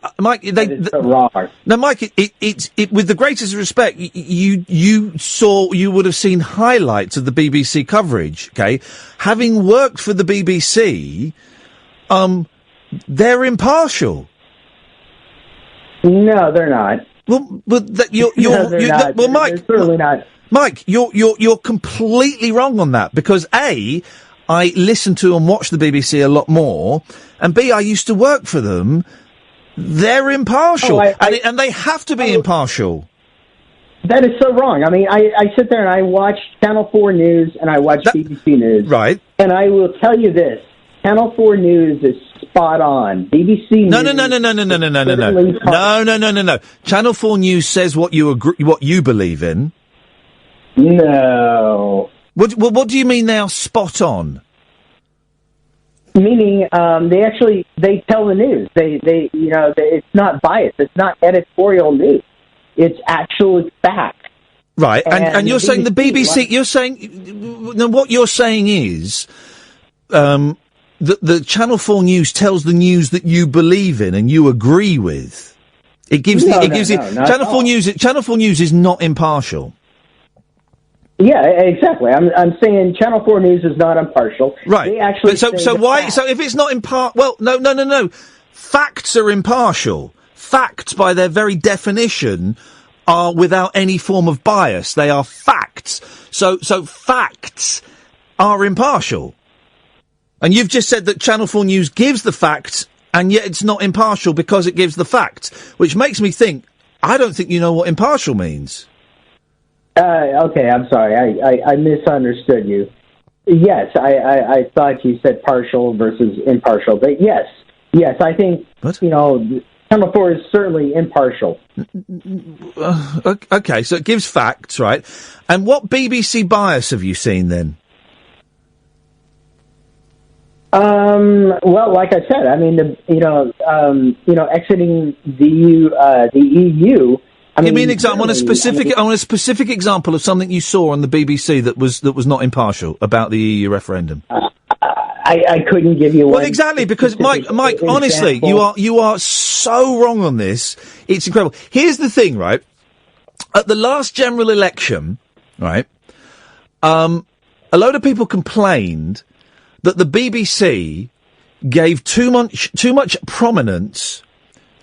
Mike, it with the greatest respect, you would have seen highlights of the BBC coverage, okay? Having worked for the BBC, they're impartial. No, they're not. Well, you're Mike, they're certainly not. Mike, you're completely wrong on that, because A, I listen to and watch the BBC a lot more, and B, I used to work for them, They're impartial, Oh, and they have to be impartial. That is so wrong. I mean, I sit there and I watch Channel 4 News and I watch BBC News. Right. And I will tell you this. Channel 4 News is spot on. BBC No. Channel 4 News says what you believe in. No. What do you mean they are spot on? Meaning, they tell the news. It's not biased. It's not editorial news. It's actual fact. Right, and you're saying the BBC. You're saying what you're saying is, that the Channel 4 News tells the news that you believe in and you agree with. It gives Channel 4 News. Channel 4 News is not impartial. Yeah, exactly. I'm saying Channel 4 News is not impartial. Right. They actually so why? So if it's not impartial, well, no. Facts are impartial. Facts, by their very definition, are without any form of bias. They are facts. So facts are impartial. And you've just said that Channel 4 News gives the facts, and yet it's not impartial because it gives the facts, which makes me think, I don't think you know what impartial means. Okay, I'm sorry. I misunderstood you. Yes, I thought you said partial versus impartial, but yes, I think, Channel 4 is certainly impartial. Okay, so it gives facts, right? And what BBC bias have you seen then? Well, like I said, I mean, exiting the EU. I want a specific example of something you saw on the BBC that was not impartial about the EU referendum. I couldn't give you one. Well, exactly, because Mike, honestly, you are so wrong on this. It's incredible. Here's the thing, right? At the last general election, right, a load of people complained that the BBC gave too much prominence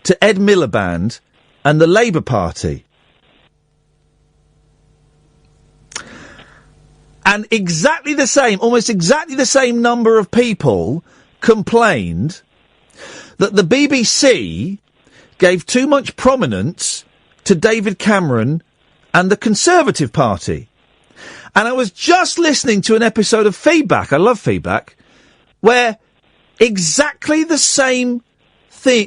to Ed Miliband and the Labour Party. And almost exactly the same number of people complained that the BBC gave too much prominence to David Cameron and the Conservative Party. And I was just listening to an episode of Feedback, I love Feedback, where exactly the same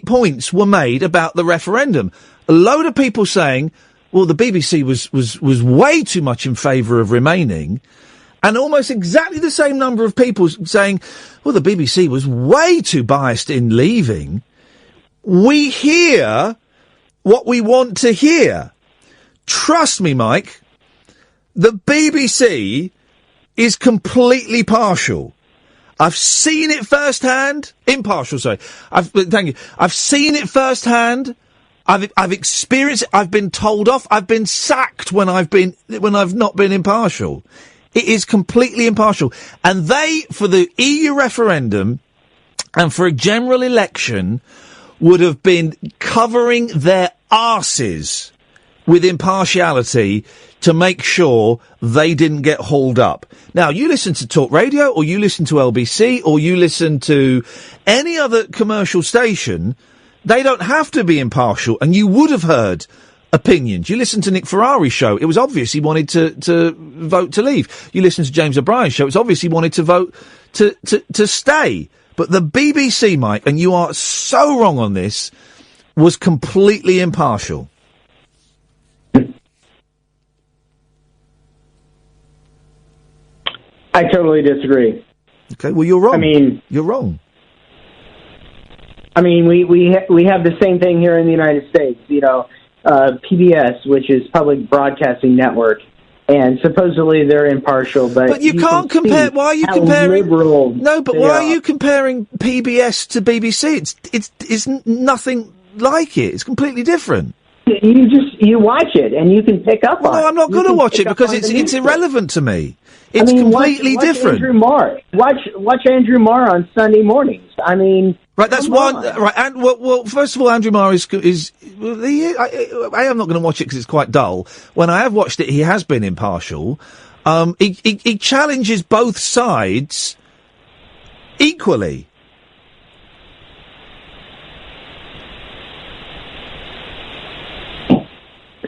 points were made about the referendum. A load of people saying, well, the BBC was way too much in favour of remaining, and almost exactly the same number of people saying, well, the BBC was way too biased in leaving. We hear what we want to hear. Trust me, Mike, the BBC is completely partial. I've seen it firsthand. Impartial, sorry. Thank you. I've seen it firsthand. I've experienced it. I've been told off. I've been sacked when I've not been impartial. It is completely impartial. And they, for the EU referendum and for a general election, would have been covering their arses with impartiality to make sure they didn't get hauled up. Now, you listen to Talk Radio, or you listen to LBC, or you listen to any other commercial station, they don't have to be impartial, and you would have heard opinions. You listen to Nick Ferrari's show, it was obvious he wanted to vote to leave. You listen to James O'Brien's show, it's obvious he wanted to vote to stay. But the BBC, Mike, and you are so wrong on this, was completely impartial. I totally disagree. Okay, well, you're wrong. You're wrong. We have the same thing here in the United States. PBS, which is Public Broadcasting Network, and supposedly they're impartial. But you can't compare. Why are you comparing? Why are you comparing PBS to BBC? It's nothing like it. It's completely different. You watch it and you can pick up on it. No, I'm not going to watch it because it's irrelevant to me. It's completely different. Andrew Marr. Watch Andrew Marr on Sunday mornings. Right, that's one. Right, and well, first of all, Andrew Marr is I am not going to watch it because it's quite dull. When I have watched it, he has been impartial. He challenges both sides equally.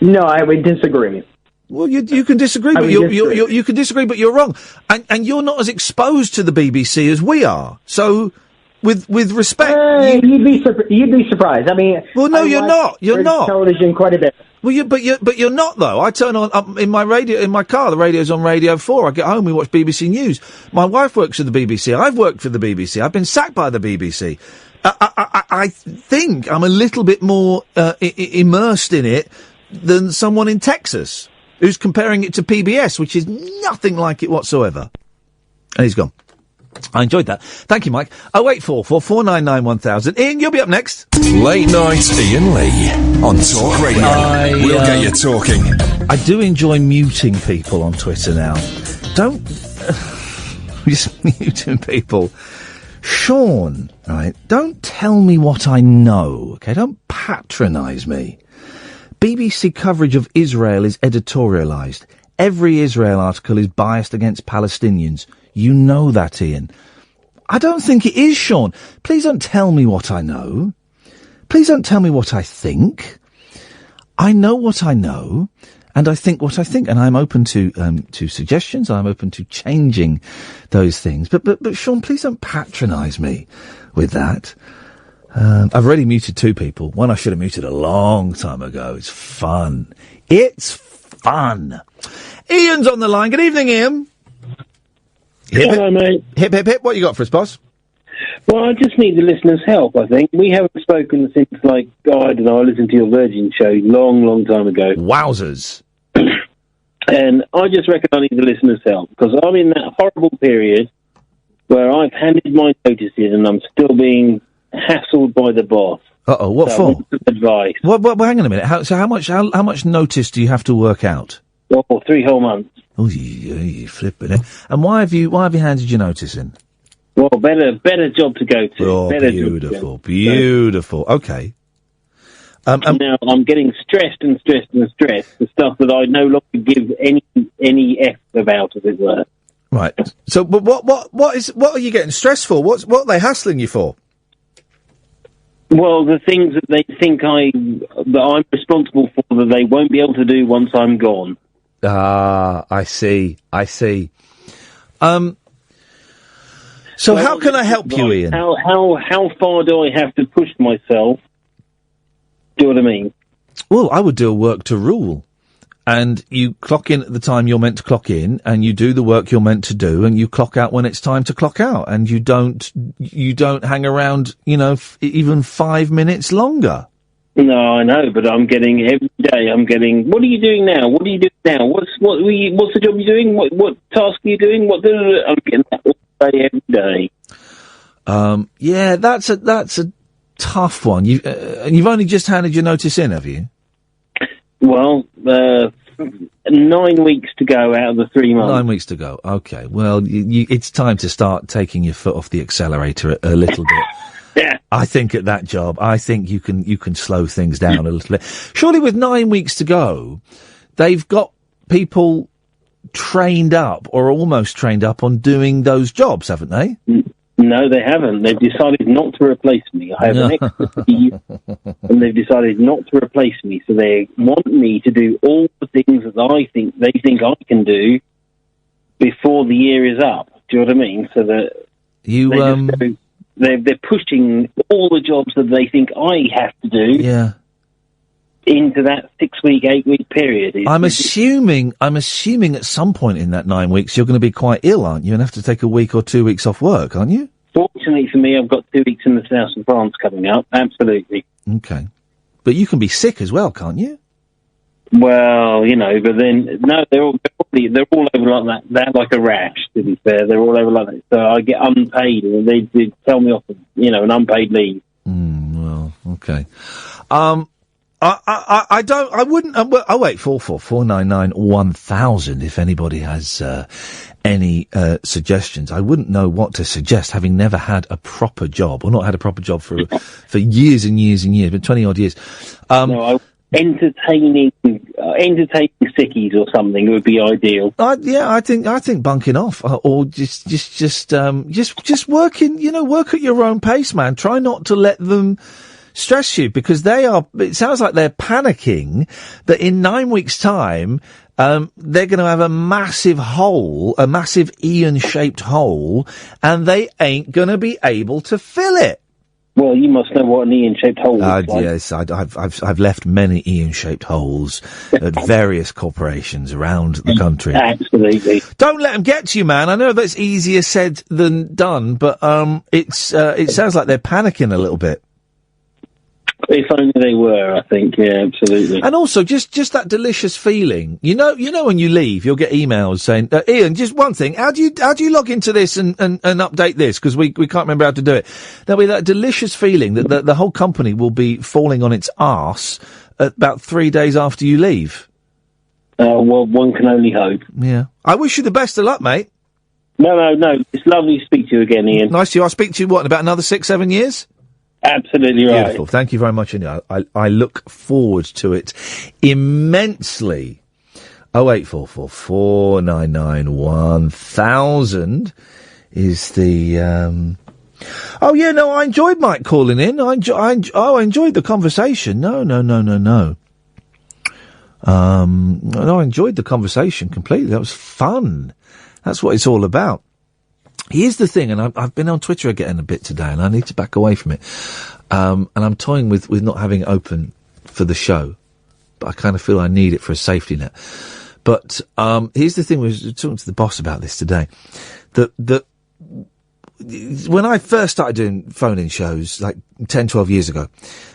No, I would disagree. Well, you can disagree, but you can disagree, but you're wrong, and you're not as exposed to the BBC as we are. So, with respect, you'd be surprised. I mean, well, no, you're not. You're British not. television quite a bit. Well, but you're not though. I turn on in my car. The radio's on Radio 4. I get home, we watch BBC News. My wife works for the BBC. I've worked for the BBC. I've been sacked by the BBC. I think I'm a little bit more immersed in it than someone in Texas who's comparing it to PBS, which is nothing like it whatsoever. And he's gone. I enjoyed that. Thank you, Mike. 0844 499 1000. Ian, you'll be up next. Late night Ian Lee on Talk Radio. We'll get you talking. I do enjoy muting people on Twitter now. Don't... just muting people. Sean, right, don't tell me what I know, okay? Don't patronise me. BBC coverage of Israel is editorialised. Every Israel article is biased against Palestinians. You know that, Ian. I don't think it is, Sean. Please don't tell me what I know. Please don't tell me what I think. I know what I know, and I think what I think, and I'm open to suggestions. I'm open to changing those things. But Sean, please don't patronise me with that. I've already muted 2 people. One I should have muted a long time ago. It's fun. It's fun. Ian's on the line. Good evening, Ian. Hello, mate. Hip, hip, hip. What you got for us, boss? Well, I just need the listeners' help, I think. We haven't spoken since, I don't know, I listened to your Virgin show long time ago. Wowzers. And I just reckon I need the listeners' help, because I'm in that horrible period where I've handed my notices and I'm still being hassled by the boss. Uh-oh, what so for? I want some advice. Well, hang on a minute. How much notice do you have to work out? Well, 3 whole months. Oh, you flipping it. And why have you handed your notice in? Well, better job to go to. Oh, better beautiful. Okay. Now I'm getting stressed for stuff that I no longer give any F about, as it were. Right. So, but what are you getting stressed for? What are they hassling you for? Well, the things that they think that I'm responsible for that they won't be able to do once I'm gone. Ah, I see. So how can I help you, Ian? How far do I have to push myself? Do you know what I mean? Well, I would do a work to rule. And you clock in at the time you're meant to clock in, and you do the work you're meant to do, and you clock out when it's time to clock out, and you don't hang around, even 5 minutes longer. No, I know, but every day I'm getting, what are you doing now? What are you doing now? What's the job you're doing? What task are you doing? I'm getting that all day, every day. Yeah, that's a tough one. You've only just handed your notice in, have you? Well, 9 weeks to go out of the 3 months. 9 weeks to go. Okay. Well, it's time to start taking your foot off the accelerator a little bit. Yeah. I think at that job, you can slow things down a little bit. Surely with 9 weeks to go, they've got people trained up or almost trained up on doing those jobs, haven't they? No, they haven't. They've decided not to replace me. I have an expertise, and they've decided not to replace me. So they want me to do all the things that they think I can do before the year is up. Do you know what I mean? So that they're pushing all the jobs that they think I have to do into that 6 week, 8 week period. I'm assuming at some point in that 9 weeks you're going to be quite ill, aren't you? And have to take a week or 2 weeks off work, aren't you? Fortunately for me, I've got 2 weeks in the south of France coming up. Absolutely. Okay. But you can be sick as well, can't you? Well, but then, no, they're all over like that. They're like a rash, to be fair. They're all over like that. So I get unpaid, and they tell me off, an unpaid leave. Well, okay. I wouldn't, I'll wait, 499 1000 if anybody has, any, suggestions. I wouldn't know what to suggest, having never had a proper job, or not had a proper job for years and years and years, but 20 odd years. Entertaining sickies or something would be ideal. I think bunking off, or just working, work at your own pace, man. Try not to let them stress you, because it sounds like they're panicking that in 9 weeks' time, they're going to have a massive hole, a massive Iain-shaped hole, and they ain't going to be able to fill it. Well, you must know what an Iain-shaped hole looks like. Yes, I've left many Iain-shaped holes at various corporations around the country. Absolutely. Don't let them get to you, man. I know that's easier said than done, but it sounds like they're panicking a little bit. If only they were, I think. Yeah, absolutely. And also, just that delicious feeling. You know, when you leave, you'll get emails saying, Iain, just one thing. How do you log into this and update this? Because we can't remember how to do it. There'll be that delicious feeling that the whole company will be falling on its arse about 3 days after you leave. Well, one can only hope. Yeah. I wish you the best of luck, mate. No. It's lovely to speak to you again, Iain. Nice to you. I'll speak to you, in about another 6-7 years? Absolutely right. Beautiful. Thank you very much. And I look forward to it immensely. 0844 499 1000 is the. Oh yeah, no, I enjoyed Mike calling in. I enjoyed the conversation. No. No, I enjoyed the conversation completely. That was fun. That's what it's all about. Here's the thing, and I've been on Twitter again a bit today, and I need to back away from it. And I'm toying with not having it open for the show, but I kind of feel I need it for a safety net. But here's the thing: we were talking to the boss about this today. That when I first started doing phone-in shows, like 10, 12 years ago,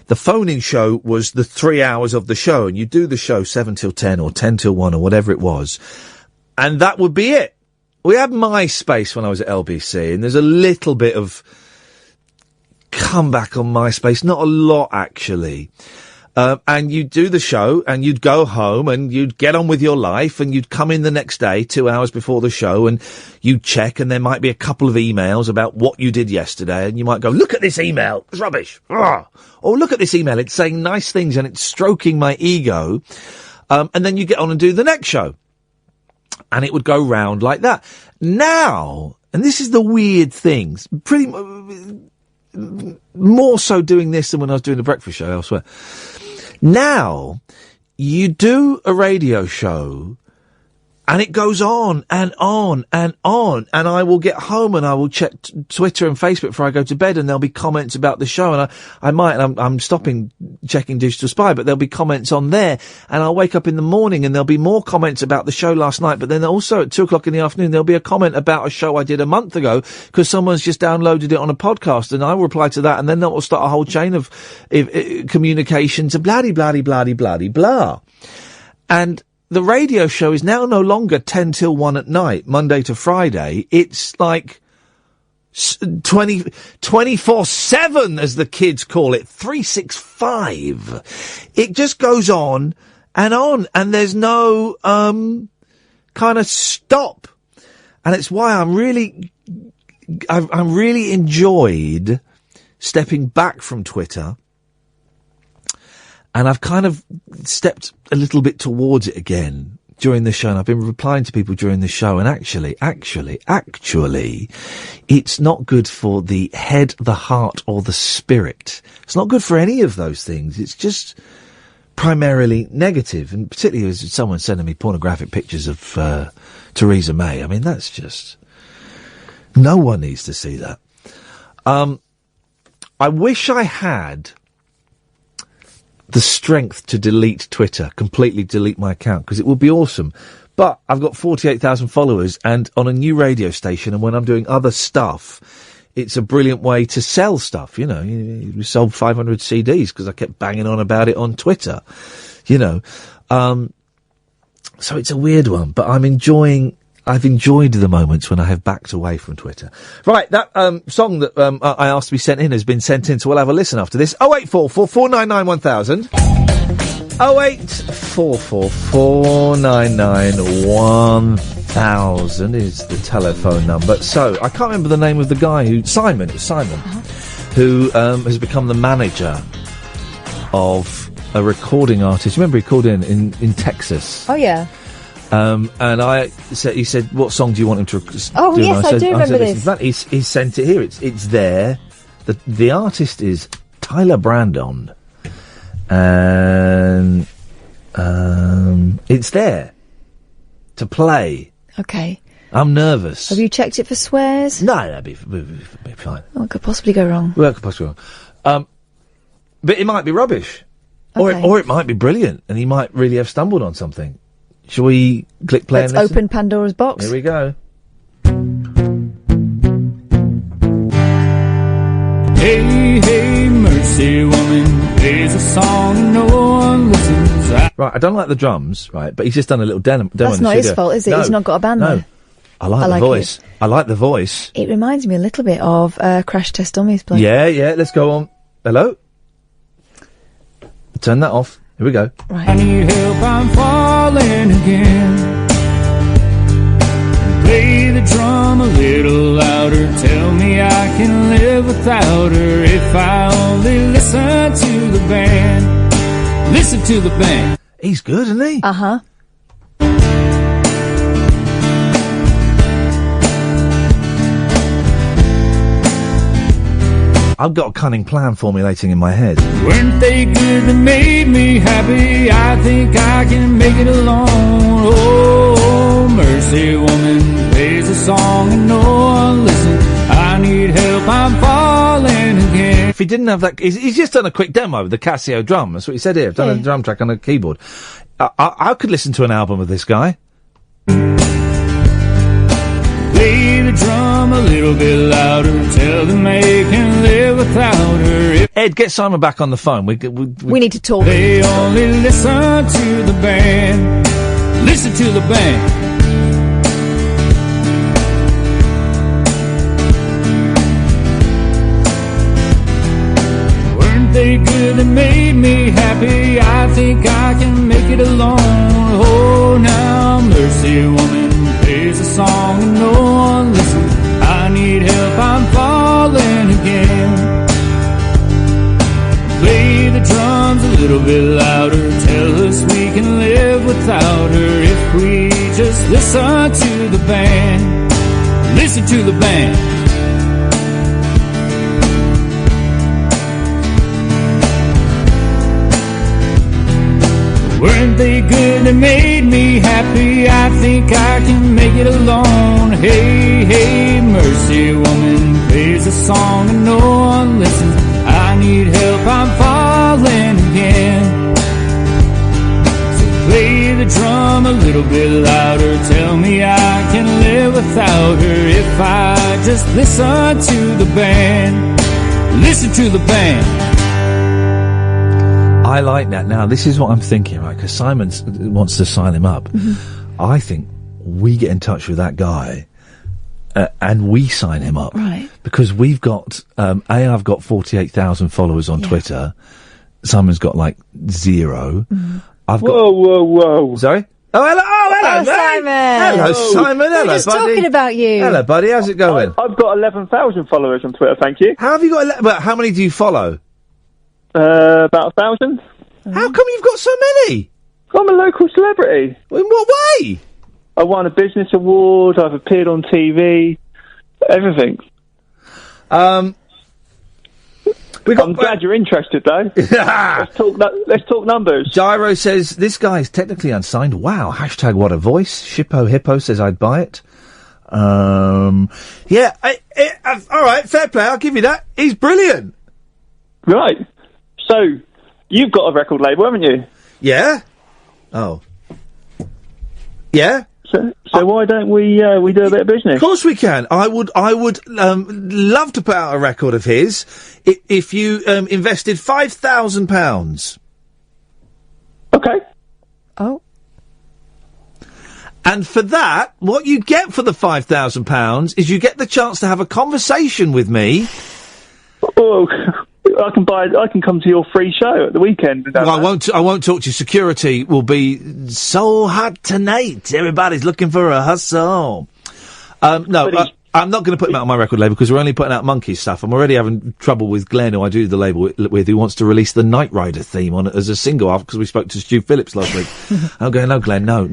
the phone-in show was the 3 hours of the show, and you do the show 7 till 10 or 10 till 1 or whatever it was, and that would be it. We had MySpace when I was at LBC, and there's a little bit of comeback on MySpace, not a lot actually. And you'd do the show, and you'd go home, and you'd get on with your life, and you'd come in the next day, 2 hours before the show, and you'd check, and there might be a couple of emails about what you did yesterday, and you might go, look at this email, it's rubbish. Or look at this email, it's saying nice things, and it's stroking my ego. And then you get on and do the next show. And it would go round like that. Now, and this is the weird thing, more so doing this than when I was doing the breakfast show elsewhere. Now, you do a radio show, and it goes on and on and on, and I will get home and I will check Twitter and Facebook before I go to bed, and there'll be comments about the show, and I'm stopping checking Digital Spy, but there'll be comments on there, and I'll wake up in the morning and there'll be more comments about the show last night, but then also at 2:00 in the afternoon there'll be a comment about a show I did a month ago because someone's just downloaded it on a podcast, and I will reply to that, and then that will start a whole chain of communications and blah-de-blah-de-blah-de-blah-de-blah. And the radio show is now no longer 10 till 1 at night, Monday to Friday. It's like 24/7, as the kids call it, 365. It just goes on, and there's no kind of stop. And it's why I'm really enjoyed stepping back from Twitter. And I've kind of stepped a little bit towards it again during the show, and I've been replying to people during the show, and actually, it's not good for the head, the heart, or the spirit. It's not good for any of those things. It's just primarily negative, and particularly as someone sending me pornographic pictures of Theresa May. I mean, that's just... No one needs to see that. I wish I had the strength to delete Twitter, completely delete my account, because it would be awesome. But I've got 48,000 followers, and on a new radio station, and when I'm doing other stuff, it's a brilliant way to sell stuff, you know. We sold 500 CDs because I kept banging on about it on Twitter, you know. So it's a weird one, but I've enjoyed the moments when I have backed away from Twitter. Right, that song that I asked to be sent in has been sent in, so we'll have a listen after this. 0844 499 1000. 0844 499 1000 is the telephone number. So, I can't remember the name of the guy Simon, who has become the manager of a recording artist. Remember he called in Texas? Oh, yeah. And he said, what song do you want him to do? Oh, yes, I do remember this. He's sent it here. It's there. The artist is Tyler Brandon. And it's there to play. Okay. I'm nervous. Have you checked it for swears? No, that'd be fine. What could possibly go wrong? Well, it could possibly go wrong. But it might be rubbish. Okay. Or it might be brilliant, and he might really have stumbled on something. Shall we click play Let's and listen? open Pandora's box. Here we go. Hey, hey, mercy woman, plays a song and no one listens. Right, I don't like the drums, right, but he's just done a little demo. That's in the not his studio. fault, is it? No, He's not got a band no. though. I like the voice. I like the voice. It reminds me a little bit of Crash Test Dummies play. Yeah, let's go on. Hello? Turn that off. Here we go. I need help, I'm falling again. Play the drum a little louder. Tell me I can live without her if I only listen to the band. Listen to the band. He's good, isn't he? Uh-huh. I've got a cunning plan formulating in my head. Weren't they good that made me happy? I think I can make it alone. Oh, mercy woman plays a song and no one listens. I need help, I'm falling again. If he didn't have that, he's just done a quick demo with the Casio drum. That's what he said here. I've done a drum track on a keyboard. I could listen to an album of this guy. Play the drum a little bit louder. Tell them they can live without her. Ed, get Simon back on the phone. We need to talk. They only listen to the band. Listen to the band. Weren't they good that made me happy? I think I can make it alone. Oh, now mercy woman plays a song and no one listens. I need help, I'm falling again. Play the drums a little bit louder. Tell us we can live without her if we just listen to the band. Listen to the band. Weren't they good that made me happy? I think I can make it alone. Hey, hey, mercy woman plays a song and no one listens. I need help, I'm falling again. So play the drum a little bit louder. Tell me I can live without her if I just listen to the band. Listen to the band. I like that. Now, this is what I'm thinking, right? Because Simon wants to sign him up. Mm-hmm. I think we get in touch with that guy and we sign him up. Right. Because we've got, I've got 48,000 followers on Twitter. Simon's got like 0. Mm-hmm. I've got... Whoa. Sorry? Oh, hello, Hello, mate. Simon. Hello, Simon. We're Hello, just buddy. talking about you. Hello, buddy. How's it going? I've got 11,000 followers on Twitter, thank you. How have you got... But how many do you follow? About 1,000. How come you've got so many? I'm a local celebrity. In what way? I won a business award, I've appeared on TV, everything. I'm glad you're interested, though. Let's talk numbers. Gyro says, this guy is technically unsigned. Wow. Hashtag what a voice. Shippo Hippo says I'd buy it. Yeah. All right. Fair play. I'll give you that. He's brilliant. Right. So, you've got a record label, haven't you? Yeah. Oh. Yeah. So why don't we do a bit of business? Of course we can. I would love to put out a record of his if you invested £5,000. Okay. Oh. And for that, what you get for the £5,000 is you get the chance to have a conversation with me. Oh, I can come to your free show at the weekend. Well, I won't talk to you. Security will be so hot tonight. Everybody's looking for a hustle. No, I'm not going to put him out on my record label because we're only putting out Monkey stuff. I'm already having trouble with Glenn, who I do the label with, who wants to release the Knight Rider theme on it as a single after, because we spoke to Stu Phillips last week. I'm going, no, Glenn, no.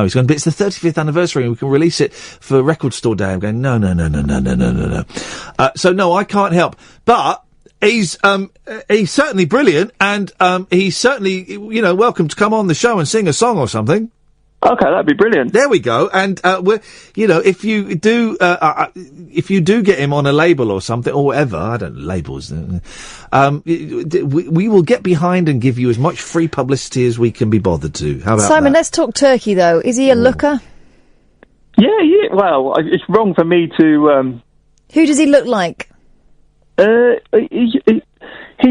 He's going, but it's the 35th anniversary and we can release it for Record Store Day. I'm going, no. So no, I can't help. But He's certainly brilliant, and he's certainly, welcome to come on the show and sing a song or something. Okay, that'd be brilliant. There we go. And if you do get him on a label or something or whatever, I don't know, labels. We will get behind and give you as much free publicity as we can be bothered to. How about Simon? that? Let's talk Turkey though. Is he a looker? Yeah. Well, it's wrong for me to. Who does he look like? He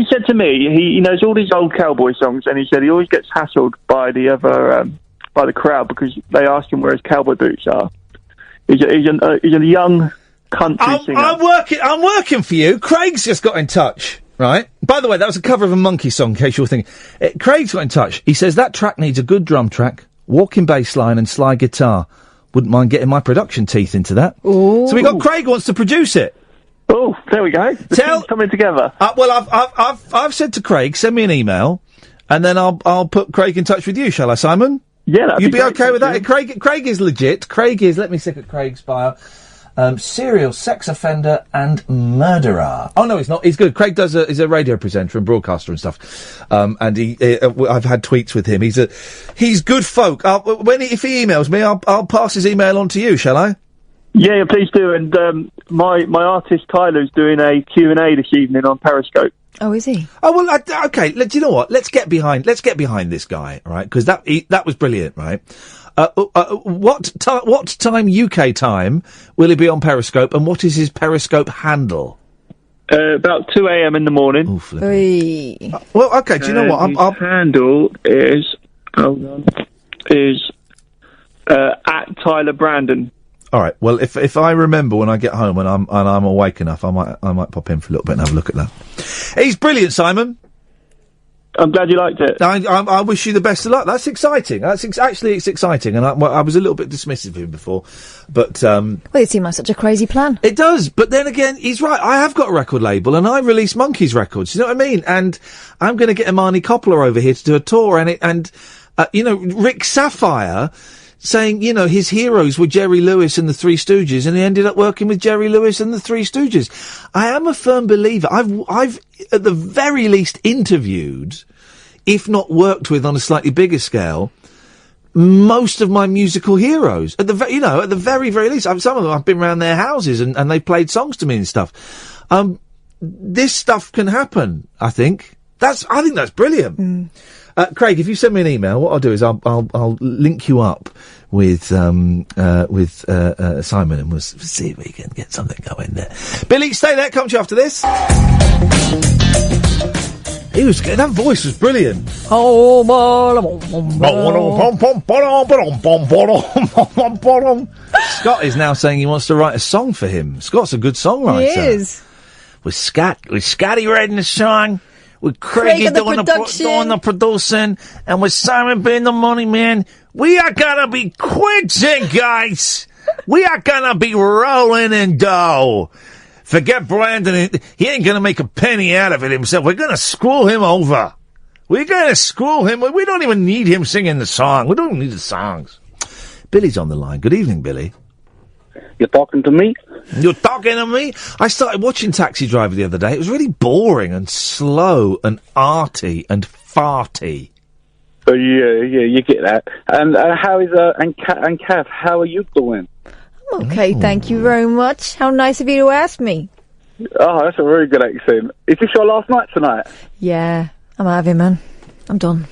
said to me he knows all these old cowboy songs, and he said he always gets hassled by the other. By the crowd because they ask him where his cowboy boots are. He's a young country singer. I'm working for you. Craig's just got in touch, right? By the way, that was a cover of a Monkey song, in case you were thinking. Craig's got in touch. He says that track needs a good drum track, walking bass line and slide guitar. Wouldn't mind getting my production teeth into that. Ooh. So we got Craig wants to produce it. Oh, there we go. The team's coming together. Well, I've said to Craig, send me an email, and then I'll put Craig in touch with you. Shall I, Simon? Yeah, that'd You'd be great, okay with that? you. Craig is legit. Craig is, let me look at Craig's bio, serial sex offender and murderer. Oh, no, he's not. He's good. Craig is a radio presenter and broadcaster and stuff. And I've had tweets with him. He's good folk. If he emails me, I'll pass his email on to you, shall I? Yeah, please do. And my artist Tyler's doing a Q&A this evening on Periscope. Oh, is he? Oh, well, okay. Do you know what? Let's get behind this guy, right? Because that was brilliant, right? What time UK time will he be on Periscope, and what is his Periscope handle? About 2 a.m. in the morning. Oh, well, okay. Do you know what? His handle is at Tyler Brandon. All right. Well, if I remember when I get home and I'm awake enough, I might pop in for a little bit and have a look at that. He's brilliant, Simon. I'm glad you liked it. I wish you the best of luck. That's exciting. It's exciting. And I was a little bit dismissive of him before, but well, it seemed like such a crazy plan. It does. But then again, he's right. I have got a record label, and I release Monkeys records. You know what I mean? And I'm going to get Imani Coppola over here to do a tour, and Rick Saphire saying, his heroes were Jerry Lewis and the Three Stooges, and he ended up working with Jerry Lewis and the Three Stooges. I am a firm believer. I've at the very least interviewed, if not worked with on a slightly bigger scale, most of my musical heroes. At the very, very least. Some of them, I've been around their houses and they've played songs to me and stuff. This stuff can happen, I think. I think that's brilliant. Craig, if you send me an email, what I'll do is I'll link you up with Simon, and we'll see if we can get something going there. Billy, stay there. Come to you after this. That voice was brilliant. Scott is now saying he wants to write a song for him. Scott's a good songwriter. He is. With Scotty writing the song, with Craig doing the producing, and with Simon being the money man, we are gonna be quitting, guys. We are gonna be rolling in dough. Forget Brandon. He ain't gonna make a penny out of it himself. We're gonna screw him over. We're gonna screw him. We don't even need him singing the song. We don't even need the songs. Billy's on the line. Good evening, Billy. You're talking to me? You're talking to me? I started watching Taxi Driver the other day. It was really boring and slow and arty and farty. Oh, yeah, you get that. And how is and Kath? How are you doing? Okay, thank you very much. How nice of you to ask me. Oh, that's a very good accent. Is this your last night tonight? Yeah, I'm out of here, man. I'm done.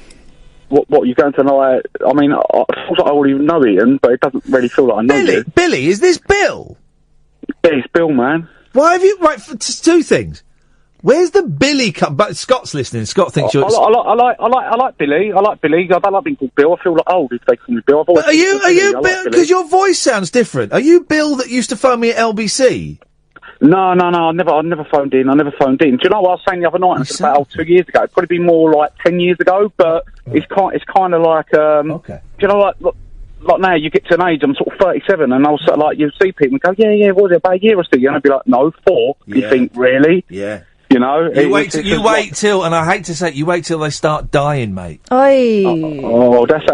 What you going tonight? I mean, I feel like I already know Ian, but it doesn't really feel like I know you. Billy, is this Bill? Yeah, it's Bill, man. Why have you... Right, two things. Where's the Billy cut? But Scott's listening. Scott thinks you're... I like Billy. I like Billy. I don't like being called Bill. I feel like old if they call me Bill. But are you Bill? Because your voice sounds different. Are you Bill that used to phone me at LBC? No. I never phoned in. Do you know what I was saying the other night? It's about 2 years ago. It'd probably be more like 10 years ago. But it's kind of like okay. Do you know like now you get to an age, I'm sort of 37, and I'll sort of like you see people and go, yeah, what was it, about a year or so? And I'd be like, no, 4. Yeah. You think really? Yeah. You know, you wait till, and I hate to say it, you wait till they start dying, mate. Oh, that's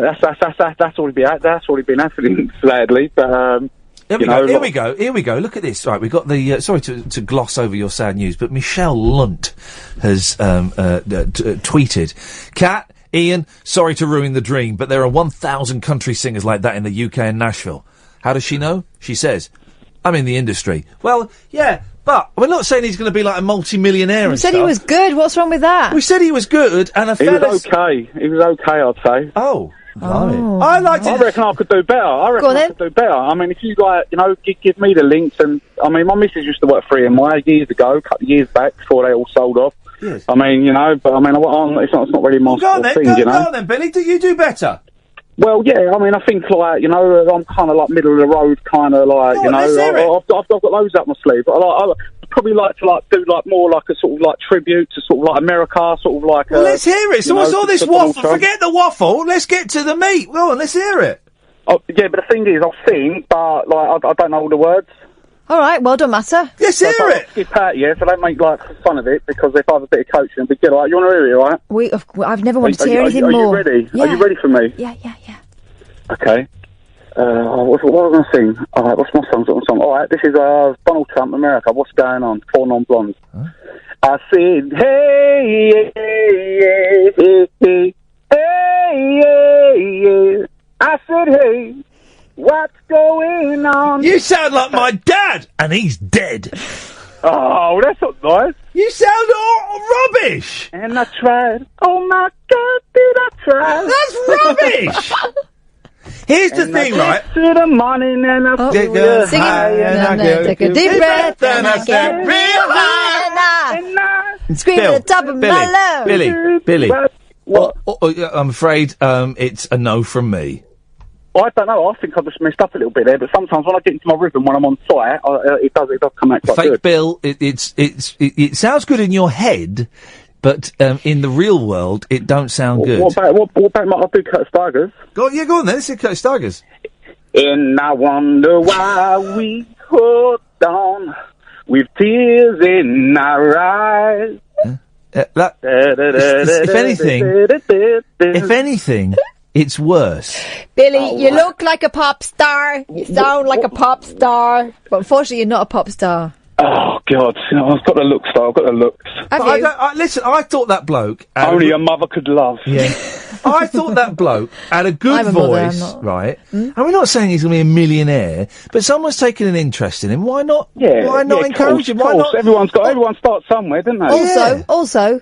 already been happening, sadly. But Here we go. Look at this. Right, we got the. Sorry to gloss over your sad news, but Michelle Lunt has tweeted, "Kat, Ian, sorry to ruin the dream, but there are 1,000 country singers like that in the UK and Nashville." How does she know? She says, "I'm in the industry." Well, yeah, but we're not saying he's going to be like a multi-millionaire. We said he was good. What's wrong with that? We said he was good, and He was okay. He was okay, I'd say. Oh. Oh. I reckon I could do better. I could do better. I mean, if you give me the links, and I mean, my missus used to work for EMI years ago, a couple of years back before they all sold off. Yes. I mean, but I mean, it's not really my Go on then, thing, go on then, Billy. You do better. Well, yeah. I mean, I think I'm kind of like middle of the road, kind of like let's hear it. I've got loads up my sleeve, but I probably like to do more like a sort of like tribute to sort of like America, sort of like. Well, let's hear it. So what's all this waffle? Forget the waffle. Let's get to the meat. Go on, let's hear it. Oh, yeah, but the thing is, I'll sing, but like I don't know all the words. All right, well, don't matter. Let's hear it. Skip out, yeah, so don't make like fun of it, because if I have a bit of coaching, it'd be good. Like, you want to hear it, right? I've never wanted to hear anything more. more. Are you ready? Yeah. Are you ready for me? Yeah. Okay. What was I going to sing? All right, what's my song? All right, this is Donald Trump, America. What's going on? 4 non-blondes. Huh? I said, hey, hey, hey, hey, hey, hey, hey. I said, hey, what's going on? You sound like my dad, and he's dead. Oh, that's not nice. You sound all rubbish. And I tried. Oh my God, did I try? That's rubbish. Here's the thing, right? To the morning and I feel sing high it. and Take a deep breath and I get real high and I scream at the top of my lungs. Billy. What? I'm afraid it's a no from me. I don't know. I think I've just messed up a little bit there, but sometimes when I get into my rhythm when I'm on site, it does come out quite Fake good. Bill, it sounds good in your head, but in the real world, it don't sound good. What about I'll do Curtis Tigers? Go on then. Let's see Curtis Tigers. And I wonder why we hold on with tears in our eyes. If anything, it's worse. Billy, you look like a pop star. You sound like a pop star. But unfortunately, you're not a pop star. Oh, God. I've got the looks, though. I've got the looks. Listen, I thought that bloke... Only a mother could love. Yeah. I thought that bloke had a good voice, right? And we're not saying he's going to be a millionaire, but someone's taken an interest in him. Why not? Yeah, why not encourage him? Why not? Everyone starts somewhere, don't they? Also,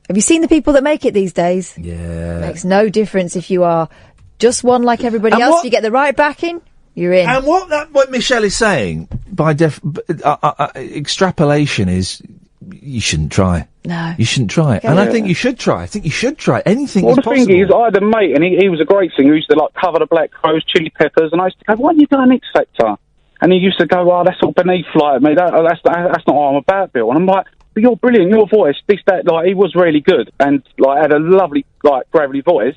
have you seen the people that make it these days? Yeah. Makes no difference if you are just one like everybody else. If you get the right backing, you're in. And what Michelle is saying by extrapolation is you shouldn't try. No. You shouldn't try. Okay. And I think you should try. I think you should try. Anything is the possible. thing is, I had a mate, and he was a great singer. He used to, like, cover the Black Crowes, Chili Peppers, and I used to go, why don't you do an X Factor? And he used to go, oh, that's all beneath, like, me. That's not what I'm about, Bill. And I'm like, but you're brilliant, your voice, like, he was really good, and, like, had a lovely, like, gravelly voice.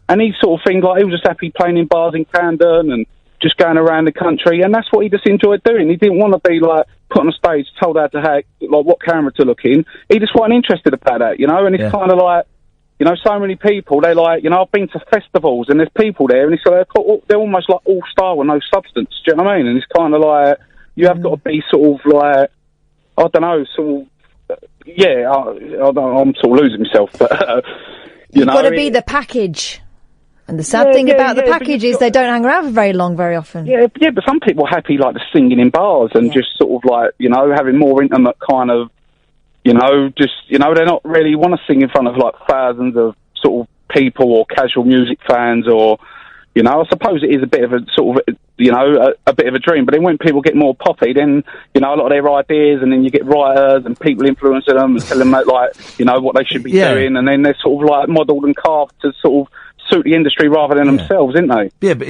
And he sort of thing, like, he was just happy playing in bars in Camden and just going around the country, and that's what he just enjoyed doing. He didn't want to be, like, put on a stage, told how to hack, like, what camera to look in. He just wasn't interested about that, and it's kind of like, so many people, they like, I've been to festivals, and there's people there, and it's like, they're almost like all-star with no substance, do you know what I mean? And it's kind of like, you have got to be sort of like, I don't know, sort of, I'm sort of losing myself, but, You've got to be the package. And the sad thing about the package is they don't hang around for very long, very often. Yeah, but some people are happy, like, singing in bars and just sort of, like, having more intimate kind of, they're not really want to sing in front of, like, thousands of sort of people or casual music fans or, I suppose it is a bit of a sort of, a bit of a dream. But then when people get more poppy, then, a lot of their ideas, and then you get writers and people influencing them and telling them, like, what they should be doing. And then they're sort of, like, modelled and carved to sort of suit the industry rather than themselves, isn't they? Yeah, but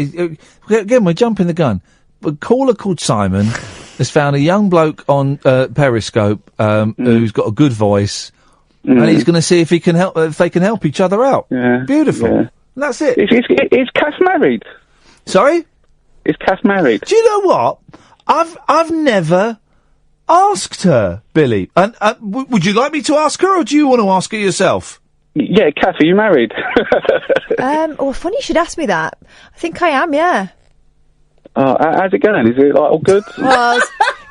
again, we're jumping the gun. A caller called Simon has found a young bloke on Periscope who's got a good voice, and he's going to see if they can help each other out. Yeah, beautiful. Yeah. And that's it. Is Cass married? Sorry, is Cass married? Do you know what? I've never asked her, Billy. And would you like me to ask her, or do you want to ask her yourself? Yeah, Kath, are you married? Funny you should ask me that. I think I am, yeah. How's it going? Is it like all good? Well,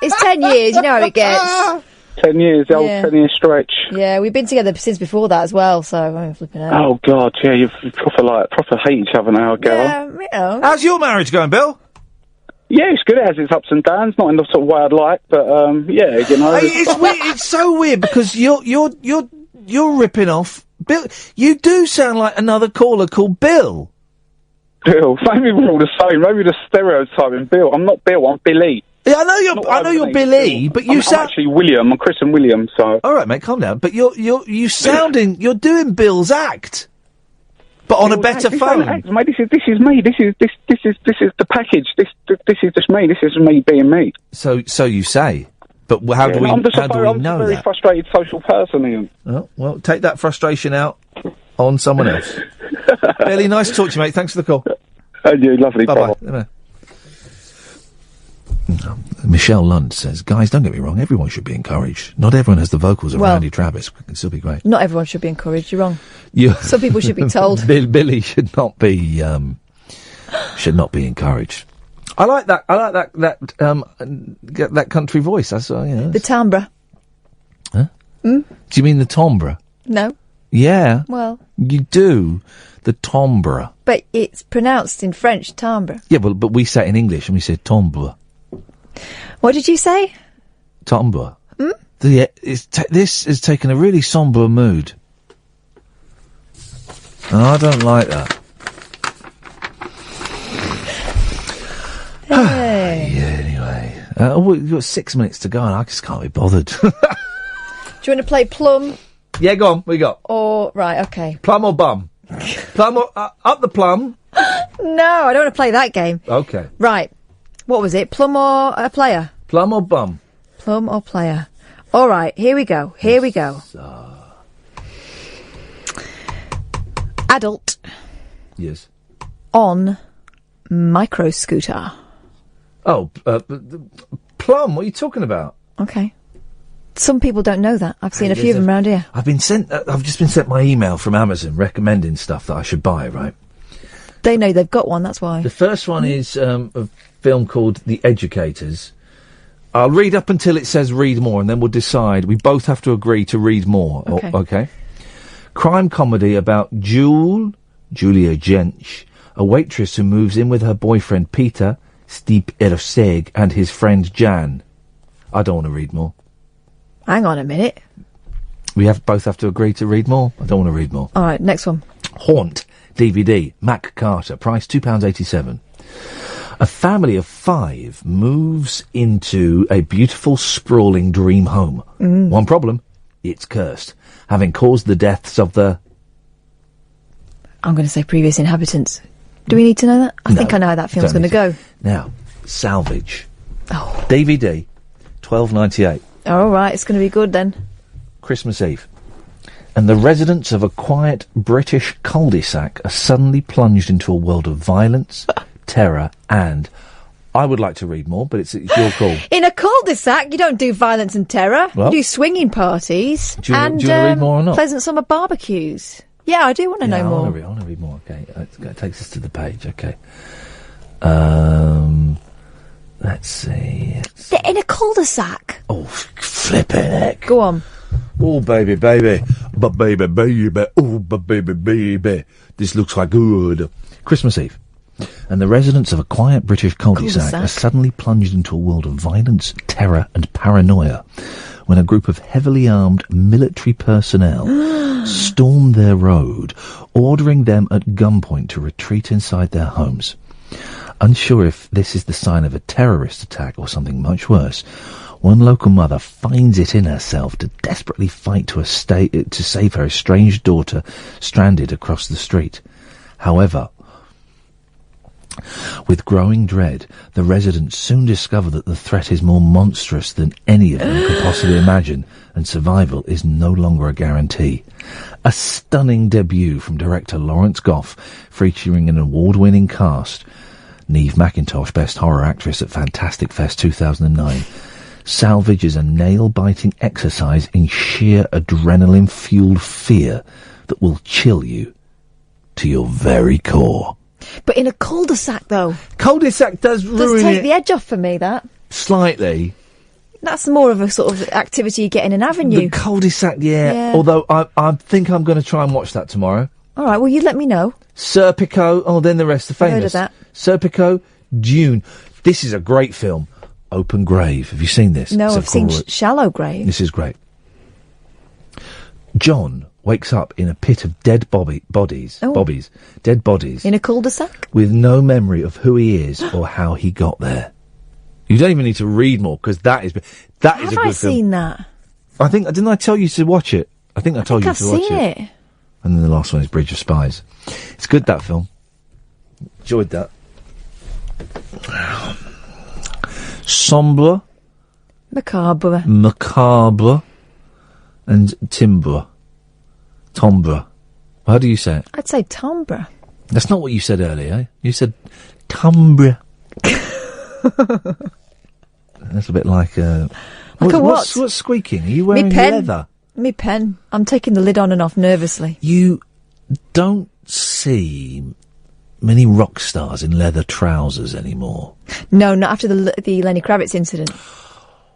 it's 10 years. You know how it gets. 10 years, the old 10-year stretch. Yeah, we've been together since before that as well, so I'm flipping out. Oh, God, yeah, you proper hate each other now, girl. Yeah, you know. How's your marriage going, Bill? Yeah, it's good. It has its ups and downs, not in the sort of way I'd like, but, yeah, you know. Hey, it's weird. It's so weird because you're ripping off Bill. You do sound like another caller called Bill. Bill. Maybe we're all the same. Maybe the stereotyping Bill. I'm not Bill, I'm Billy. Yeah, I know you're Billy, but you sound... I'm actually William. I'm Chris and William, so... All right, mate, calm down. But you're doing Bill's act, but on a better phone. Act, mate, this is me. This is the package. This is just me. This is me being me. So you say, but how do we know that? I'm a very frustrated social person, Ian. Oh, well, take that frustration out on someone else. Billy, nice to talk to you, mate. Thanks for the call. And you, lovely. Bye-bye. Michelle Lund says, guys, don't get me wrong, everyone should be encouraged. Not everyone has the vocals of Randy Travis. It can still be great. Not everyone should be encouraged, you're wrong. Some people should be told. Billy should not be encouraged. I like that country voice. That's The timbre. Huh? Hmm? Do you mean the timbre? No. Yeah. Well. You do. The timbre. But it's pronounced in French, timbre. Yeah, but we say it in English and we say timbre. What did you say? Timbre. Hmm? This has taken a really sombre mood. And I don't like that. Hey. Yeah, anyway. We've got 6 minutes to go and I just can't be bothered. Do you want to play Plum? Yeah, go on. What you got? Right, okay. Plum or bum? Plum or... up the plum? No, I don't want to play that game. Okay. Right. What was it? Plum or a player? Plum or bum? Plum or player. All right, here we go. Adult. Yes. On micro scooter. Oh, Plum, what are you talking about? Okay. Some people don't know that. I've seen a few of them around here. I've just been sent my email from Amazon recommending stuff that I should buy, right? They know they've got one, that's why. The first one is a film called The Educators. I'll read up until it says read more, and then we'll decide. We both have to agree to read more. Okay. Okay? Crime comedy about Julia Jench, a waitress who moves in with her boyfriend Peter, Stip Erseg, and his friend Jan. I don't want to read more. Hang on a minute. We both have to agree to read more. I don't want to read more. All right, next one. Haunt, DVD, Mac Carter, price £2.87. A family of 5 moves into a beautiful, sprawling dream home. One problem, it's cursed, having caused the deaths of the... I'm going to say previous inhabitants. Do we need to know that? I think I know how that film's going to go. Now, Salvage. Oh. DVD, $12.98. All right, it's going to be good then. Christmas Eve. And the residents of a quiet British cul-de-sac are suddenly plunged into a world of violence, terror, and... I would like to read more, but it's your call. In a cul-de-sac, you don't do violence and terror. Well, you do swinging parties. Do you want to read more or not? Pleasant summer barbecues. Yeah, I do want to know more. I want to read more, okay. It takes us to the page, okay. Let's see. They're in a cul-de-sac. Oh, flippin' heck. Go on. Oh, baby. But baby. Oh, but baby. This looks like good. Christmas Eve. And the residents of a quiet British cul-de-sac are suddenly plunged into a world of violence, terror and paranoia when a group of heavily armed military personnel storm their road, ordering them at gunpoint to retreat inside their homes. Unsure if this is the sign of a terrorist attack or something much worse, one local mother finds it in herself to desperately fight to save her estranged daughter stranded across the street. However, with growing dread, the residents soon discover that the threat is more monstrous than any of them could possibly imagine, and survival is no longer a guarantee. A stunning debut from director Lawrence Goff, featuring an award-winning cast. Neve McIntosh, Best Horror Actress at Fantastic Fest 2009. Salvage is a nail-biting exercise in sheer adrenaline-fueled fear that will chill you to your very core. But in a cul-de-sac, though. Cul-de-sac does ruin take it the edge off for me, that. slightly. That's more of a sort of activity you get in an avenue. The cul-de-sac, yeah. Although I think I'm going to try and watch that tomorrow. All right, well, you let me know. Serpico, then the rest are famous. I heard of that. Serpico, Dune. This is a great film. Open Grave. Have you seen this? No, I've seen Shallow Grave. This is great. John wakes up in a pit of dead bodies. Dead bodies. In a cul-de-sac? With no memory of who he is or how he got there. You don't even need to read more, because that is a good film. Have I seen that? Didn't I tell you to watch it? I think I told you to watch it. I've seen it. And then the last one is Bridge of Spies. It's good, that film. Enjoyed that. Sombre. Macabre. And Timbre. How do you say it? I'd say timbre. That's not what you said earlier. Eh? You said timbre. That's a bit like what's squeaking? Are you wearing leather? Me pen. I'm taking the lid on and off nervously. You don't see many rock stars in leather trousers anymore. No, not after the Lenny Kravitz incident.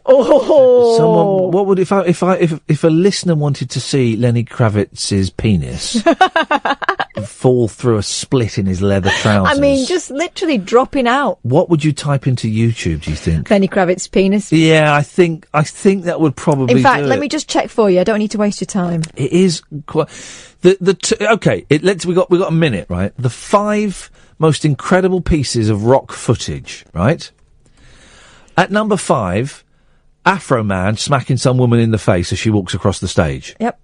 Someone, what would if a listener wanted to see Lenny Kravitz's penis fall through a split in his leather trousers? I mean, just literally dropping out. What would you type into YouTube, do you think? Lenny Kravitz penis. Yeah, I think that would probably. In fact, let me just check for you. I don't need to waste your time. It is quite okay. We got a minute, right? The 5 most incredible pieces of rock footage, right? At number 5. Afro Man smacking some woman in the face as she walks across the stage. Yep.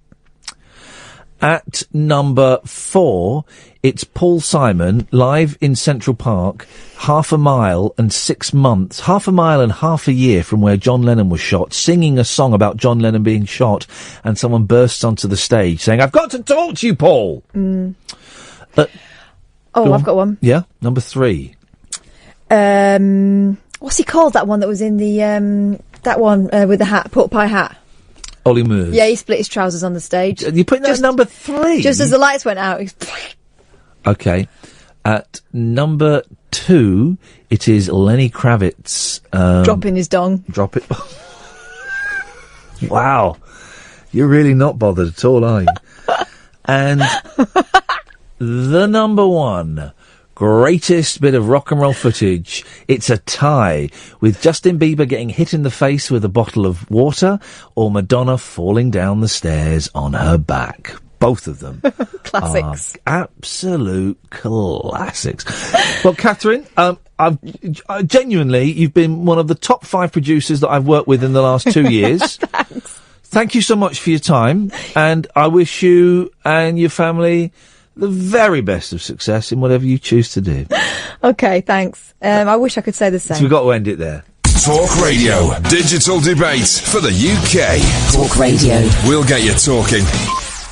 At number 4, it's Paul Simon live in Central Park, half a mile and half a year from where John Lennon was shot, singing a song about John Lennon being shot, and someone bursts onto the stage saying, "I've got to talk to you, Paul." I've got one. Yeah, number 3. What's he called? That one that was in the that one with the hat, pork pie hat. Ollie Moores. Yeah, he split his trousers on the stage. You're putting that at number 3? Just as the lights went out. Okay. At number 2, it is Lenny Kravitz. Dropping his dong. Drop it. Wow. You're really not bothered at all, are you? And the number 1 greatest bit of rock and roll footage, it's a tie with Justin Bieber getting hit in the face with a bottle of water or Madonna falling down the stairs on her back. Both of them. Classics. Absolute classics. Well, Catherine, genuinely, you've been one of the top 5 producers that I've worked with in the last 2 years. Thanks. Thank you so much for your time, and I wish you and your family the very best of success in whatever you choose to do. Okay, thanks. I wish I could say the same. So we've got to end it there. Talk Radio. Digital debate for the UK. Talk Radio. We'll get you talking.